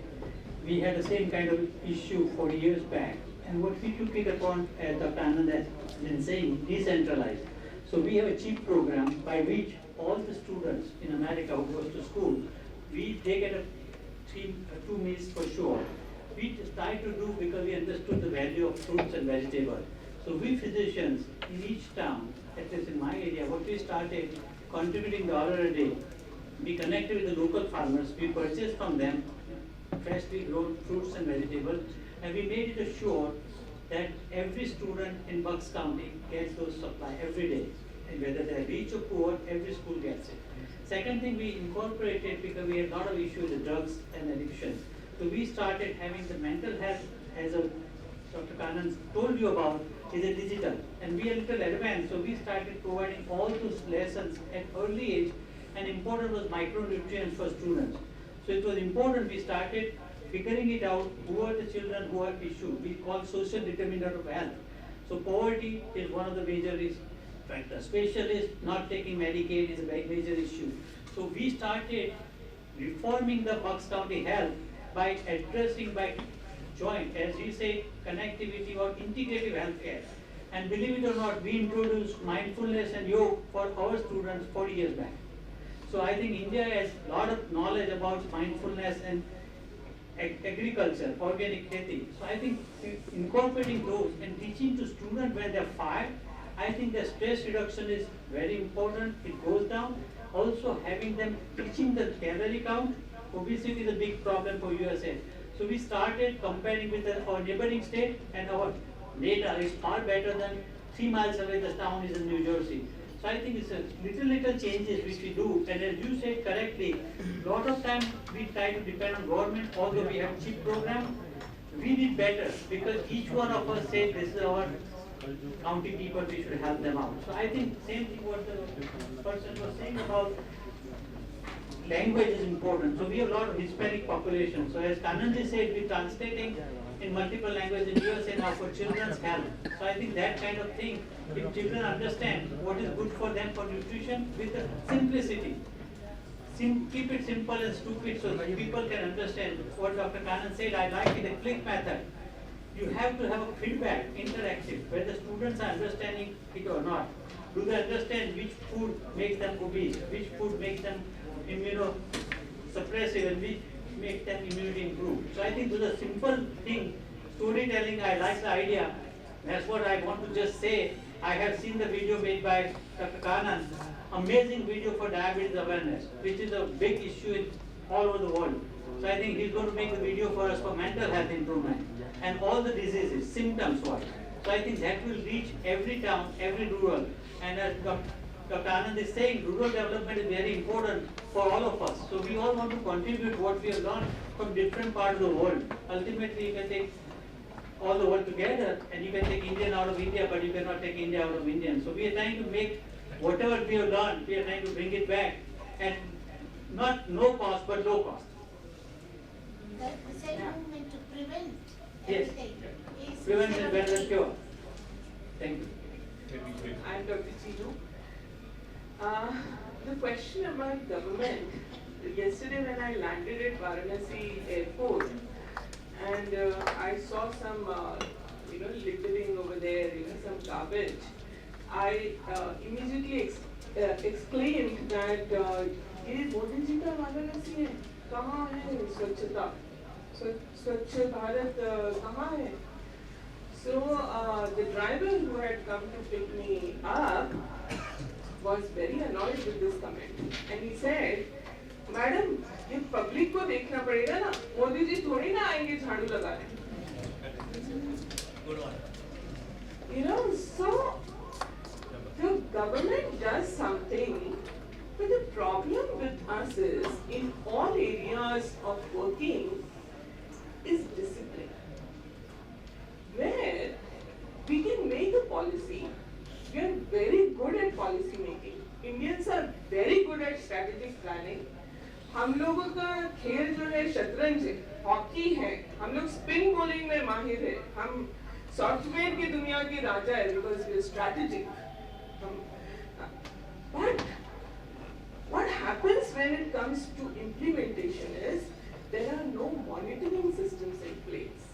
We had the same kind of issue 40 years back. And what we took it upon, as Dr. Anand has been saying, decentralized. So we have a cheap program by which all the students in America who goes to school, they get two meals for sure. We try to do because we understood the value of fruits and vegetables. So we physicians in each town, at least in my area, what we started contributing $1 a day. We connected with the local farmers, we purchased from them freshly grown fruits and vegetables, and we made it assured that every student in Bucks County gets those supply every day. And whether they're rich or poor, every school gets it. Second thing, we incorporated, because we had a lot of issues with drugs and addiction. So we started having the mental health, as Dr. Kanwaljeet told you about, is a digital. And we are a little advanced, so we started providing all those lessons at early age, and important was micronutrients for students. So it was important, we started figuring it out, who are the children who have issues. We call social determinant of health. So poverty is one of the major issues. In fact, especially not taking Medicaid is a very major issue. So we started reforming the Bucks County health by addressing by joint, as we say, connectivity or integrative healthcare. And believe it or not, we introduced mindfulness and yoga for our students 40 years back. So I think India has a lot of knowledge about mindfulness and agriculture, organic खेती. So I think incorporating those and teaching to students when they're 5, I think the stress reduction is very important. It goes down. Also having them teaching the calorie count. Obesity is a big problem for USA. So we started comparing with our neighboring state, and our data is far better than 3 miles away the town is in New Jersey. So I think it's a little changes which we do, and as you said correctly, lot of time we try to depend on government, although we have cheap program, we did better because each one of us said this is our county people, we should help them out. So I think same thing what the person was saying about language is important. So we have a lot of Hispanic population. So as Kanwaljeet said, we're translating in multiple languages in USA now for children's health. So I think that kind of thing, if children understand what is good for them for nutrition with the simplicity. keep it simple and stupid so that people can understand what Dr. Kanwaljeet said. I like it, the click method. You have to have a feedback, interactive, where the students are understanding it or not. Do they understand which food makes them obese, which food makes them immunosuppressive, and which makes them immunity improve? So I think those are simple things. Storytelling, I like the idea. That's what I want to just say. I have seen the video made by Dr. Kanwaljeet, amazing video for diabetes awareness, which is a big issue all over the world. So I think he's going to make the video for us for mental health improvement and all the diseases, symptoms wise. So I think that will reach every town, every rural. And as Dr. Anand is saying, rural development is very important for all of us. So we all want to contribute what we have learned from different parts of the world. Ultimately, you can take all the world together and you can take Indian out of India, but you cannot take India out of Indian. So we are trying to make whatever we have learned, we are trying to bring it back at not no cost, but low cost. The same movement to prevent Yes. everything. Prevent is better than cure. Thank you. I'm Dr. Chinu. The question about government, yesterday when I landed at Varanasi airport and I saw some littering over there, some garbage, I immediately exclaimed that ये मोदी जी का वाराणसी है, कहाँ है स्वच्छता, स्वच्छ भारत कहाँ है? So the driver who had come to pick me up was very annoyed with this comment, and he said, "Madam, ये public को देखना पड़ेगा ना, मोदी जी थोड़ी ना आएंगे झाड़ू लगाने." So the government does something, but the problem with us is in all areas of working is discipline. Where we can make a policy, we are very good at policy making. Indians are very good at strategic planning. हम लोगों का खेल जो है शतरंज है, hockey है, हम लोग स्पिन बॉलिंग में माहिर है, हम सॉफ्टवेयर की दुनिया के राजा है because we are strategic. But what happens when it comes to implementation is there are no monitoring systems in place.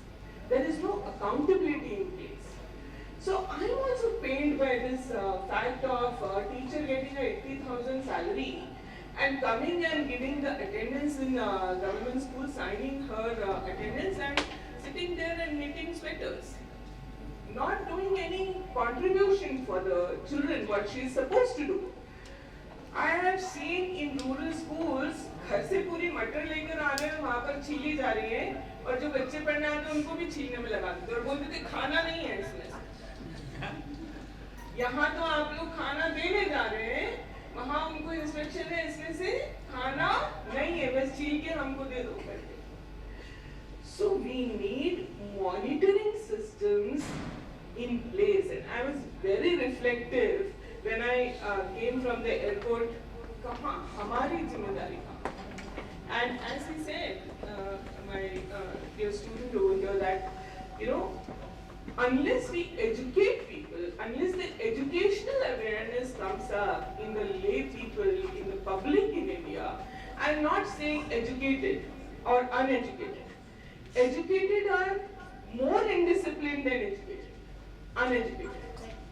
There is no accountability in place. So I'm also pained by this fact of a teacher getting a 80,000 salary and coming and giving the attendance in government school, signing her attendance and sitting there and knitting sweaters. Not doing any contribution for the children, what she is supposed to do. I have seen in rural schools, घर से पूरी मटर लेकर आ रहे हैं, वहाँ पर छीली जा रही है, और जो बच्चे पढ़ने आते हैं उनको भी छीलने में लगा देते हैं और बोलते थे खाना नहीं है इसमें। यहाँ तो आप लोग खाना देने जा रहे हैं, वहाँ उनको इंस्ट्रक्शन है इसमें से खाना नहीं है, बस छील के हमको दे दो करके। So we need monitoring systems in place, and I was very reflective when I came from the airport. कहाँ हमारी जिम्मेदारी कहाँ? And as he said, my dear student over here, that unless we educate people, unless the educational awareness comes up in the lay people, in the public in India, I'm not saying educated or uneducated. Educated are more indisciplined than educated, uneducated.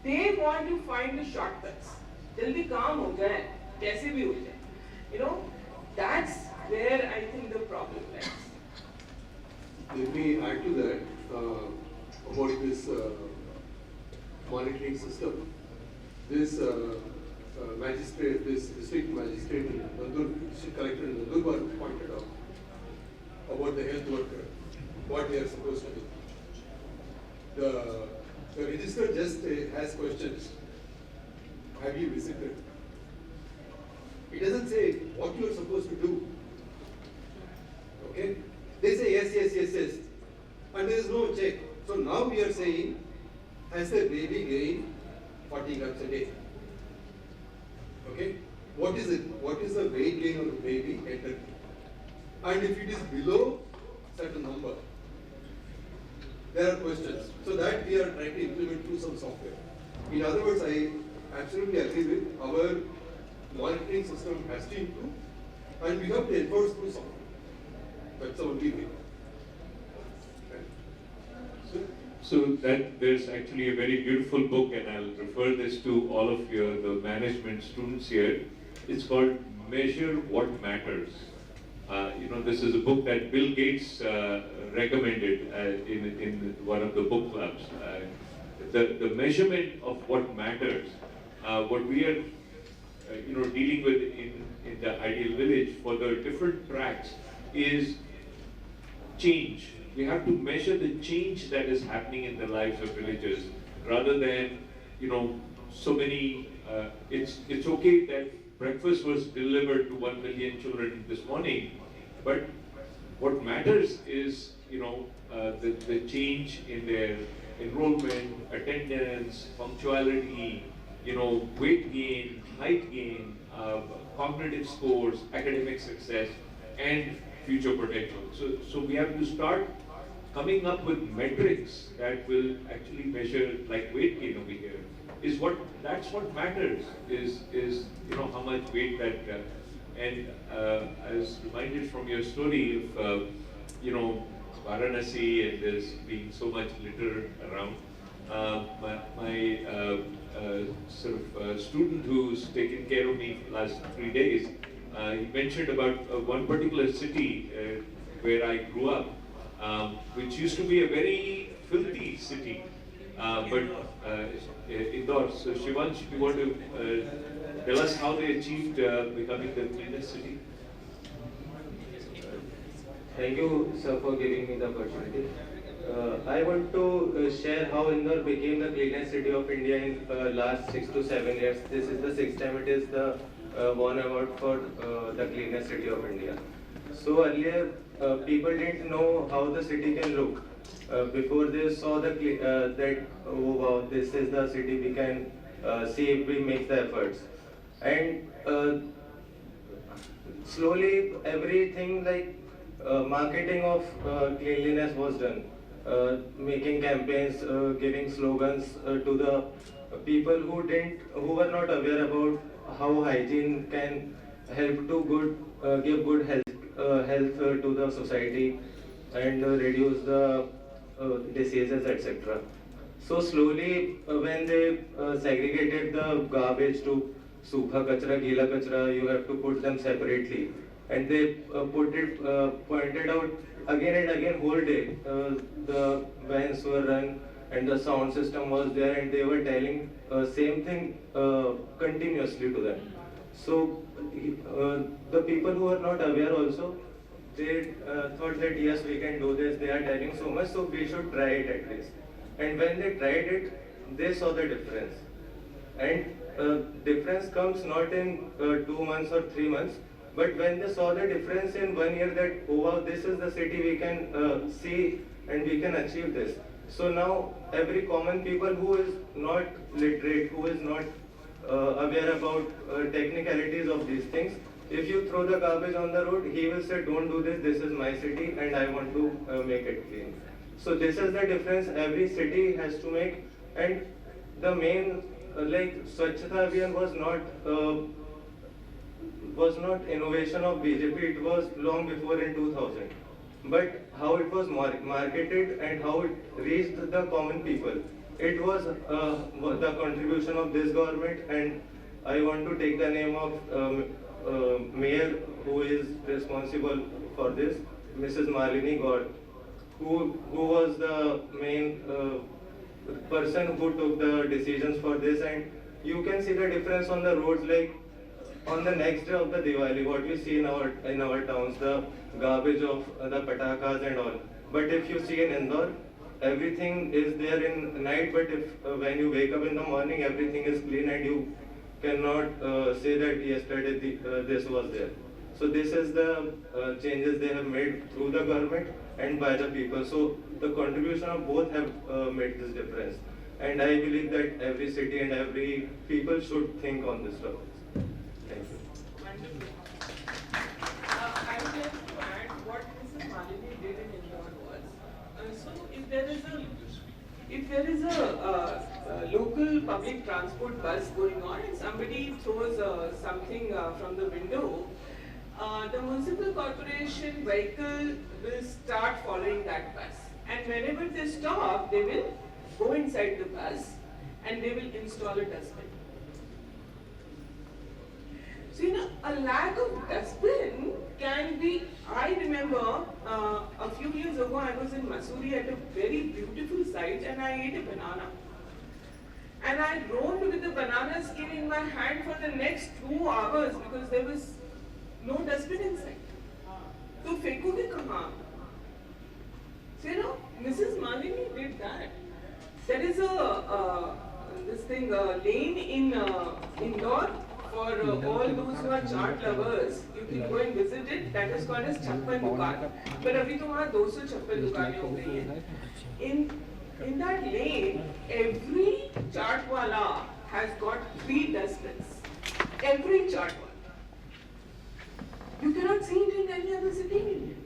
They want to find the shortcuts. जल्दी काम हो जाए, कैसे भी हो जाए. That's where I think the problem lies. Let me add to that about this monitoring system. This magistrate, this district magistrate in Nandur, district collector in Nandur pointed out about the health worker, what they are supposed to do. The register just has questions. Have you visited? It doesn't say what you are supposed to do. Okay? They say yes, yes, yes, yes. And there is no check. So now we are saying, has the baby gained 40 grams a day? Okay? What is it? What is the weight gain of the baby entered? And if it is below certain number, there are questions. So that we are trying to implement through some software. In other words, I absolutely agree with our monitoring system has to improve. And we have to enforce through something. That's the only way. So that there's actually a very beautiful book, and I'll refer this to all of the management students here. It's called Measure What Matters. This is a book that Bill Gates recommended in one of the book clubs. The measurement of what matters, what we are dealing with in the ideal village for the different tracks is change. We have to measure the change that is happening in the lives of villagers rather than, so many, it's okay that breakfast was delivered to 1 million children this morning, but what matters is, the change in their enrollment, attendance, punctuality, weight gain, height gain, cognitive scores, academic success, and future potential. So we have to start coming up with metrics that will actually measure, like weight gain over here, that's what matters, is how much weight that, and I was reminded from your story of, Varanasi and there's being so much litter around. My student who's taken care of me for the last 3 days, he mentioned about one particular city where I grew up, which used to be a very filthy city, but Indore. So Shivansh, do you want to tell us how they achieved becoming the cleanest city? Thank you, sir, for giving me the opportunity. I want to share how Indore became the cleanest city of India in last 6 to 7 years. This is the 6th time it is the won award for the cleanest city of India. So earlier, people didn't know how the city can look. Before they saw that oh wow, this is the city we can see if we make the efforts. And slowly everything like marketing of cleanliness was done. Making campaigns, giving slogans to the people who were not aware about how hygiene can help to give good health to the society and reduce the diseases, etc. So slowly, when they segregated the garbage to sukha kachra, gila kachra, you have to put them separately, and they pointed out again and again whole day. The vans were run and the sound system was there, and they were telling same thing continuously to them. So the people who are not aware also, they thought that yes, we can do this, they are telling so much, so we should try it at least. And when they tried it, they saw the difference. And difference comes not in 2 months or 3 months, but when they saw the difference in 1 year that, oh wow, this is the city we can see and we can achieve this. So now every common people who is not literate, who is not aware about technicalities of these things, if you throw the garbage on the road, he will say, don't do this, this is my city and I want to make it clean. So this is the difference every city has to make. And the main, like Swachhata Abhiyan was not innovation of BJP, it was long before in 2000. But how it was marketed and how it reached the common people, it was the contribution of this government. And I want to take the name of mayor who is responsible for this, Mrs. Malini Gaur, who was the main person who took the decisions for this. And you can see the difference on the roads, like on the next day of the Diwali, what we see in our towns, the garbage of the patakas and all. But if you see in Indore, everything is there in night, but if when you wake up in the morning, everything is clean and you cannot say that yesterday this was there. So this is the changes they have made through the government and by the people. So the contribution of both have made this difference. And I believe that every city and every people should think on this topic. Thank you. Wonderful. I would like to add what Mrs. Malini did in Indore was, so if there is a local public transport bus going on and somebody throws something from the window, the municipal corporation vehicle will start following that bus. And whenever they stop, they will go inside the bus and they will install a dustbin. So, a lack of dustbin can be, I remember a few years ago I was in Missouri at a very beautiful site and I ate a banana. And I roamed with the banana skin in my hand for the next 2 hours because there was no dustbin inside. So, fekoge kahan? So, Mrs. Malini did that. There is a lane in Indore for all those who are chart lovers. You can go and visit it. That is called as Chappal Dukaan. But abhi to wahan 200 chappal dukanein ho gayi hain. In that lane, every chart wala has got 3 dustbins. Every chart wala. You cannot see it in any other city in India.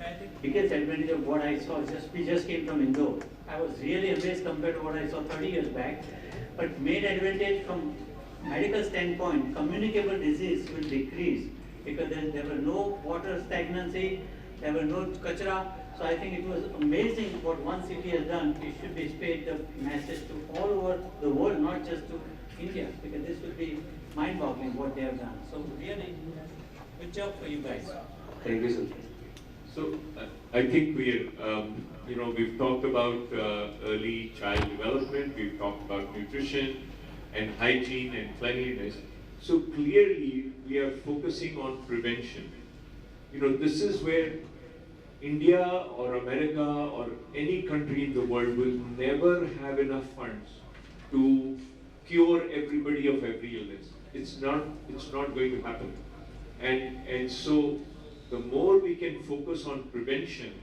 I think the biggest advantage of what I saw, we just came from Indore. I was really amazed compared to what I saw 30 years back. But main advantage from medical standpoint, communicable disease will decrease because there were no water stagnancy, there were no kachra. So I think it was amazing what one city has done. It should be spread the message to all over the world, not just to India, because this will be mind-boggling what they have done. So really, good job for you guys. Thank you, sir. So I think we've talked about early child development, we've talked about nutrition and hygiene and cleanliness. So clearly we are focusing on prevention. This is where India or America or any country in the world will never have enough funds to cure everybody of every illness. It's not going to happen. And so the more we can focus on prevention,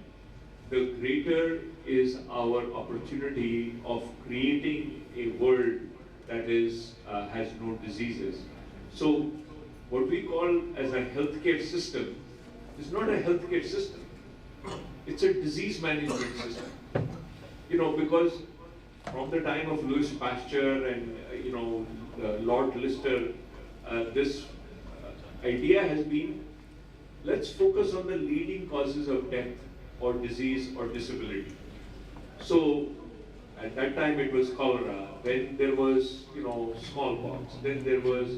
the greater is our opportunity of creating a world that has no diseases. So what we call as a healthcare system is not a healthcare system. It's a disease management system. Because from the time of Louis Pasteur and Lord Lister, this idea has been, let's focus on the leading causes of death or disease or disability. So at that time it was cholera, then there was smallpox, then there was,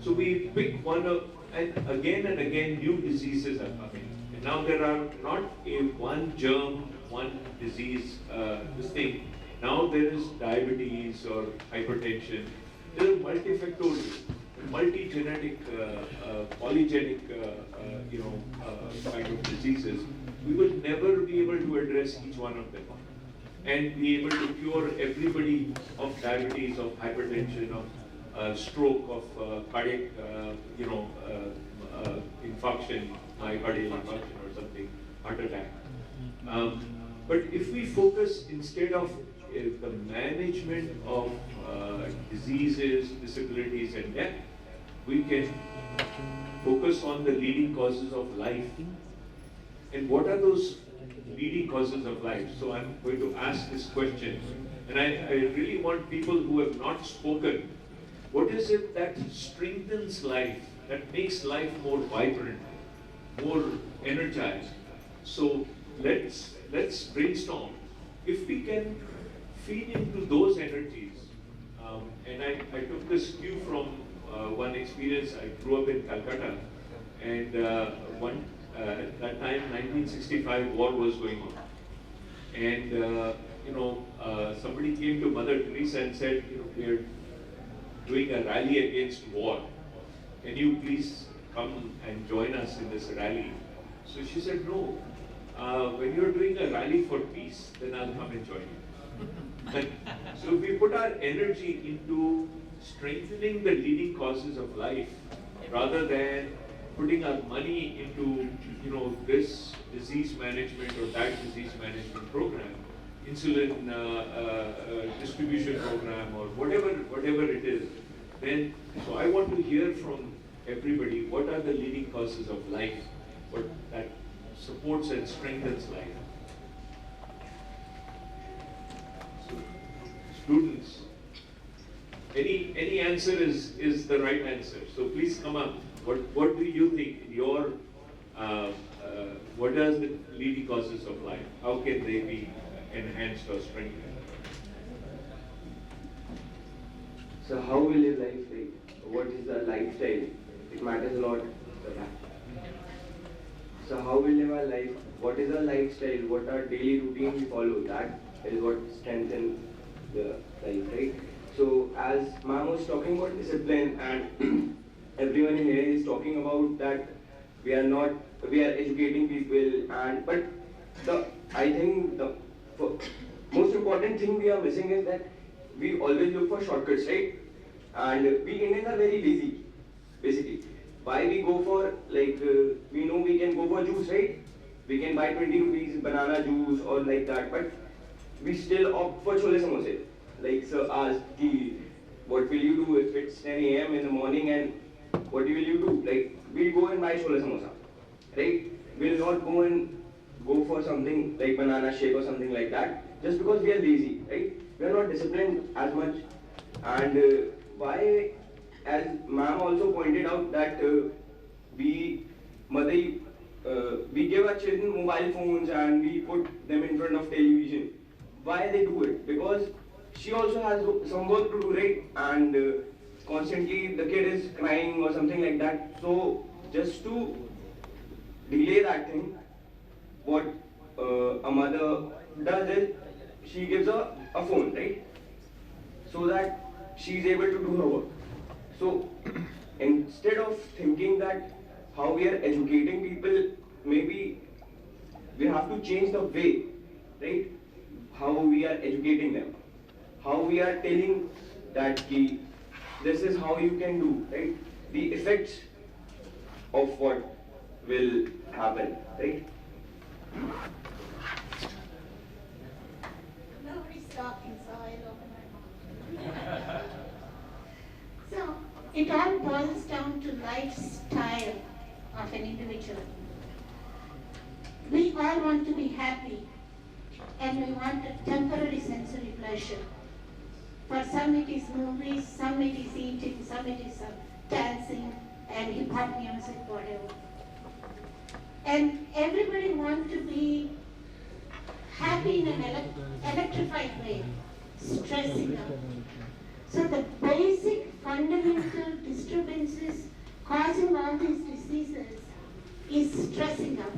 so we pick one of, and again new diseases are coming. And now there are not one germ, one disease, this thing. Now there is diabetes or hypertension. There are multifactorial, multi-genetic, polygenic, kind of diseases. We will never be able to address each one of them and be able to cure everybody of diabetes, of hypertension, of stroke, of cardiac, infarction, myocardial infarction or something, heart attack. But if we focus instead of the management of diseases, disabilities and death, we can focus on the leading causes of life. And what are those leading causes of life? So I'm going to ask this question, and I really want people who have not spoken, what is it that strengthens life, that makes life more vibrant, more energized? So let's brainstorm. If we can feed into those energies, and I took this cue from one experience. I grew up in Calcutta, and at that time, 1965 war was going on, and somebody came to Mother Teresa and said, we are doing a rally against war. Can you please come and join us in this rally? So she said, no. When you're doing a rally for peace, then I'll come and join you. So if we put our energy into strengthening the leading causes of life, rather than putting our money into this disease management or that disease management program, insulin distribution program or whatever it is, then so I want to hear from everybody what are the leading causes of life, what that supports and strengthens life. So, students, any answer is the right answer. So please come up. What do you think in your what are the leading causes of life? How can they be enhanced or strengthened? So how we live life, like what is the lifestyle? It matters a lot. So how we live our life, what is our lifestyle, what our daily routine we follow, that is what strengthens the life, right? So as ma'am was talking about discipline and everyone here is talking about that we are educating people, and but I think the most important thing we are missing is that we always look for shortcuts, right? And we Indians are very lazy, basically. Why we go for, like, we know we can go for juice, right? We can buy 20 rupees banana juice or like that, but we still opt for chole samosa. Like, sir asked, what will you do if it's 10 a.m. in the morning and what will you do? Like, we'll go and buy chole samosa, right? We'll not go for something like banana shake or something like that, just because we are lazy, right? We are not disciplined as much. And why, as ma'am also pointed out, that we give our children mobile phones and we put them in front of television. Why they do it? Because she also has some work to do, right? And constantly the kid is crying or something like that. So just to delay that thing, what a mother does is she gives a phone, right? So that she is able to do her work. So instead of thinking that how we are educating people, maybe we have to change the way, right? How we are educating them, how we are telling that this is how you can do, right? The effects of what will happen, right? Nobody's talking, so I'll open my mouth. So, it all boils down to lifestyle of an individual. We all want to be happy, and we want a temporary sensory pleasure. For some it is movies, some it is eating, some it is dancing and hip-hop music, whatever. And everybody wants to be happy in an electrified way, stressing out. So the basic fundamental disturbances causing all these diseases is stressing out.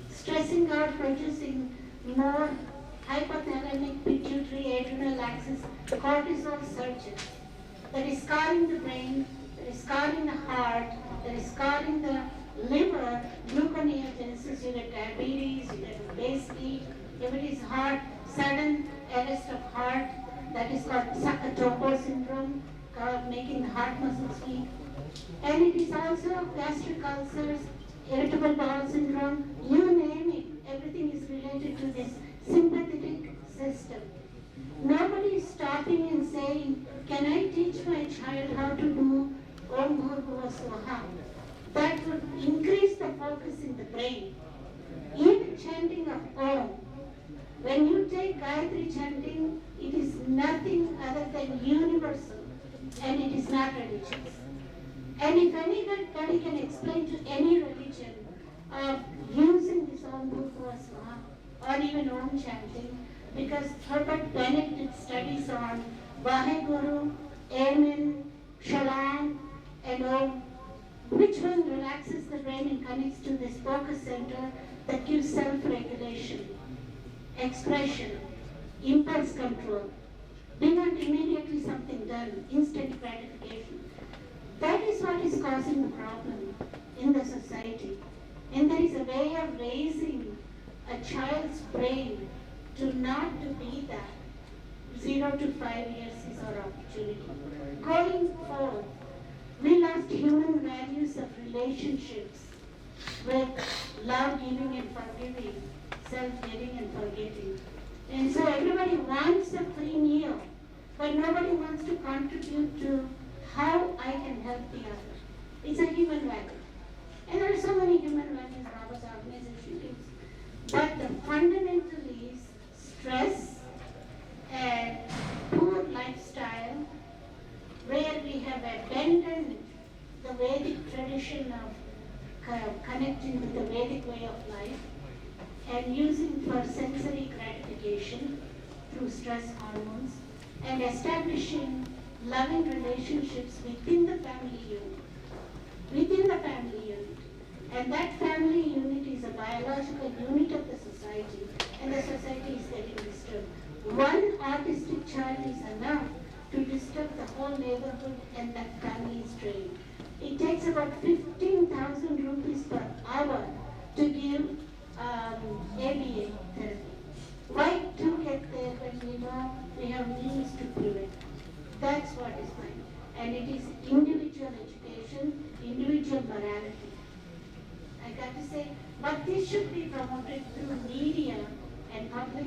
Stressing out producing more hypothalamic, pituitary, adrenal axis, cortisol surges that is scarring the brain, that is scarring the heart, that is scarring the liver, gluconeogenesis, you get diabetes, you get obesity, if it is heart, sudden arrest of heart, that is called Sakatombo syndrome, making the heart muscles weak. And it is also gastric ulcers, irritable bowel syndrome, you name it, everything is related to this sympathetic system. Nobody is stopping and saying, can I teach my child how to do Om Bhurbhuva Swaha? That would increase the focus in the brain. Even chanting of Om, when you take Gayatri chanting, it is nothing other than universal, and it is not religious. And if anybody can explain to any religion of using this Om Bhurbhuva Swaha or even Om chanting, because Herbert Bennett did studies on Vaheguru, Amen, Shalom, and Om, which one relaxes the brain and connects to this focus center that gives self-regulation, expression, impulse control. We want immediately something done, instant gratification. That is what is causing the problem in the society. And there is a way of raising a child's brain to not to be that. 0 to 5 years is our opportunity. Going forward, we lost human values of relationships with love giving and forgiving, self-giving and forgetting. And so everybody wants a free meal, but nobody wants to contribute to how I can help the other. It's a human value. And there are so many human values Baba's organization gives. But the fundamental is stress and poor lifestyle reconnecting with the Vedic way of life and using for sensory gratification through stress hormones and establishing loving relationships within the family unit. Within the family unit. And that family unit is a biological unit of the society, and the society is getting disturbed. One autistic child is enough to disturb the whole neighborhood, and that family is drained. It takes about 15,000 rupees per hour to give ABA therapy. Why to get there when we know we have means to prevent? That's what is mine. And it is individual education, individual morality. I got to say, but this should be promoted through media and public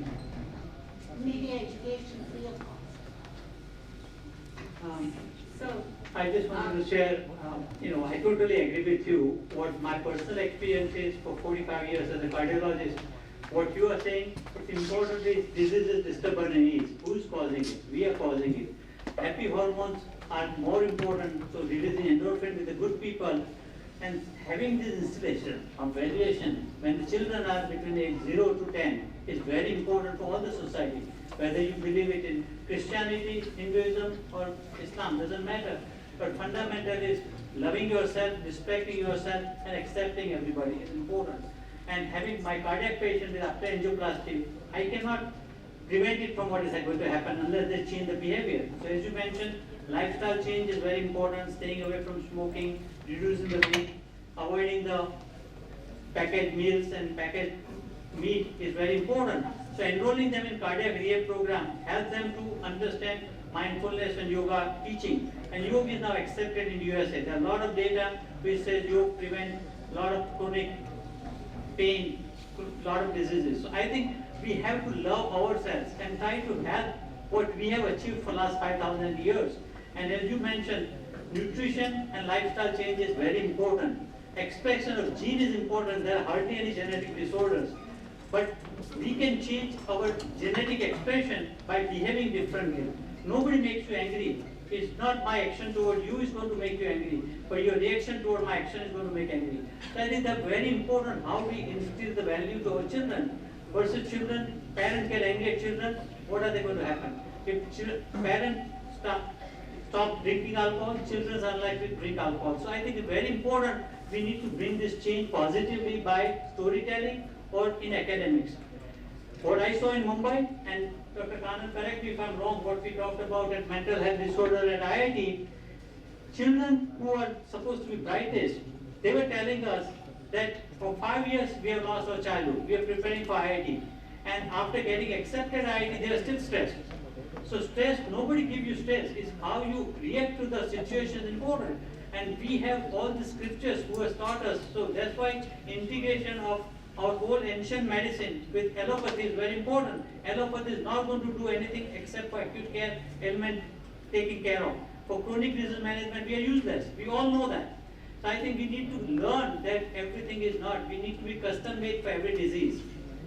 media education free of cost. I just wanted to share, I totally agree with you. What my personal experience is for 45 years as a cardiologist, what you are saying, what's important is diseases disturb our needs. Who's causing it? We are causing it. Happy hormones are more important, so releasing endorphin with the good people and having this installation of valuation when the children are between age 0 to 10 is very important for all the society. Whether you believe it in Christianity, Hinduism or Islam, doesn't matter. But fundamental is loving yourself, respecting yourself and accepting everybody is important. And having my cardiac patient with after angioplasty, I cannot prevent it from what is going to happen unless they change the behavior. So as you mentioned, lifestyle change is very important, staying away from smoking, reducing the weight, avoiding the packaged meals and packaged meat is very important. So enrolling them in cardiac rehab program helps them to understand mindfulness and yoga teaching. And yoga is now accepted in USA. There are a lot of data which says yoga prevents a lot of chronic pain, a lot of diseases. So I think we have to love ourselves and try to help what we have achieved for the last 5,000 years. And as you mentioned, nutrition and lifestyle change is very important. Expression of gene is important. There are hardly any genetic disorders. But we can change our genetic expression by behaving differently. Nobody makes you angry. It's not my action toward you is going to make you angry, but your reaction toward my action is going to make angry. So I think that's very important how we instill the value to our children. Versus children, parents get angry at children, what are they going to happen? If parents stop drinking alcohol, children are likely to drink alcohol. So I think it's very important we need to bring this change positively by storytelling or in academics. What I saw in Mumbai, and Dr. Anand, correct me if I'm wrong, what we talked about at mental health disorder at IIT, children who are supposed to be brightest, they were telling us that for 5 years we have lost our childhood, we are preparing for IIT. And after getting accepted at IIT, they are still stressed. So stress, nobody gives you stress, it's how you react to the situation is important. And we have all the scriptures who has taught us, so that's why integration of our whole ancient medicine with allopathy is very important. Allopathy is not going to do anything except for acute care ailment taken care of. For chronic disease management, we are useless. We all know that. So I think we need to learn that everything is not. We need to be custom made for every disease.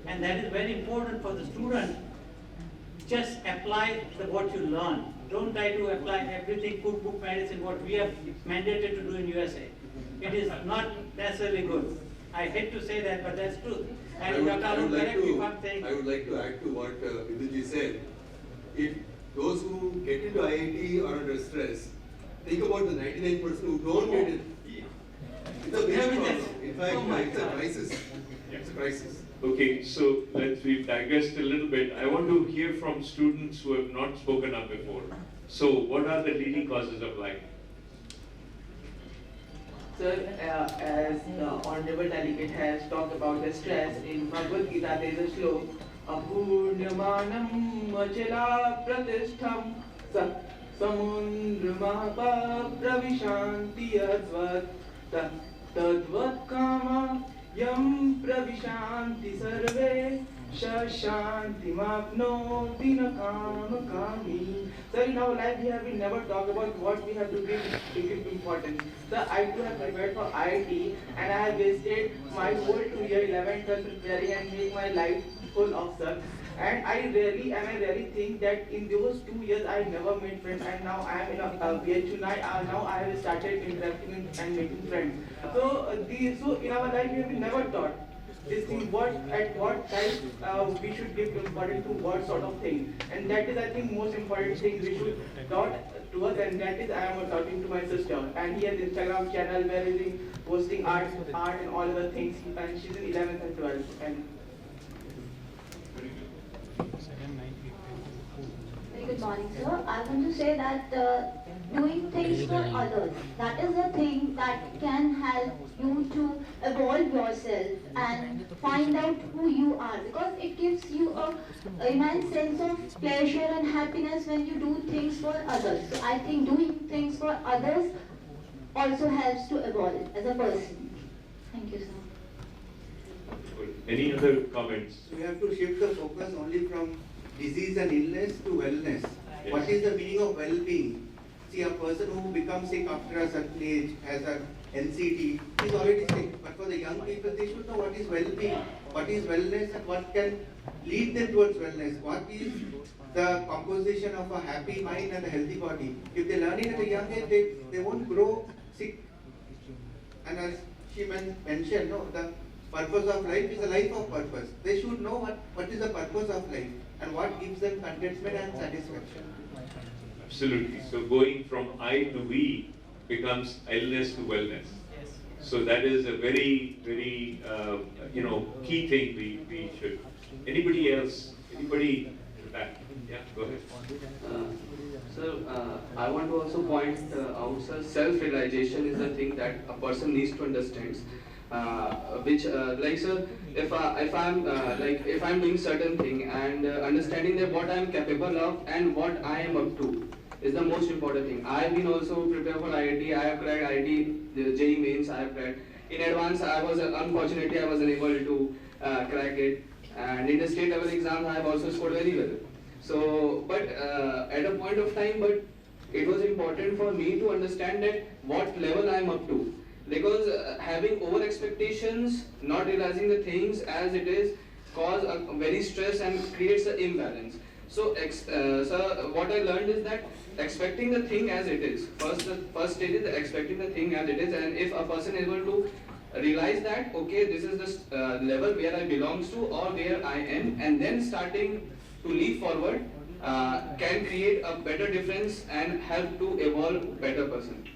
And that is very important for the student. Just apply what you learn. Don't try to apply everything, cookbook medicine, what we are mandated to do in USA. It is not necessarily good. I hate to say that, but that's true. And I would like to add to what Vidhuji said. If those who get into IIT are under stress, think about the 99% who don't get it. It's a big problem. In fact, it's a crisis. It's a crisis. Okay, so we've digressed a little bit. I want to hear from students who have not spoken up before. So, what are the leading causes of lying? Sir, as the Honorable Delegate has talked about the stress, in Bhagavad Gita there is a slok, Apurnamanam Achela Pratishtham Samundramapa Pravishanti Advat Tadvat Kama Yam Pravishanti Sarve Shashanti Mapno Dinakam Kami. Sir, in our life we have never talked about what we have to give importance. Sir, I too have prepared for IIT and I have wasted my whole 2 year 11th 12th preparing and make my life whole of sir. And I really think that in those 2 years I never made friends, and now I am in a PhD. Now I have started interacting and making friends. So so in our life we have never taught this thing, at what time we should give importance to what sort of thing, and that is I think most important thing we should taught to us, and that is I am talking to my sister, and he has Instagram channel where he is posting art and all other things, and she's in 11th and 12th. And very good morning, sir. I want to say that doing things for others, that is the thing that can help you to evolve yourself and find out who you are, because it gives you a immense sense of pleasure and happiness when you do things for others. So I think doing things for others also helps to evolve as a person. Thank you, sir. Any other comments? We have to shift the focus only from disease and illness to wellness. Yes. What is the meaning of well-being? See, a person who becomes sick after a certain age, has an NCD, is already sick. But for the young people, they should know what is well-being, what is wellness, and what can lead them towards wellness. What is the composition of a happy mind and a healthy body? If they learn it at a young age, they won't grow sick. And as she mentioned, no, the purpose of life is a life of purpose. They should know what is the purpose of life and what gives them contentment and satisfaction. Absolutely. So going from I to we becomes illness to wellness. So that is a very, very, key thing we should. Anybody else? Anybody in the back? Yeah, go ahead. Sir, I want to also point out, sir, self-realization is the thing that a person needs to understand. Like sir, if I'm doing certain thing and understanding that what I am capable of and what I am up to is the most important thing. I have been also prepared for IIT. I have cracked IIT, the JEE mains. I have cracked. In advance, unfortunately I was unable to crack it, and in the state level exams I have also scored very well. So, but at a point of time, but it was important for me to understand that what level I am up to. Because having over expectations, not realizing the things as it is, cause a very stress and creates an imbalance. So, what I learned is that expecting the thing as it is. The first stage is expecting the thing as it is, and if a person is able to realize that, okay, this is the level where I belongs to or where I am, and then starting to leap forward, can create a better difference and help to evolve better person.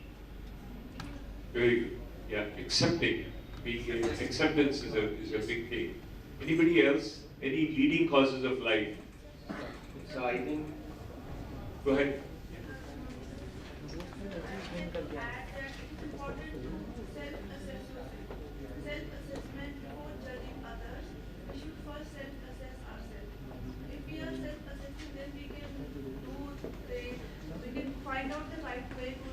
Very good. Yeah, accepting. Acceptance is a big thing. Anybody else? Any leading causes of life? So I think. Go ahead. Self-assessment before judging others. We should first self-assess ourselves. If we are self-assessing, then we can find out the right way to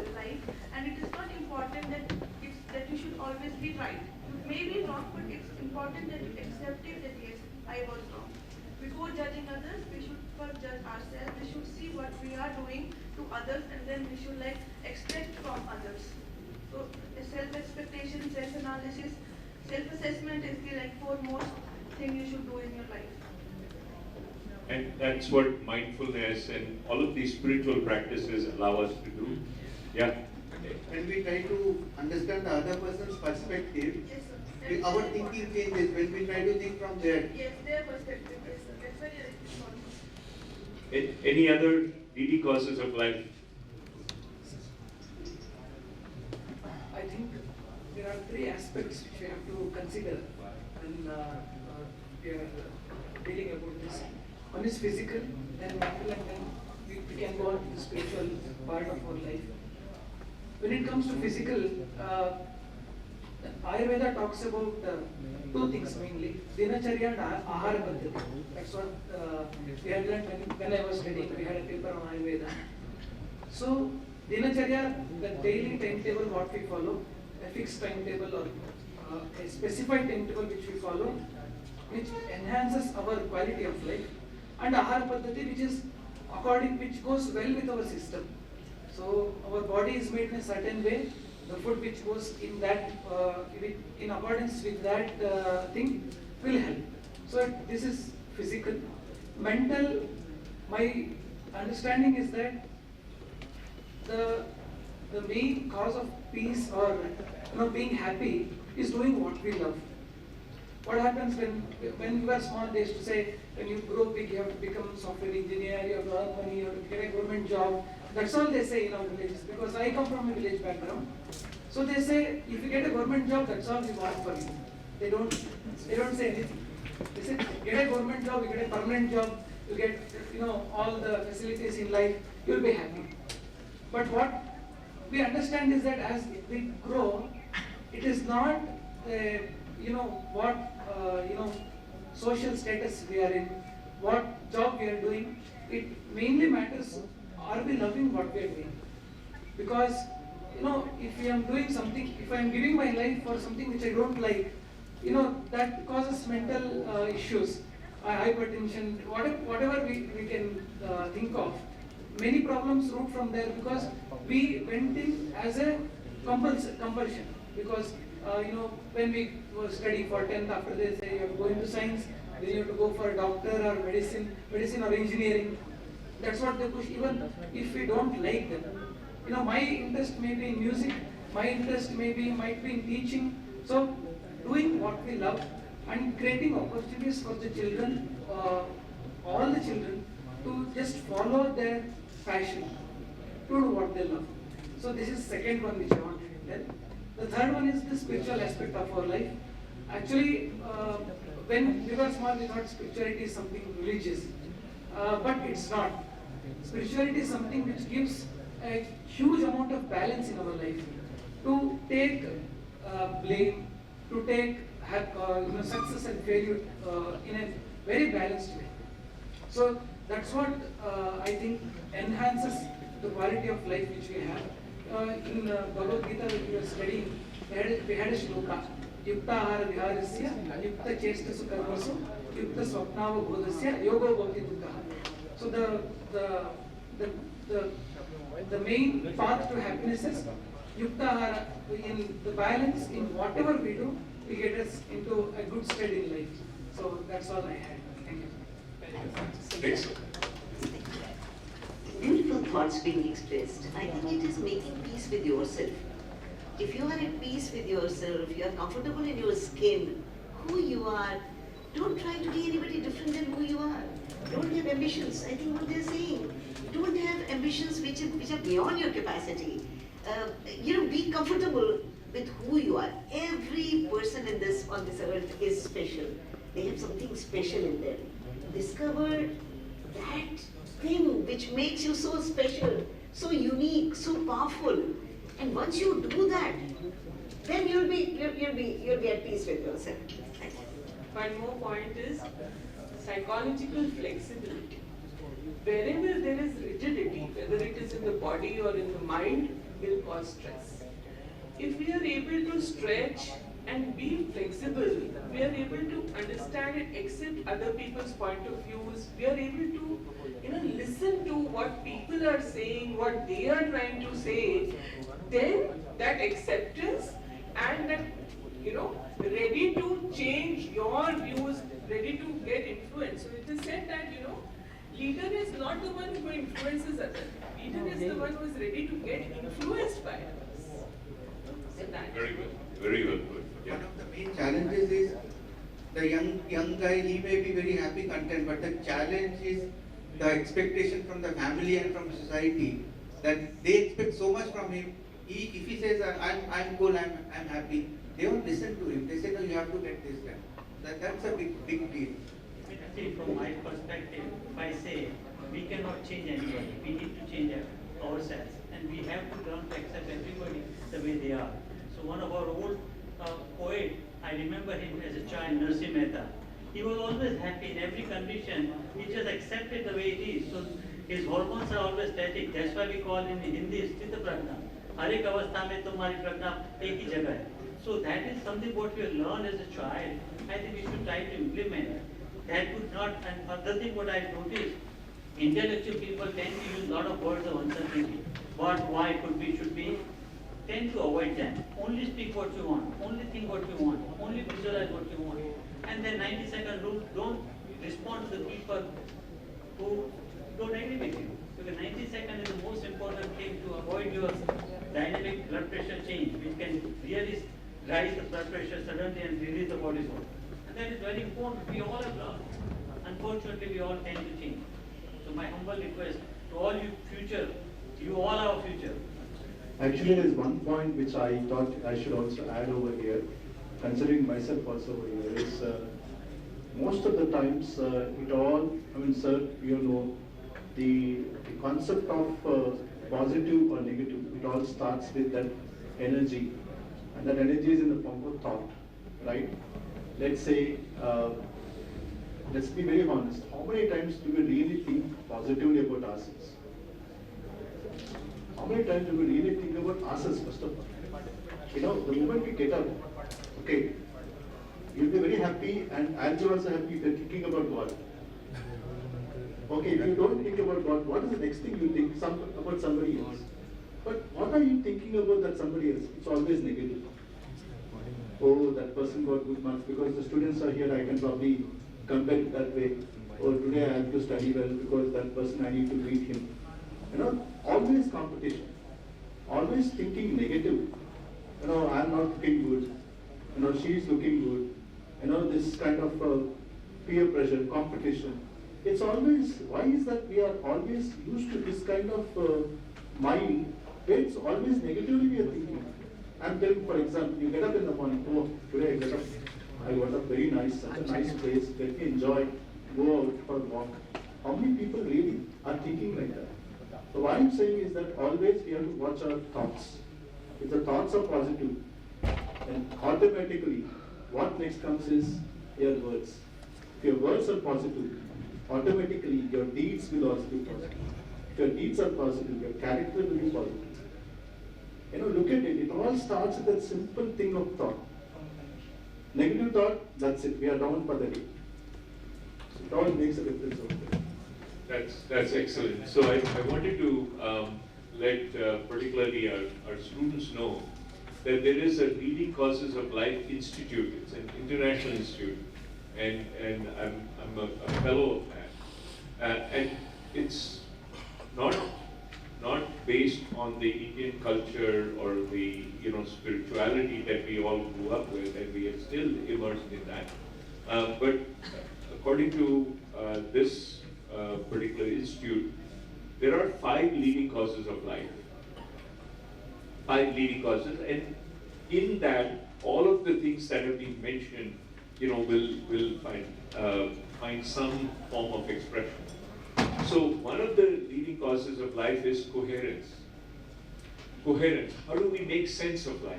the life. And it is not important that you should always be right. You may be wrong, but it's important that you accept it that yes, I was wrong. Before judging others, we should first judge ourselves. We should see what we are doing to others, and then we should expect from others. So self-expectation, self-analysis, self-assessment is the foremost thing you should do in your life. And that's what mindfulness and all of these spiritual practices allow us to do. Yeah. When we try to understand the other person's perspective, yes, our thinking changes when we try to think from there. Yes, their perspective. Yes, sir. That's very important. Any other leading causes of life? I think there are three aspects which we have to consider when we are dealing about this. One is physical, then mental, and then we can go on to the spiritual part of our life. When it comes to physical, Ayurveda talks about two things mainly: Dinacharya and Ahara Paddhati. That's what we had learned when I was studying. We had a paper on Ayurveda. So, Dinacharya, the daily timetable what we follow, a fixed timetable or a specified timetable which we follow, which enhances our quality of life, and Ahara Paddhati, which goes well with our system. So our body is made in a certain way. The food which goes in that, in accordance with that thing will help. So this is physical. Mental, my understanding is that the main cause of peace or being happy is doing what we love. What happens when you are small days to say when you grow big you have to become software engineer, you have to earn money, you have to get a government job. That's all they say in our villages because I come from a village background. So they say if you get a government job, that's all we want for you. They don't say anything. They say get a government job, you get a permanent job, you get all the facilities in life, you'll be happy. But what we understand is that as we grow, it is not what social status we are in, what job we are doing. It mainly matters, are we loving what we are doing? Because if I am doing something, if I am giving my life for something which I don't like, that causes mental issues, hypertension, whatever we can think of. Many problems root from there because we went in as a compulsion. Because when we study for 10th, after they say you have to go into science, then you have to go for a doctor or medicine or engineering. That's what they push, even if we don't like them. My interest may be in music, my interest might be in teaching. So doing what we love and creating opportunities for the children, all the children, to just follow their passion, to do what they love. So this is second one which I want to tell. The third one is the spiritual aspect of our life. Actually, when we were small, we thought spirituality is something religious, but it's not. Spirituality is something which gives a huge amount of balance in our life. To take blame, to take success and failure in a very balanced way. So that's what I think enhances the quality of life which we have. In Bhagavad Gita, when we were studying, we had a shloka. Yukta ahara viharasya, yukta chestasu karmasu, yukta swapnava bodhasya, yogo bhavati dukkha. So the main path to happiness is yukta ahara. In the balance in whatever we do, we get us into a good state in life. So that's all I had. Thank you. Next. Beautiful thoughts being expressed. I think it is making peace with yourself. If you are at peace with yourself, you are comfortable in your skin, who you are, don't try to be anybody different than who you are. Don't have ambitions. I think what they are saying. Don't have ambitions which are beyond your capacity. Be comfortable with who you are. Every person on this earth is special. They have something special in them. Discover that thing which makes you so special, so unique, so powerful. And once you do that, then you'll be at peace with yourself. One more point is psychological flexibility. Wherever there is rigidity, whether it is in the body or in the mind, will cause stress. If we are able to stretch and be flexible, we are able to understand and accept other people's point of views. We are able to listen to what people are saying, what they are trying to say. Then that acceptance and that ready to change your views, ready to get influenced. So it is said that leader is not the one who influences others. Leader is the one who is ready to get influenced by others. So that. Very good. Very well put. Yeah. One of the main challenges is the young guy, he may be very happy, content, but the challenge is the expectation from the family and from society that they expect so much from him. If he says I'm cool, I'm happy, they won't listen to him. They say no, you have to get this done. That's a big deal. See, from my perspective, if I say we cannot change anybody, we need to change ourselves, and we have to learn to accept everybody the way they are. So one of our old poet, I remember him as a child, Narasimha Mehta. He was always happy in every condition. He just accepted the way it is. So his hormones are always static. That's why we call in Hindi Sthita Prajna. हर एक अवस्था में तुम्हारी प्रज्ञा एक ही जगह है. So that is something what we have learned as a child. I think we should try to implement. That would not. And other thing what I noticed, intellectual people tend to use a lot of words of uncertainty. What, why, could be, should be. Tend to avoid them. Only speak what you want. Only think what you want. Only visualize what you want. and then 90-second rule, don't respond to the people who don't agree with you. Because 90 seconds is the most important thing to avoid your dynamic blood pressure change, which can really rise the blood pressure suddenly and release the cortisol. And that is very important. We all have learned. Unfortunately, we all tend to change. So my humble request to all you future, you all are our future. Actually, there is one point which I thought I should also add over here, considering myself also over here, is most of the times it all, I mean, sir, you know, the concept of positive or negative, it all starts with that energy, and that energy is in the form of thought, right? Let's say, let's be very honest, how many times do we really think positively about ourselves? How many times do we really think about ourselves first of all? You know, the moment we get up, okay, you'll be very happy, and I'll be also happy if you're thinking about God. Okay, if you don't think about God, what is the next thing you think about somebody else? But what are you thinking about that somebody else? It's always negative. Oh, that person got good marks because the students are here, I can probably compare it that way. Or today I have to study well because that person I need to beat him. You know, always competition. Always thinking negative. You know, I'm not looking good. You know, she's looking good. You know, this kind of peer pressure, competition. It's always, why is that we are always used to this kind of mind where it's always negatively we are thinking. I'm telling, for example, you get up in the morning, oh, today I got up very nice, such a nice place, let me enjoy, go out for a walk. How many people really are thinking like that? So what I'm saying is that always we have to watch our thoughts. If the thoughts are positive, then automatically what next comes is your words. If your words are positive, automatically your deeds will also be positive. If your deeds are positive, your character will be positive. You know, look at it. It all starts with that simple thing of thought. Negative thought, that's it. We are down for the day. So it all makes a difference over there. That's excellent. So I wanted to let particularly our students know that there is a Leading Causes of Life Institute. It's an international institute, and I'm a fellow of that. And it's not based on the Indian culture or the spirituality that we all grew up with, and we are still immersed in that. But according to this particular institute, there are 5 leading causes of life. 5 leading causes, and in that, all of the things that have been mentioned, will find some form of expression. So one of the leading causes of life is coherence. Coherence. How do we make sense of life?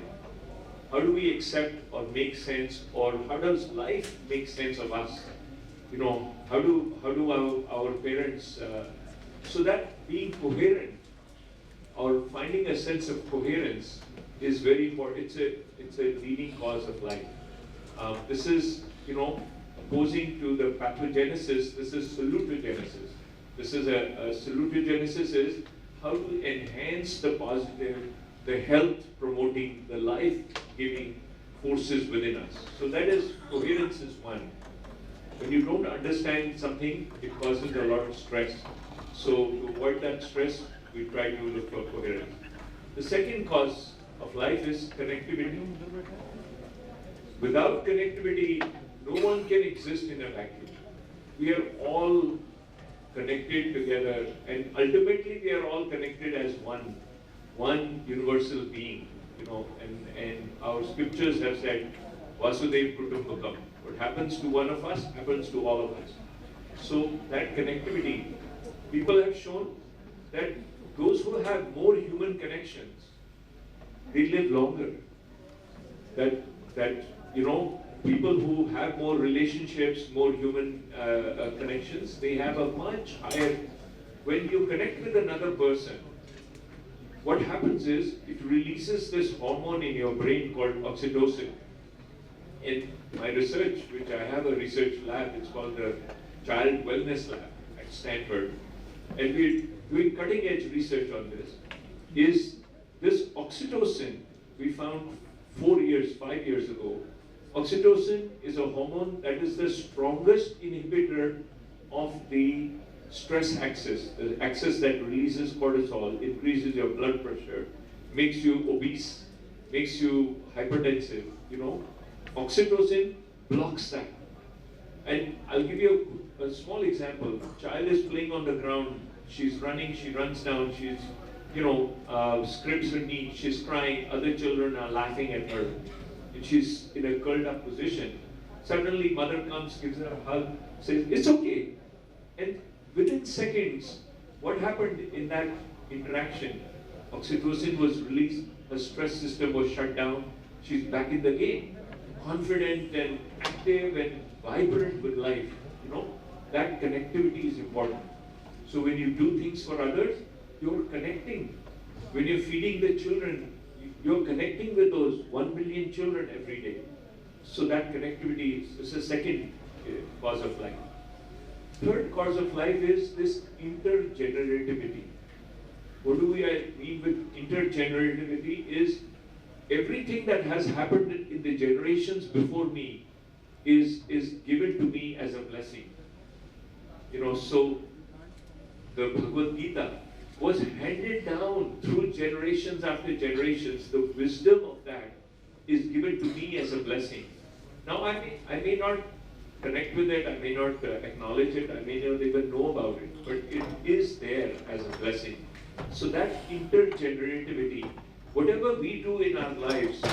How do we accept or make sense, or how does life make sense of us? How do our parents? So that being coherent or finding a sense of coherence is very important. It's a leading cause of life. This is opposing to the pathogenesis. This is salutogenesis. This is a salutogenesis is how to enhance the positive, the health promoting, the life giving forces within us. So that is, coherence is one. When you don't understand something, it causes a lot of stress. So to avoid that stress, we try to look for coherence. The second cause of life is connectivity. Without connectivity, no one can exist in a vacuum. We are all connected together, and ultimately we are all connected as one universal being, and our scriptures have said, Vasudev Kutumbakam. What happens to one of us happens to all of us. So that connectivity, people have shown that those who have more human connections, they live longer. That people who have more relationships, more human connections, they have a much higher. When you connect with another person, what happens is it releases this hormone in your brain called oxytocin. In my research, which I have a research lab, it's called the Child Wellness Lab at Stanford, and we're doing cutting edge research on this, is this oxytocin we found 5 years ago, Oxytocin is a hormone that is the strongest inhibitor of the stress axis, the axis that releases cortisol, increases your blood pressure, makes you obese, makes you hypertensive, you know. Oxytocin blocks that. And I'll give you a small example. Child is playing on the ground, she's running, she runs down, she's, scrapes her knee, she's crying, other children are laughing at her, and she's in a curled up position. Suddenly mother comes, gives her a hug, says, it's okay. And within seconds, what happened in that interaction? Oxytocin was released, her stress system was shut down, she's back in the game, confident and active and vibrant with life. That connectivity is important. So when you do things for others, you're connecting. When you're feeding the children, you're connecting with those 1 billion children every day. So that connectivity is the second cause of life. Third cause of life is this intergenerativity. What do I mean with intergenerativity is everything that has happened in the generations before me is given to me as a blessing. So the Bhagavad Gita was handed down through generations after generations. The wisdom of that is given to me as a blessing. Now I may not connect with it, I may not acknowledge it, I may not even know about it, but it is there as a blessing. So that intergenerativity, whatever we do in our lives,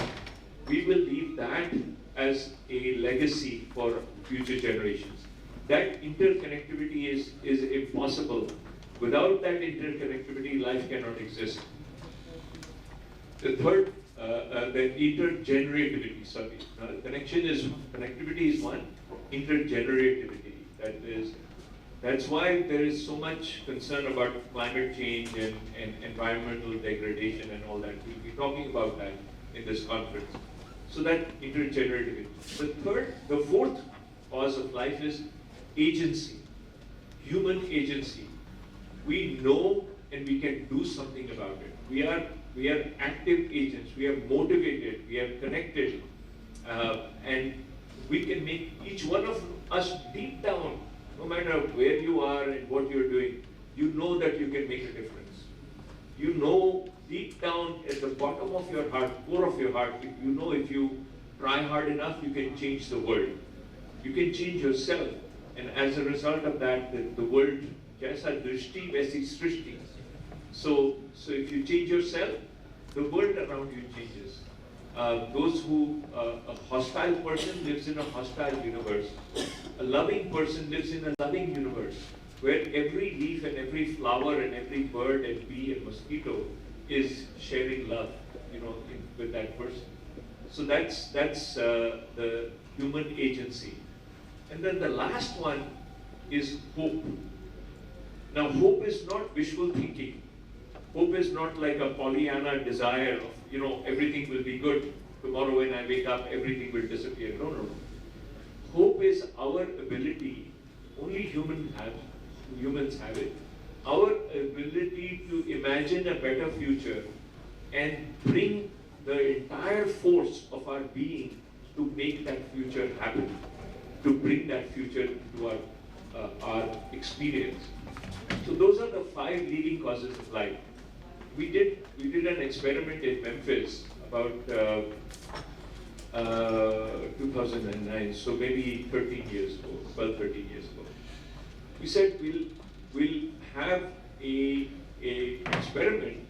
we will leave that as a legacy for future generations. That interconnectivity is impossible. Without that interconnectivity, life cannot exist. The third, the intergenerativity, sorry. Connectivity is one, intergenerativity. That's why there is so much concern about climate change and environmental degradation and all that. We'll be talking about that in this conference. So that intergenerativity. The fourth cause of life is agency, human agency. We know and we can do something about it. We are active agents. We are motivated. We are connected, and we can make each one of us deep down, no matter where you are and what you're doing, you know that you can make a difference. You know deep down at the bottom of your heart, core of your heart, you know if you try hard enough, you can change the world. You can change yourself. And as a result of that, the world, jaisa drishti, vaisi srishti. So if you change yourself, the world around you changes. A hostile person lives in a hostile universe. A loving person lives in a loving universe, where every leaf and every flower and every bird and bee and mosquito is sharing love, with that person. So that's the human agency. And then the last one is hope. Now, hope is not wishful thinking. Hope is not like a Pollyanna desire of, everything will be good. Tomorrow when I wake up, everything will disappear. No. Hope is our ability, only humans have it, our ability to imagine a better future and bring the entire force of our being to make that future happen, to bring that future into our experience. So those are the 5 leading causes of life. We did an experiment in Memphis about 2009, so maybe 13 years ago, 12, 13 years ago. We said we'll have a experiment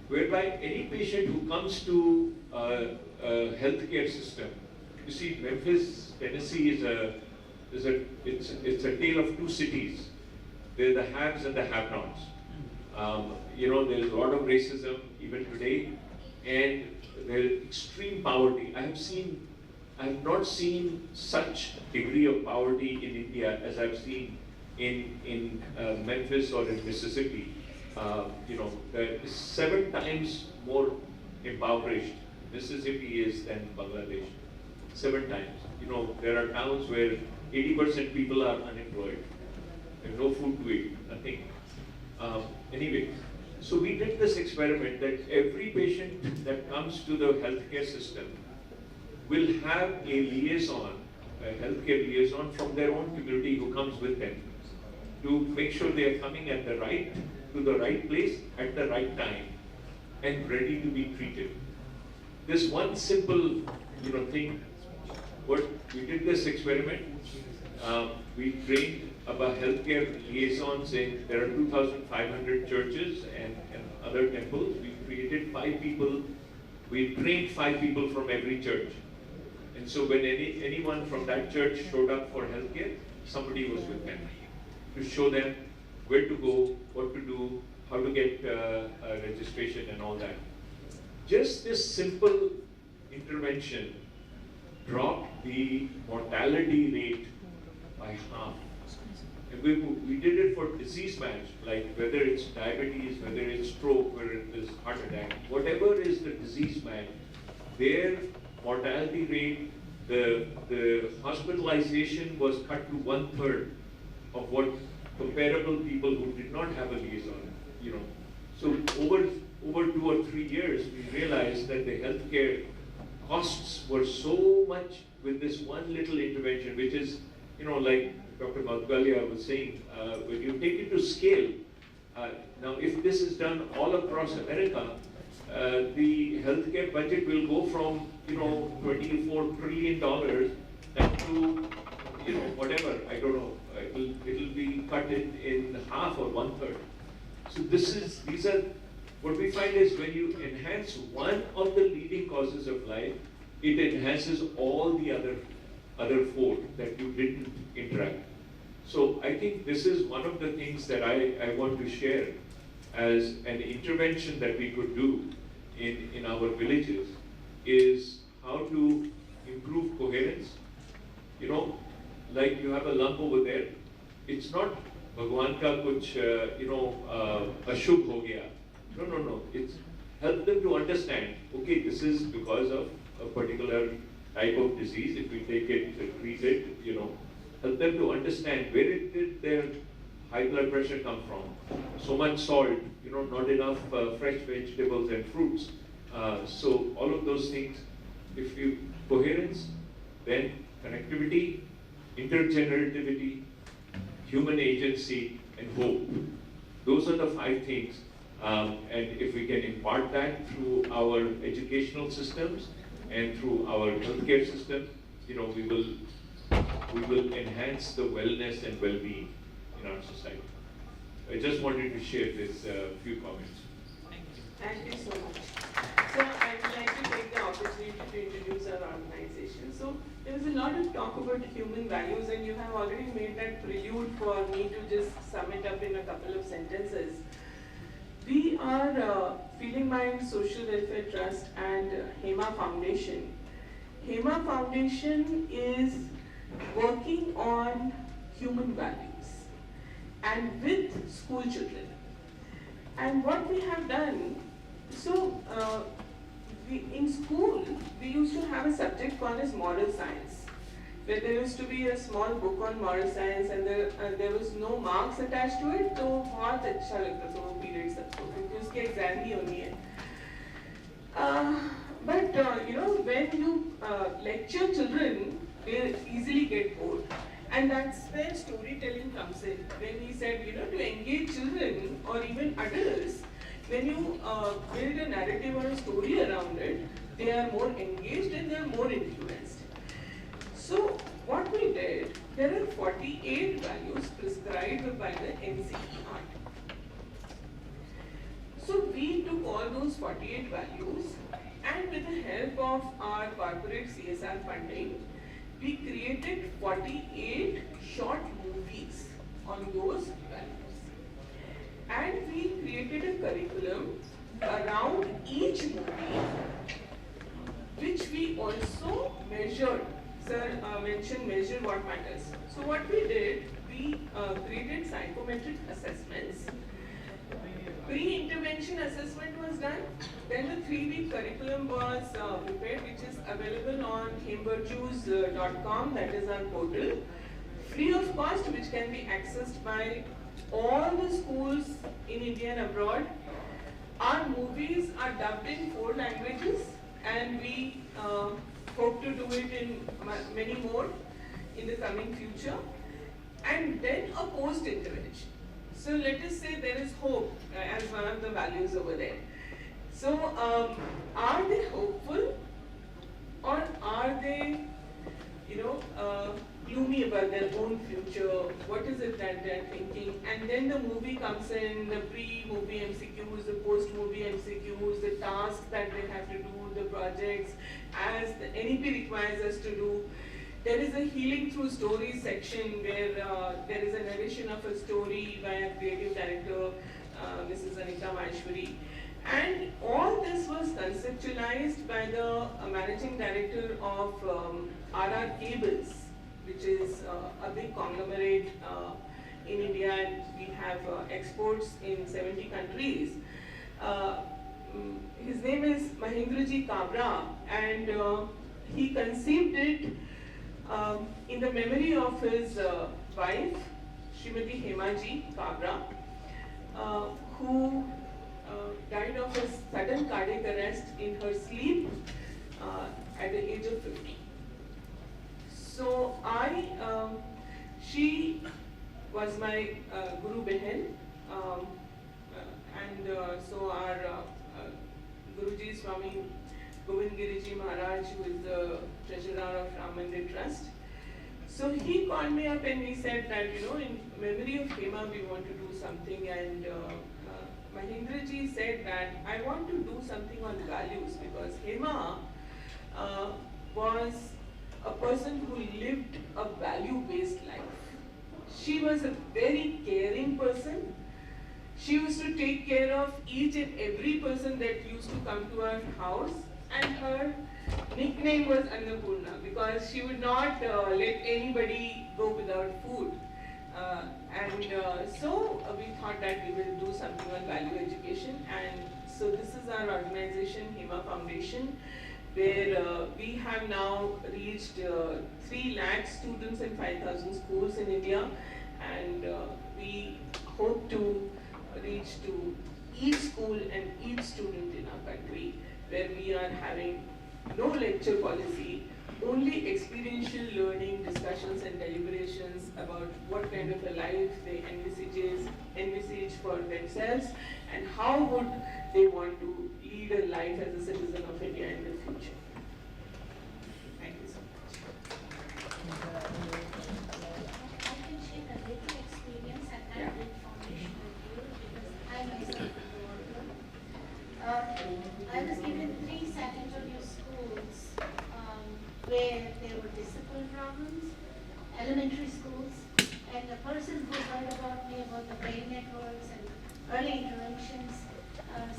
whereby any patient who comes to a healthcare system, you see, Memphis, Tennessee is a tale of 2 cities. There are the haves and the have-nots. There's a lot of racism even today, and there's extreme poverty. I have not seen such degree of poverty in India as I've seen in Memphis or in Mississippi. There is 7 times more impoverished Mississippi is than Bangladesh. 7 times. There are towns where 80% people are unemployed. They have no food to eat, nothing. Anyway, so we did this experiment that every patient that comes to the healthcare system, will have a liaison, a healthcare liaison from their own community who comes with them to make sure they are coming to the right place at the right time and ready to be treated. This one simple, thing. What we did this experiment. We trained about healthcare liaisons in there are 2,500 churches and other temples. We created 5 people. We trained 5 people from every church. And so when anyone from that church showed up for healthcare, somebody was with them to show them where to go, what to do, how to get registration and all that. Just this simple intervention dropped the mortality rate by half. And we did it for disease match, like whether it's diabetes, whether it's stroke, whether it is heart attack, whatever is the disease match, their mortality rate, the hospitalization was cut to 1/3 of what comparable people who did not have a liaison, So over 2 or 3 years, we realized that the healthcare costs were so much with this one little intervention, which is, like Dr. Madhvalya was saying, when you take it to scale, now if this is done all across America, the healthcare budget will go from, $24 trillion down to, whatever, I don't know, it'll be cut in half or 1/3. So these are, what we find is when you enhance one of the leading causes of life, it enhances all the other 4 that you didn't interact. So I think this is one of the things that I want to share as an intervention that we could do in our villages, is how to improve coherence. Like you have a lump over there, it's not Bhagwan ka kuch, ashubh ho gaya. No. It's help them to understand, okay, this is because of a particular type of disease. If we take it, treat it, help them to understand where did their high blood pressure come from. So much salt, not enough fresh vegetables and fruits. So all of those things, if you coherence, then connectivity, intergenerativity, human agency, and hope. Those are the 5 things. And if we can impart that through our educational systems and through our healthcare system, we will enhance the wellness and well-being in our society. I just wanted to share this few comments. Thank you so much. So I would like to take the opportunity to introduce our organization. So there is a lot of talk about human values, and you have already made that prelude for me to just sum it up in a couple of sentences. We are Feeling Mind Social Welfare Trust and HEMA Foundation. HEMA Foundation is working on human values and with school children. And what we have done, in school, we used to have a subject called as moral science, where there used to be a small book on moral science, and there was no marks attached to it, तो बहुत अच्छा लगता था वो period सबको, क्योंकि उसके exam ही होनी है. But when you lecture children, they easily get bored. And that's where storytelling comes in. When we said, to engage children or even adults, when you build a narrative or a story around it, they are more engaged and they are more influenced. So what we did, there are 48 values prescribed by the NCER. So we took all those 48 values, and with the help of our corporate CSR funding, we created 48 short movies on those values. And we created a curriculum around each movie, which we also measured. Sir mentioned measure what matters. So what we did, we created psychometric assessments. Pre-intervention assessment was done. Then the 3-week curriculum was prepared, which is available on himberjuice.com, that is our portal, free of cost, which can be accessed by all the schools in India and abroad. Our movies are dubbed in 4 languages, and we hope to do it in many more in the coming future. And then a post-intervention. So let us say there is hope as one of the values over there. So are they hopeful, or are they, gloomy about their own future? What is it that they're thinking? And then the movie comes in, the pre-movie MCQs, the post-movie MCQs, the tasks that they have to do, the projects, as the NEP requires us to do. There is a healing through stories section where there is a narration of a story by a creative director, Mrs. Anita Maheshwari. And all this was conceptualized by the managing director of RR Cables, which is a big conglomerate in India, and we have exports in 70 countries. His name is Mahendraji Kabra, and he conceived it in the memory of his wife, Srimati Hemaji Kabra, who died of a sudden cardiac arrest in her sleep at the age of 50. So she was my Guru Behan, and so our Guruji Swami Govind Giriji Maharaj, who is the treasurer of Ram Mandir Trust. So he called me up and he said that, in memory of Hema, we want to do something. And Mahendraji said that I want to do something on values, because Hema was a person who lived a value-based life. She was a very caring person. She used to take care of each and every person that used to come to her house, and her nickname was Annapurna, because she would not let anybody go without food. So we thought that we will do something on value education, and so this is our organization, Hema Foundation, where we have now reached 3 lakh students in 5,000 schools in India, and we hope to reach to each school and each student in our country, where we are having no lecture policy, only experiential learning, discussions and deliberations about what kind of a life they envisage for themselves, and how would they want to lead a life as a citizen of India in the future. Thank you so much. I can share a little experience at that foundation with you, because I myself am a worker. I was given 3 secondary schools where there were discipline problems, elementary schools, and the person who heard about me about the brain networks and early interventions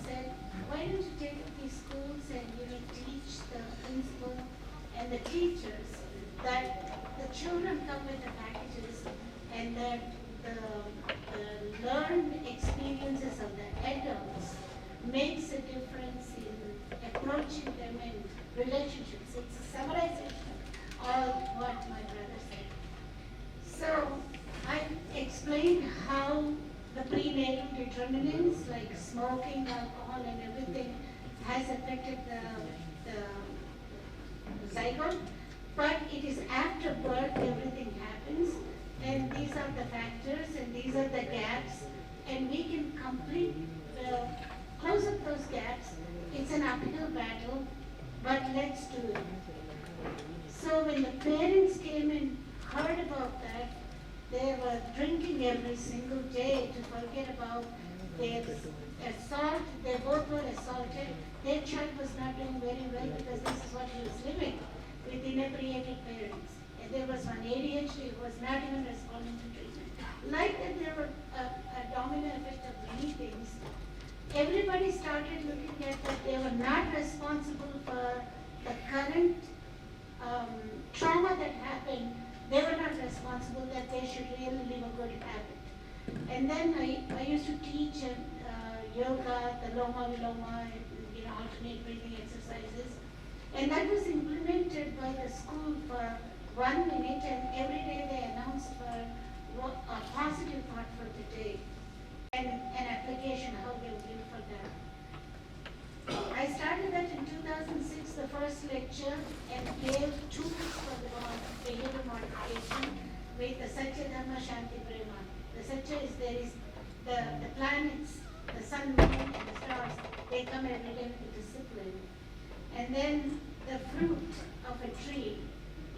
said, why don't you take these schools and teach the principal and the teachers that the children come with the packages, and that the learned experiences of the adults makes a difference in approaching them in relationships. It's a summarization of what my brother said. So I explained how the prenatal determinants like smoking, alcohol and everything has affected the zygote, but it is after birth everything happens, and these are the factors and these are the gaps, and we can close up those gaps. It's an uphill battle, but let's do it. So when the parents came and heard about that, they were drinking every single day to forget about their assault. They both were assaulted. Their child was not doing very well because this is what he was living with inebriated parents. And there was one ADHD who was not even responding to treatment. Like that, there were a domino effect of many things. Everybody started looking at that they were not responsible for the current trauma that happened. They were not responsible, that they should really live a good habit. And then I used to teach yoga, the Loma Viloma, alternate breathing exercises. And that was implemented by the school for 1 minute, and every day they announced for a positive part for the day and an application how they will live for that. I started that in 2006, the first lecture, and gave 2 weeks for the behavior modification with the Satya Dhamma Shanti Prema. The Satya is there is the planets, the sun, moon, and the stars, they come every day with discipline. And then the fruit of a tree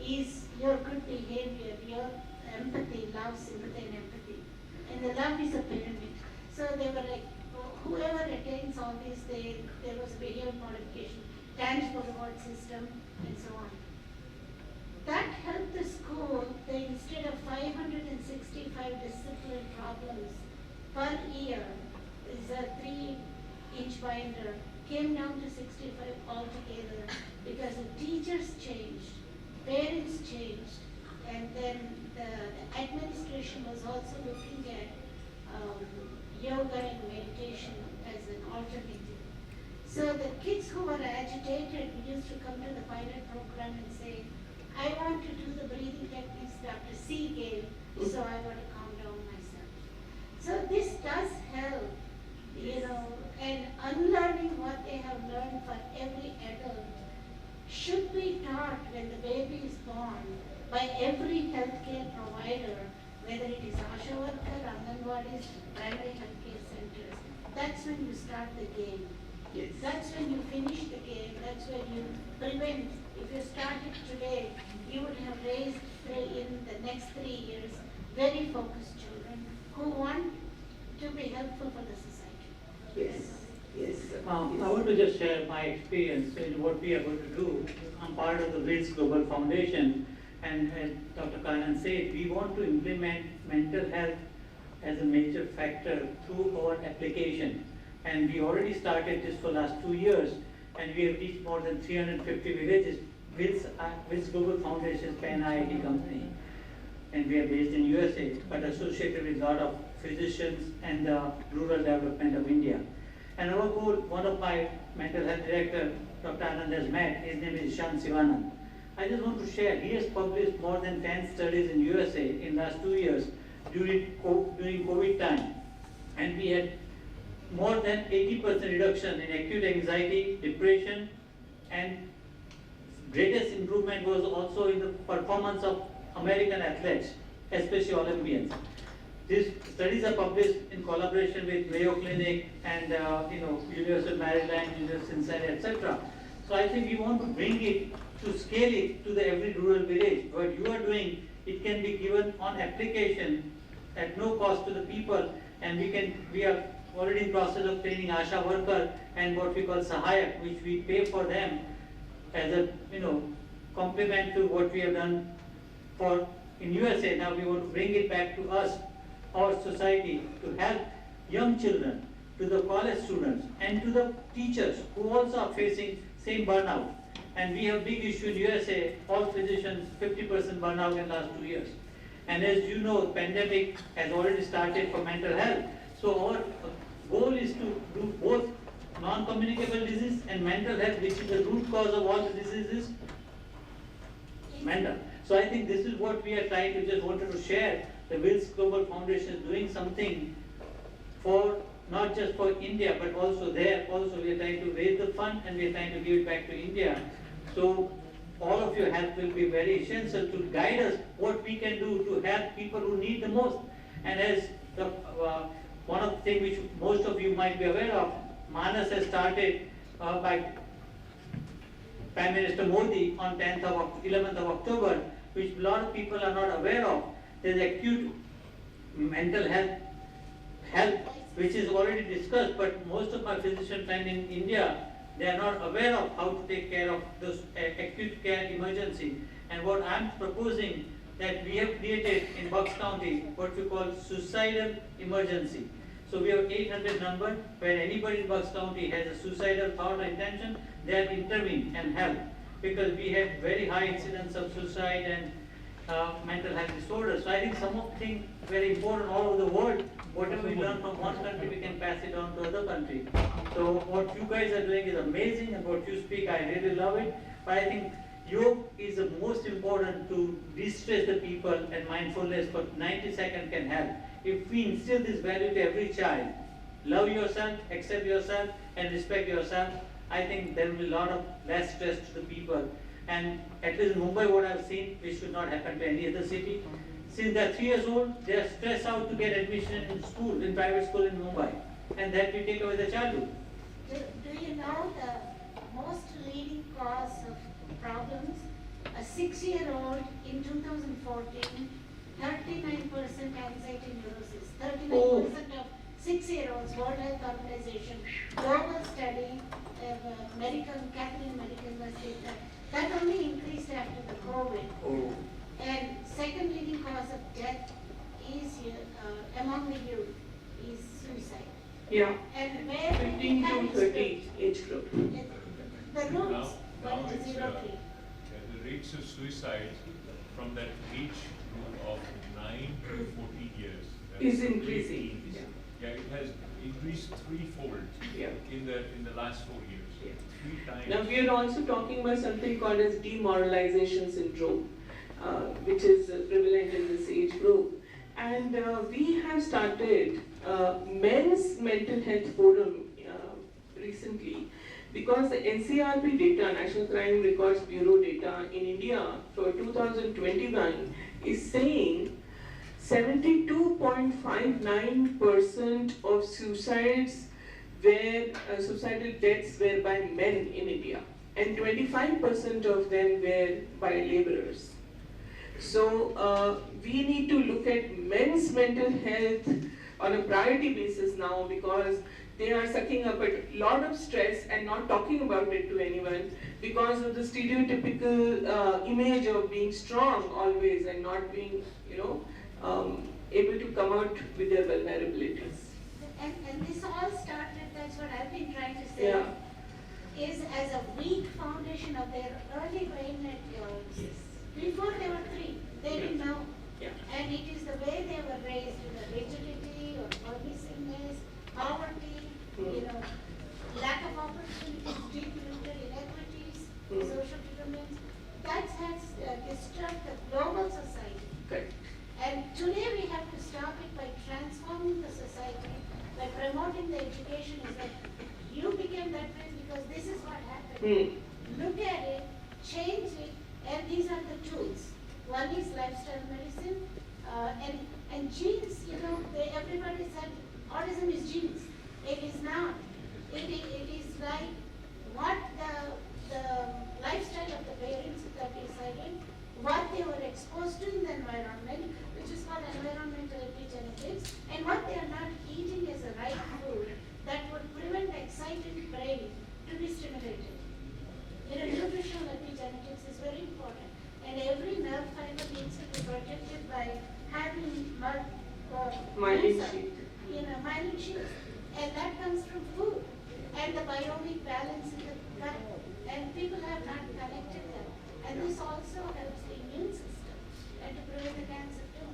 is your good behavior, your empathy, love, sympathy, and empathy. And the love is a pyramid. So they were like, whoever attains all these, there was behavior modification, tangible reward system, and so on. That helped the school, they instead of 565 discipline problems per year, is a 3-inch binder, came down to 65 altogether because the teachers changed, parents changed, and then the administration was also looking at yoga and meditation as an alternative. So the kids who were agitated used to come to the pilot program and say, I want to do the breathing techniques Dr. C gave, so I want to calm down myself. So this does help, and unlearning what they have learned for every adult should be taught when the baby is born by every healthcare provider, whether it is Asha worker, Anandwadis, primary healthcare centers. That's when you start the game. Yes. That's when you finish the game. That's when you prevent. If you started today, you would have raised in the next 3 years very focused children who want to be helpful for the society. Yes. Yes. I want to just share my experience in what we are going to do. I'm part of the WILS Global Foundation, and as Dr. Kanwaljeet said, we want to implement mental health as a major factor through our application. And we already started this for last 2 years, and we have reached more than 350 villages. WILS Global Foundation is an IIT company, and we are based in USA, but associated with a lot of physicians and the rural development of India. And our goal, one of my mental health director, Dr. Anand has met, his name is Shan Sivanand. I just want to share, he has published more than 10 studies in USA in last 2 years during COVID time. And we had more than 80% reduction in acute anxiety, depression, and greatest improvement was also in the performance of American athletes, especially Olympians. These studies are published in collaboration with Mayo Clinic and University of Maryland, University of Cincinnati, etc. So I think we want to bring it to scale it to the every rural village. What you are doing, it can be given on application at no cost to the people, and we are already in process of training Asha worker and what we call Sahayak, which we pay for them as a complement to what we have done for in USA. Now we want to bring it back to us, our society, to help young children, to the college students, and to the teachers who also are facing same burnout. And we have big issue in USA, all physicians 50% burnout in last 2 years. And as you know, pandemic has already started for mental health. So our goal is to do both non-communicable disease and mental health, which is the root cause of all the diseases, mental. So I think this is what we are trying to just wanted to share. The WILS Global Foundation is doing something for not just for India, but also there. Also, we are trying to raise the fund and we are trying to give it back to India. So all of your help will be very essential to guide us what we can do to help people who need the most. And as one of the things which most of you might be aware of, Manas has started by Prime Minister Modi on 11th of October, which a lot of people are not aware of. There is acute mental health, which is already discussed, but most of my physician friends in India, they are not aware of how to take care of those acute care emergency. And what I am proposing, that we have created in Bucks County what we call suicidal emergency. So we have 800 number where anybody in Bucks County has a suicidal thought or intention, they have intervened and help, because we have very high incidence of suicide and mental health disorders. So I think some of the things very important all over the world. Whatever we learn from one country, we can pass it on to other countries. So what you guys are doing is amazing, and what you speak, I really love it. But I think yoga is the most important to de-stress the people, and mindfulness for 90 seconds can help. If we instill this value to every child, love yourself, accept yourself, and respect yourself, I think there will be a lot of less stress to the people. And at least in Mumbai, what I've seen, which should not happen to any other city. Since they're 3 years old, they're stressed out to get admission in school, in private school in Mumbai. And that will take away the childhood. Do you know the most leading cause of problems? A 6-year-old in 2014, 39% anxiety neurosis. 39% of 6-year-olds, World Health Organization, global study, Catholic Medical University, that only increased after the COVID. And second leading cause of death is among the youth is suicide. Yeah. And where 15 to 30 age group. The roots, Now 1 to it's, 0, 3. the rates of suicide from that age group of 9 to 14 years Is increasing. Yeah, it has increased threefold in the last 4 years. 3 times. Now we are also talking about something called as demoralization syndrome, which is prevalent in this age group. And we have started Men's Mental Health Forum recently because the NCRB data, National Crime Records Bureau data in India for 2021 is saying 72.59% of suicides suicidal deaths were by men in India, and 25% of them were by laborers. So we need to look at men's mental health on a priority basis now, because they are sucking up a lot of stress and not talking about it to anyone because of the stereotypical image of being strong always and not being, able to come out with their vulnerabilities. And this all started, that's what I've been trying to say, is as a weak foundation of their early brain networks. Before they were 3, they didn't know. And it is the way they were raised, rigidity or permissiveness, poverty, lack of opportunities, deep-rooted inequities, social determinants. That has disturbed the global society. And today we have to stop it by transforming the society, by promoting the education. Is that you became that way because this is what happened. Look at it, change it, and these are the tools. One is lifestyle medicine, and genes. Everybody said autism is genes. It is not. It is like what the lifestyle of the parents that decided, what they were exposed to in the environment, which is called environmental epigenetics, and what they are not eating as a right food that would prevent the excited brain to be stimulated. Nutritional epigenetics is very important, and every nerve fiber needs to be protected by having myelin sheath. Myelin sheath, and that comes from food and the biomic balance in the gut, and people have not connected them. And this also helps the immune system and to prevent the cancer too.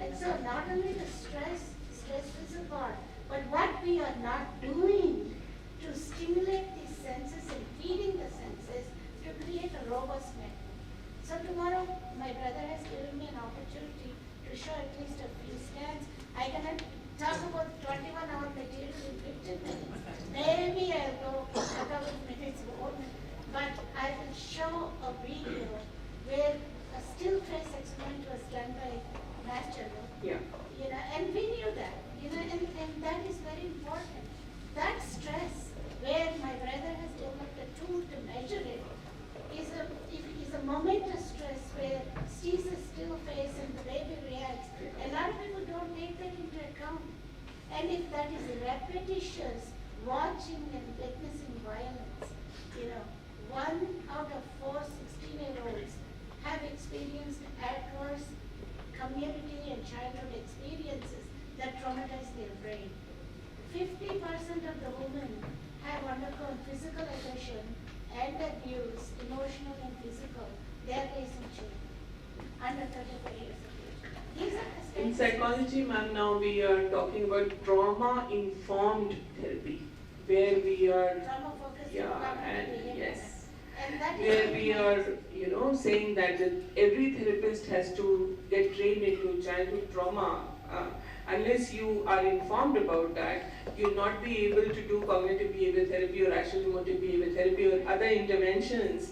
And so not only the stress is a part, but what we are not doing to stimulate these senses and feeding the senses to create a robust network. So tomorrow, my brother has given me an opportunity to show at least a few scans. I cannot talk about 21-hour material in 15 minutes. Maybe I'll go a couple of minutes more. But I will show a video where a still face experiment was done by Master. And we knew that. And that is very important. That stress, where my brother has developed a tool to measure it, is a momentous stress where sees a still face and the baby reacts. A lot of people don't take that into account. And if that is repetitious, watching and witnessing violence, 1 out of 4 16-year-olds have experienced adverse community and childhood experiences that traumatize their brain. 50% of the women have undergone physical aggression and abuse, emotional and physical. They are raising children under 35 years of age. These are the In psychology, ma'am, now we are talking about trauma-informed therapy, where we are, where we are, saying that every therapist has to get trained into childhood trauma unless you are informed about that, you'll not be able to do cognitive behavior therapy or rational emotive behavior therapy or other interventions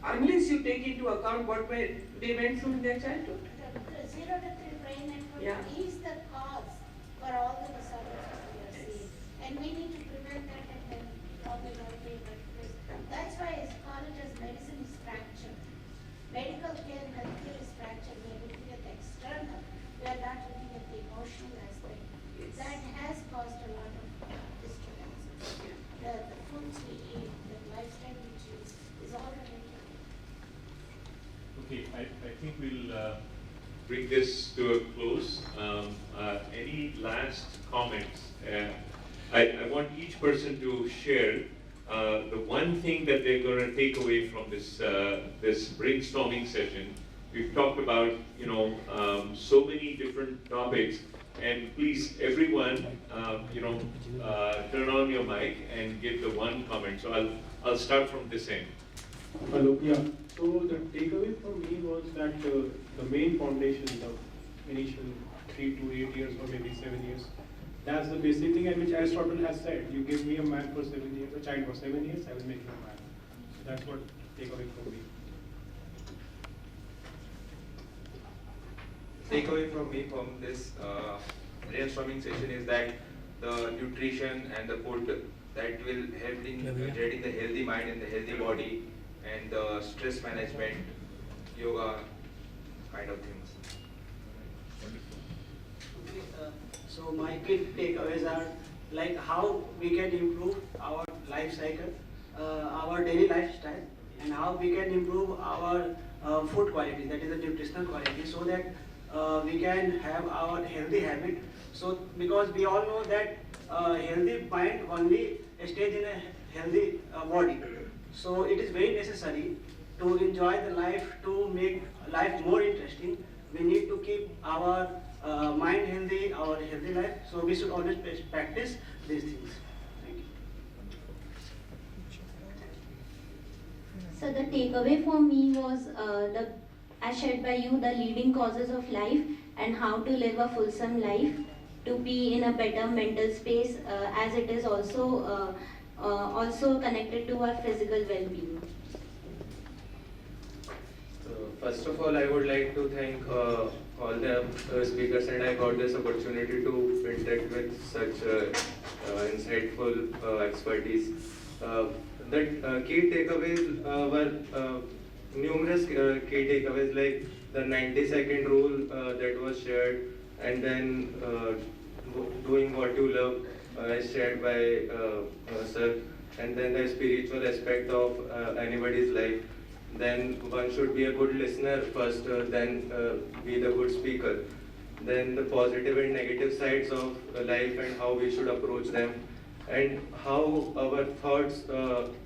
unless you take into account what they went through in their childhood. The 0 to 3 brain network is the cause for all the disorders that we are seeing. And we need to prevent that and then probably not be in that place. That's why as college as medicine is fractured. Medical care and healthcare is fractured. We are looking at the external. We are not looking at the emotional aspect. That has caused a lot of disturbances. The foods we eat, the lifestyle we choose is all related. Okay, I think we'll bring this to a close. Any last comments? I want each person to share the one thing that they're going to take away from this this brainstorming session. We've talked about so many different topics, and please everyone turn on your mic and give the one comment. So I'll start from this end. Hello. Yeah. So the takeaway for me was that the main foundation, the initial 3 to 8 years or maybe 7 years, that's the basic thing, and which Aristotle has said. You give me a man for 7 years, a child for 7 years, I will make you a man. So that's what takeaway for me. Takeaway from me from this brainstorming session is that the nutrition and the food that will help in getting the healthy mind and the healthy body, and the stress management, yoga kind of things. So my key takeaways are like how we can improve our life cycle, our daily lifestyle, and how we can improve our food quality, that is the nutritional quality, so that we can have our healthy habit. So because we all know that healthy mind only stays in a healthy body. So it is very necessary to enjoy the life, to make life more interesting. We need to keep our mind healthy, our healthy life. So we should always practice these things. Thank you. So the takeaway for me was as shared by you, the leading causes of life and how to live a fulsome life, to be in a better mental space, as it is also connected to our physical well-being. First of all, I would like to thank all the speakers, and I got this opportunity to interact with such insightful expertise. The key takeaways were numerous key takeaways, like the 90-second rule that was shared, and then doing what you love as shared by sir, and then the spiritual aspect of anybody's life. Then one should be a good listener first, then be the good speaker. Then the positive and negative sides of life and how we should approach them, and how our thoughts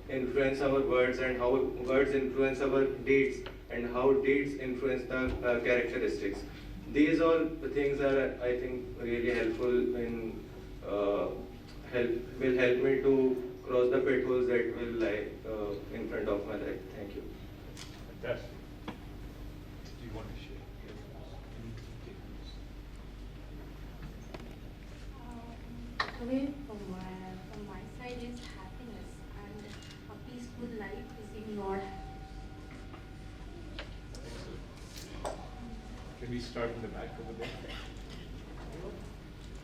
influence our words, and how words influence our deeds, and how deeds influence the characteristics. These all things are, I think, really helpful in will help me to cross the pitfalls that will lie in front of my life. Thank you. Fantastic. Do you want to share? Takeaway from my side is happiness, and a peaceful life is ignored. Can we start in the back over there?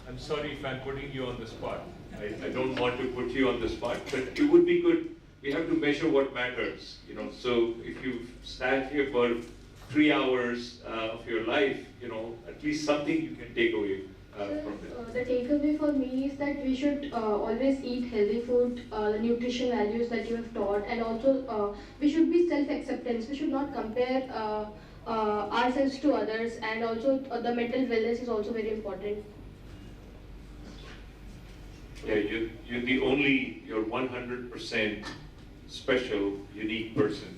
I'm sorry if I'm putting you on the spot. I don't want to put you on the spot, but it would be good. We have to measure what matters, So if you've sat here for 3 hours of your life, at least something you can take away from this. The takeaway for me is that we should always eat healthy food, the nutrition values that you have taught, and also we should be self-acceptance. We should not compare ourselves to others, and also the mental wellness is also very important. Yeah, you're 100% special, unique person.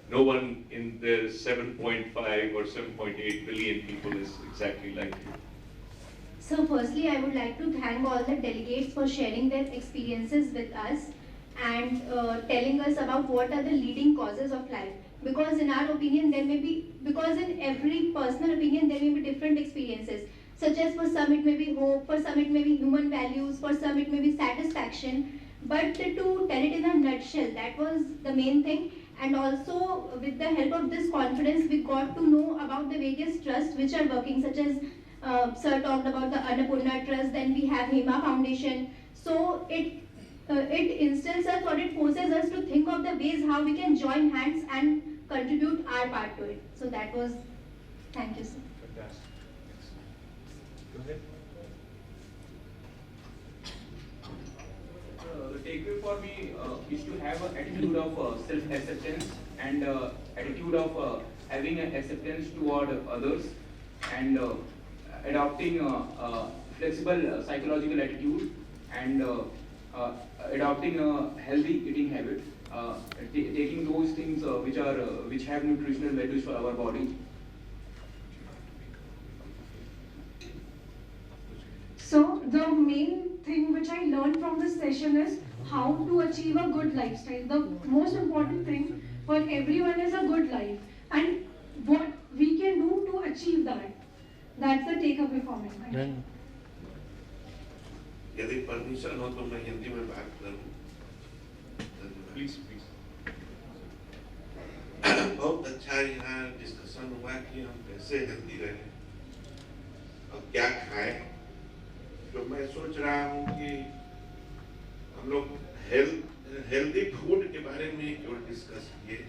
No one in the 7.5 or 7.8 billion people is exactly like you. So firstly, I would like to thank all the delegates for sharing their experiences with us and telling us about what are the leading causes of life. Because in our opinion, because in every personal opinion, there may be different experiences. such as for some it may be hope, for some it may be human values, for some it may be satisfaction. But to tell it in a nutshell, that was the main thing. And also with the help of this conference, we got to know about the various trusts which are working, such as Sir talked about the Annapurna Trust, then we have HEMA Foundation. So it instills us, or it forces us to think of the ways how we can join hands and contribute our part to it. So that was, thank you, sir. Fantastic. Go ahead. The takeaway for me is to have an attitude of self-acceptance and attitude of having an acceptance toward others, and adopting flexible psychological attitude, and adopting a healthy eating habit, taking those things which have nutritional values for our body. So the main thing which I learned from this session is how to achieve a good lifestyle. The most important thing for everyone is a good life, and what we can do to achieve that. That's the takeaway for me. Thank you. यदि permission हो तो मैं हिंदी में बात करूं। Please. बहुत अच्छा यहाँ डिस्कशन हुआ कि हम कैसे हेल्दी रहें और क्या खाएं। तो मैं सोच रहा हूँ कि हम लोग हेल्दी फूड के बारे में क्यों डिस्कस किए।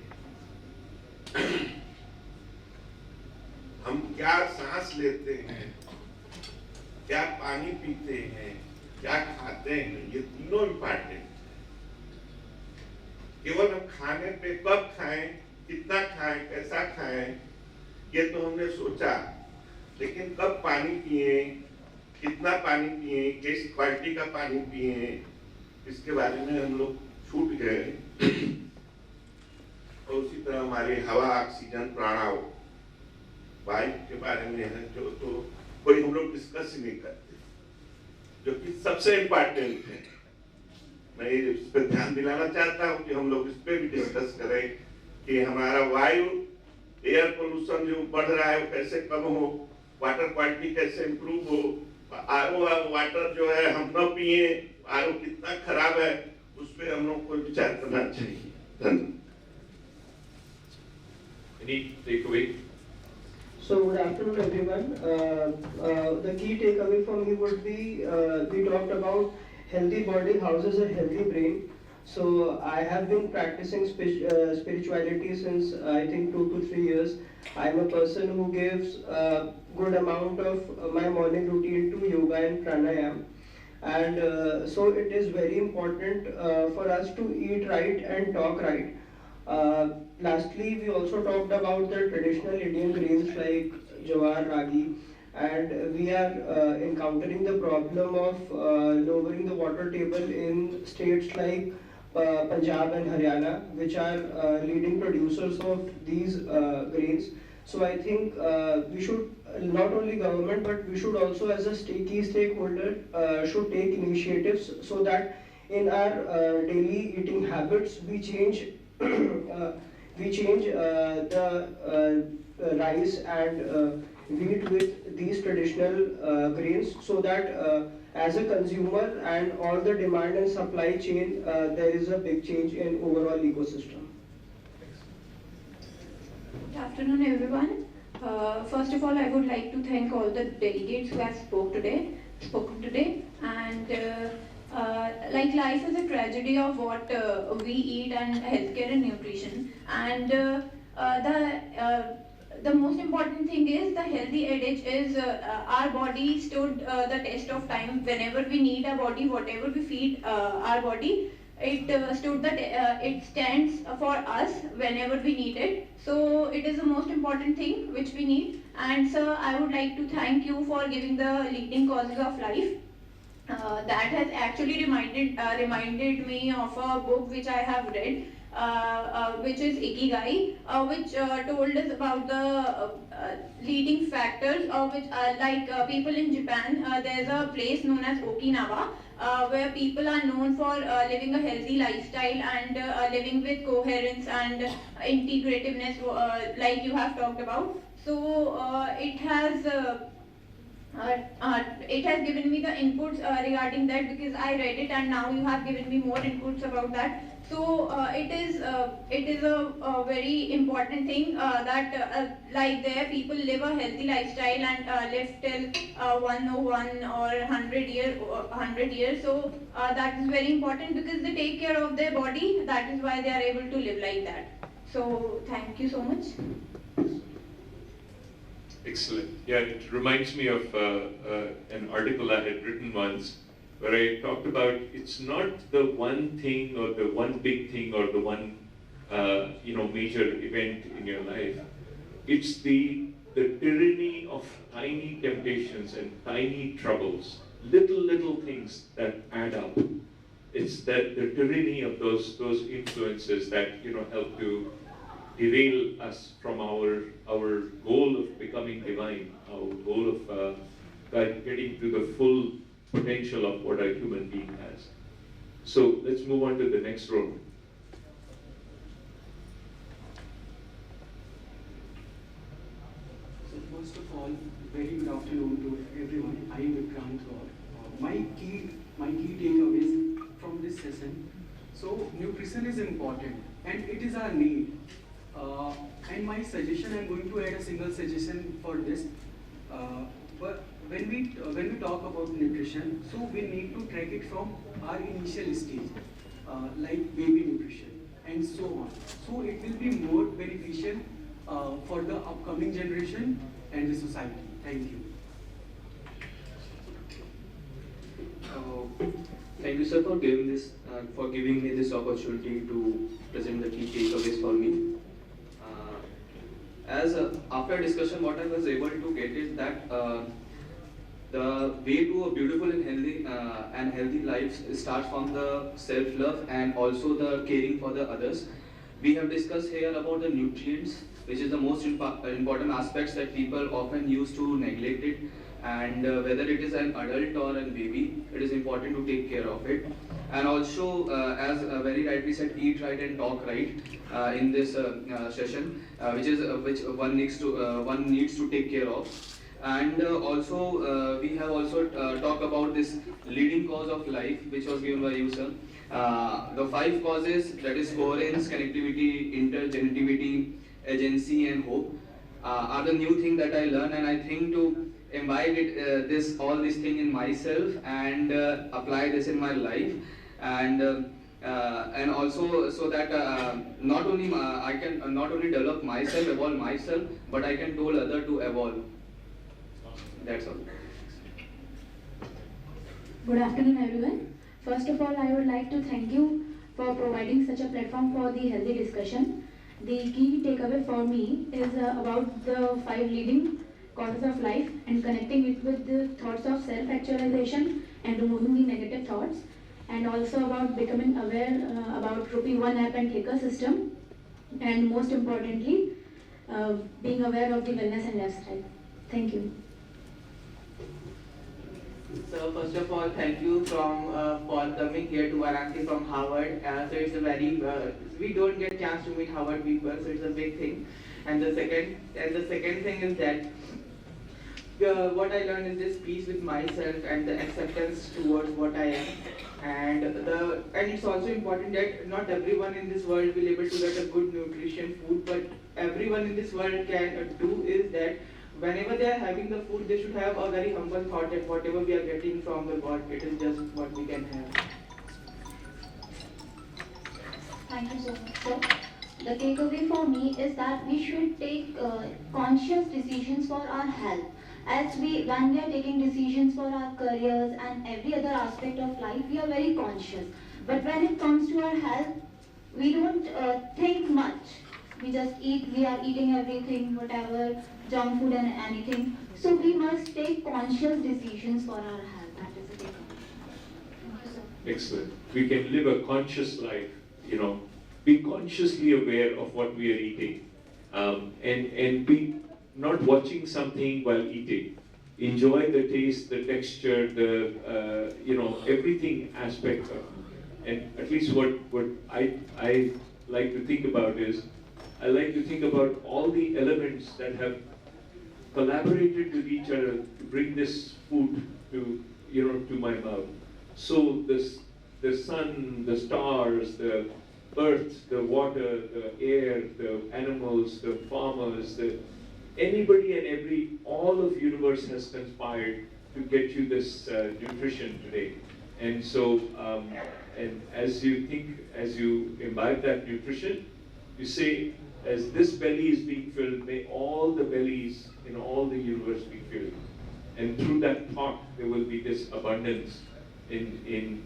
हम क्या सांस लेते हैं, क्या पानी पीते हैं, क्या खाते हैं, ये तीनों इम्पॉर्टेंट। केवल हम खाने पे कब खाएं, कितना खाएं, कैसा खाएं, ये तो हमने सोचा, लेकिन कब पानी पिए, कितना पानी पिए, किस क्वालिटी का पानी पिए, इसके बारे में हम लोग छूट गए। और उसी तरह हमारे हवा, ऑक्सीजन, प्राणवायु वायु के बारे में है जो तो कोई हम लोग डिस्कस ही नहीं करते, जो कि सबसे इम्पोर्टेंट है। मैं इस पर ध्यान दिलाना चाहता हूँ कि हम लोग इस पे भी डिस्कस करें कि हमारा वायु, एयर पोल्यूशन जो बढ़ रहा है वो कैसे कम हो, वाटर क्वालिटी कैसे इम्प्रूव हो, आरओ वाटर जो है हम न पिए, आरओ कितना खराब है, उस पर हम लोग को विचार करना चाहिए। धन्यवाद। Any takeaway? So good afternoon everyone. The key takeaway for me would be we talked about healthy body houses a healthy brain. So I have been practicing spirituality since I think 2 to 3 years. I am a person who gives a good amount of my morning routine to yoga and pranayam. And so it is very important for us to eat right and talk right. Lastly, we also talked about the traditional Indian grains like jawar, ragi, and we are encountering the problem of lowering the water table in states like Punjab and Haryana, which are leading producers of these grains. So I think we should, not only government, but we should also as a key stakeholder should take initiatives so that in our daily eating habits we change the rice and wheat with these traditional grains, so that as a consumer and all the demand and supply chain, there is a big change in overall ecosystem. Good afternoon, everyone. First of all, I would like to thank all the delegates who have spoken today, and like life is a tragedy of what we eat and healthcare and nutrition, and the most important thing is the healthy adage is our body stood the test of time. Whenever we need our body, whatever we feed our body, it stands for us whenever we need it. So it is the most important thing which we need. And sir, I would like to thank you for giving the leading causes of life. That has actually reminded me of a book which I have read, which is Ikigai, which told us about the leading factors of which, people in Japan, there's a place known as Okinawa, where people are known for living a healthy lifestyle and living with coherence and integrativeness, like you have talked about. So it has it has given me the inputs regarding that, because I read it and now you have given me more inputs about that. So it is a very important thing that like there people live a healthy lifestyle and live till 101 or 100 years. So that is very important because they take care of their body. That is why they are able to live like that. So thank you so much. Excellent. Yeah, it reminds me of an article I had written once where I talked about it's not the one thing or the one big thing or the one major event in your life. It's the tyranny of tiny temptations and tiny troubles, little things that add up. It's that the tyranny of those influences that help to derail us from our goal of becoming divine, our goal of getting to the full potential of what a human being has. So let's move on to the next row. So first of all, very good afternoon to everyone. I am Vikrant Kaur. My key takeaways from this session. So nutrition is important and it is our need. And my suggestion, I'm going to add a single suggestion for this. But when we talk about nutrition, so we need to track it from our initial stage, like baby nutrition and so on. So it will be more beneficial for the upcoming generation and the society. Thank you. Thank you, sir, for giving me this opportunity to present the key takeaways for me. After discussion, what I was able to get is that the way to a beautiful and healthy life starts from the self-love and also the caring for the others. We have discussed here about the nutrients, which is the most important aspects that people often use to neglect it. And whether it is an adult or a baby, it is important to take care of it. And also, as very rightly said, eat right and talk right in this session, which one needs to take care of. And also, we have also talked about this leading cause of life, which was given by you, sir. The 5 causes, that is coherence, connectivity, intergenerativity, agency, and hope, are the new thing that I learned, and I think to imbibe it, all this thing in myself and apply this in my life, and also so that not only I can not only develop myself, evolve myself, but I can told other to evolve. That's all. Good afternoon, everyone. First of all, I would like to thank you for providing such a platform for the healthy discussion. The key takeaway for me is about the 5 leading causes of life and connecting it with the thoughts of self-actualization and removing the negative thoughts, and also about becoming aware about rupee 1 app and clicker system, and most importantly, being aware of the wellness and lifestyle. Thank you. So first of all, thank you for coming here to Varanasi from Harvard. So it's a very we don't get chance to meet Harvard people, so it's a big thing. And the second thing is that what I learned is this peace with myself and the acceptance towards what I am. And it's also important that not everyone in this world will be able to get a good nutrition food, but everyone in this world can do is that whenever they are having the food, they should have a very humble thought that whatever we are getting from the God, it is just what we can have. Thank you so much, sir. The takeaway for me is that we should take conscious decisions for our health. When we are taking decisions for our careers and every other aspect of life, we are very conscious. But when it comes to our health, we don't think much. We just eat, we are eating everything, whatever, junk food and anything. So we must take conscious decisions for our health. That is the takeaway. Excellent. We can live a conscious life, be consciously aware of what we are eating, and be not watching something while eating. Enjoy the taste, the texture, the everything aspect of it. And at least what I like to think about is, I like to think about all the elements that have collaborated with each other to bring this food to, to my mouth. So the sun, the stars, the earth, the water, the air, the animals, the farmers, anybody and all of universe has conspired to get you this nutrition today. And so, and as you imbibe that nutrition, you say, as this belly is being filled, may all the bellies in all the universe be filled. And through that thought, there will be this abundance and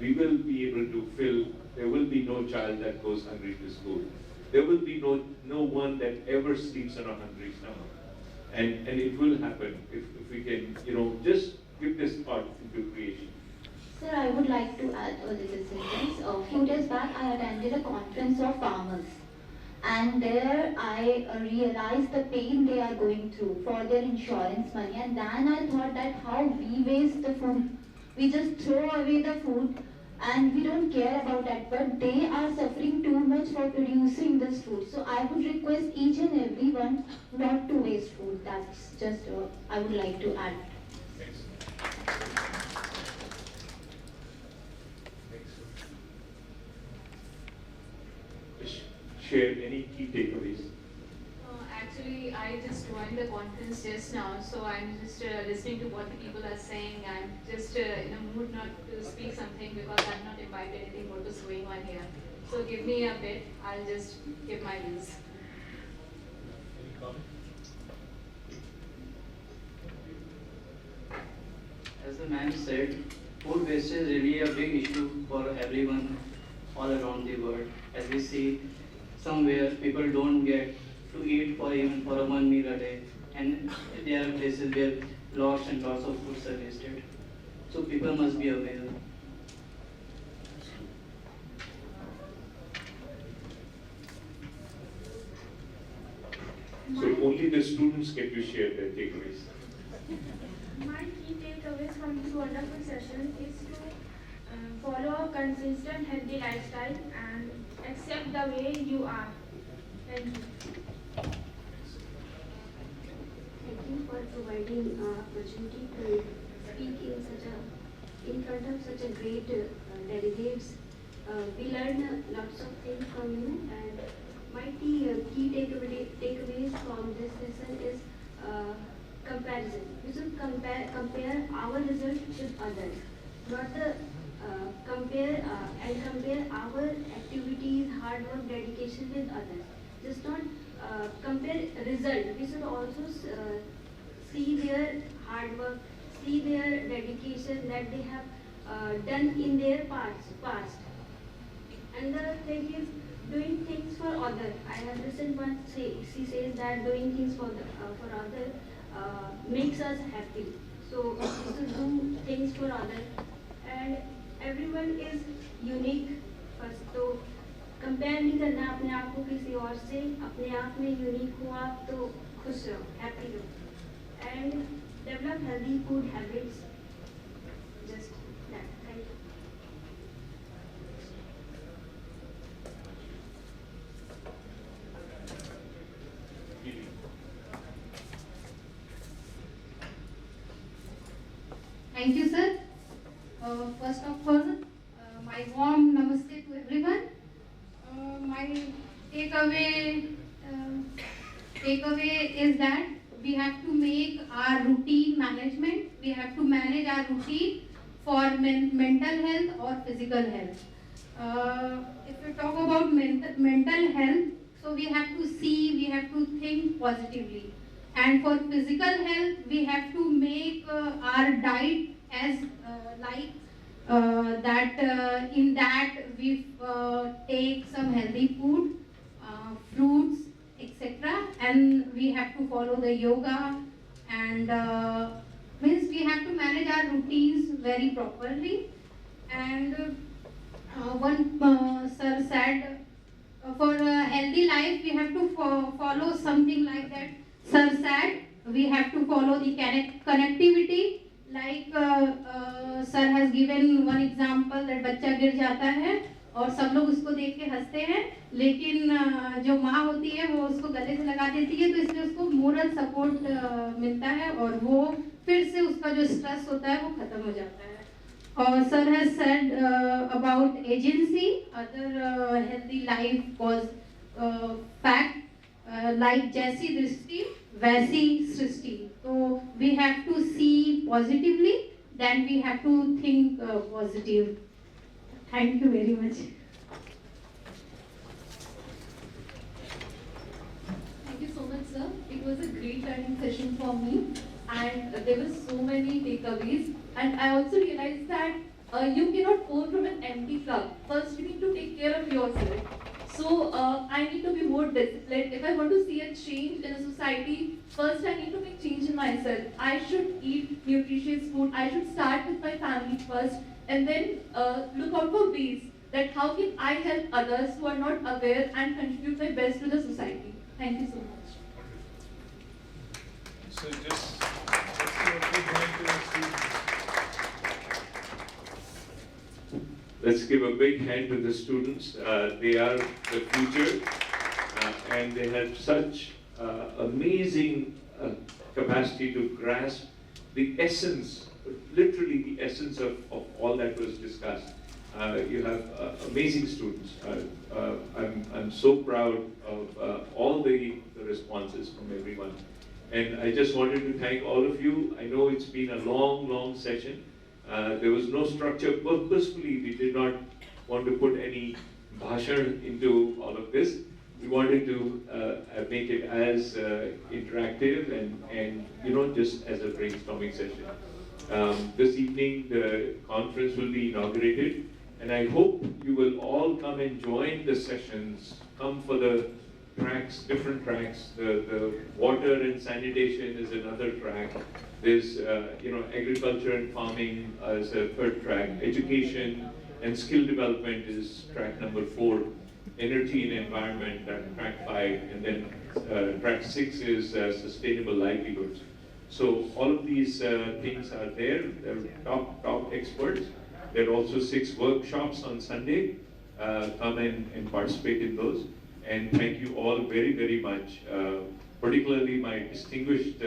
we will be able to fill. There will be no child that goes hungry to school. There will be no one that ever sleeps on a hungry stomach. And it will happen if we can, just give this thought into creation. Sir, I would like to add a little sentence. A few days back, I attended a conference of farmers. And there I realized the pain they are going through for their insurance money. And then I thought that how we waste the food. We just throw away the food and we don't care about that. But they are suffering too much for producing this food. So I would request each and everyone not to waste food. That's just what I would like to add. Share any key takeaways? Actually, I just joined the conference just now, so I'm just listening to what the people are saying. I'm just in a mood not to speak something because I've not imbibed anything what is going on here. So give me a bit, I'll just give my views. Any comment? As the man said, food waste is really a big issue for everyone all around the world. As we see, somewhere people don't get to eat even for a 1 meal a day, and there are places where lots and lots of foods are wasted. So people must be aware. So only the students get to share their takeaways. My key takeaways from this wonderful session is to follow a consistent healthy lifestyle and accept the way you are. Thank you. Thank you for providing opportunity to speak in front of such a great delegates. We learned lots of things from you, and my key takeaways from this lesson is comparison. We should compare our result with others, not the compare our activities, hard work, dedication with others. Just not compare result. We should also see their hard work, see their dedication that they have done in their past. And the thing is, doing things for others. I have listened once she says that doing things for others makes us happy. So we should do things for others. And everyone is unique. First, तो compare नहीं करना अपने आप को किसी और से, अपने आप में यूनिक हो आप तो खुश रहो, हैप्पी रहो, and develop healthy food habits. Just that. Thank you. Thank you, sir. First of all, my warm namaste to everyone. My takeaway is that we have to make our routine management. We have to manage our routine for mental health or physical health. If we talk about mental health, so we have to see, we have to think positively. And for physical health, we have to make our diet as in that we take some healthy food, fruits, etc. And we have to follow the yoga, and means we have to manage our routines very properly. And one sir said, for a healthy life, we have to follow something like that. Sir said, we have to follow the connectivity. Like sir has given one example that बच्चा गिर जाता है और सब लोग उसको देख के हंसते हैं, लेकिन जो माँ होती है वो उसको गले से लगा देती है, तो इसलिए उसको मोरल सपोर्ट मिलता है और वो फिर से उसका जो स्ट्रेस होता है वो खत्म हो जाता है. और sir has said about agency, other healthy life was fact, like जैसी दृष्टि वैसी सृष्टि. So we have to see positively, then we have to think positive. Thank you very much. Thank you so much, sir. It was a great learning session for me, and there were so many takeaways. And I also realized that you cannot pour from an empty cup. First, you need to take care of yourself. So I need to be more disciplined. If I want to see a change in a society, first I need to make change in myself. I should eat nutritious food. I should start with my family first, and then look out for ways that how can I help others who are not aware and contribute my best to the society. Thank you so much. So just give a big hand to the students. Let's give a big hand to the students. They are the future, and they have such amazing capacity to grasp the essence, literally the essence of all that was discussed. You have amazing students. I'm so proud of all the responses from everyone. And I just wanted to thank all of you. I know it's been a long session. There was no structure. Purposefully, we did not want to put any bhashan into all of this. We wanted to make it as interactive and just as a brainstorming session. This evening, the conference will be inaugurated, and I hope you will all come and join the sessions. Come for the tracks, different tracks. The water and sanitation is another track. There's agriculture and farming as a third track. Education and skill development is track number 4. Energy and environment, track 5, and then track 6 is sustainable livelihoods. So all of these things are there. They're top experts. There are also 6 workshops on Sunday. Come and participate in those. And thank you all very much, particularly my distinguished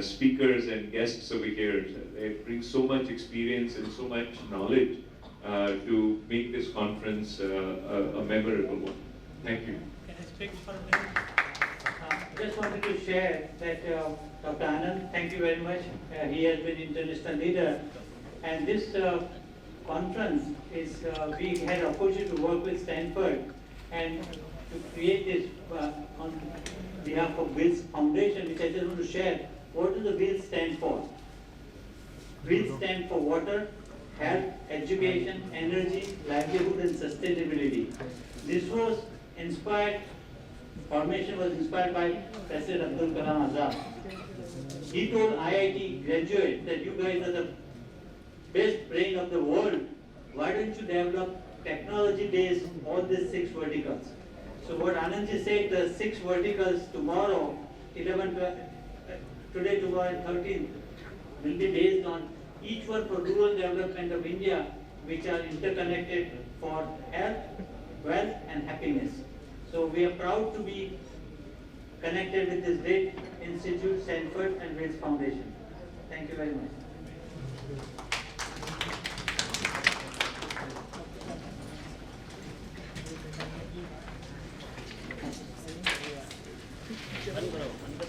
speakers and guests over here. They bring so much experience and so much knowledge to make this conference a memorable one. Thank you. Can I speak for a minute? Just wanted to share that Dr. Anand, thank you very much. He has been international leader, and this conference is we had opportunity to work with Stanford and to create this on behalf of WILS Foundation, which I just want to share. What does the WILS stand for? WILS stand for water, health, education, energy, livelihood, and sustainability. This was inspired. Formation was inspired by President Abdul Kalam Azad. He told IIT graduates that you guys are the best brain of the world. Why don't you develop technology-based all these 6 verticals? So what Anandji said, the 6 verticals tomorrow, 11, 12, today, tomorrow, and 13, will be based on each one for rural development of India, which are interconnected for health, wealth, and happiness. So we are proud to be connected with this great institute, Stanford and WILS Foundation. Thank you very much.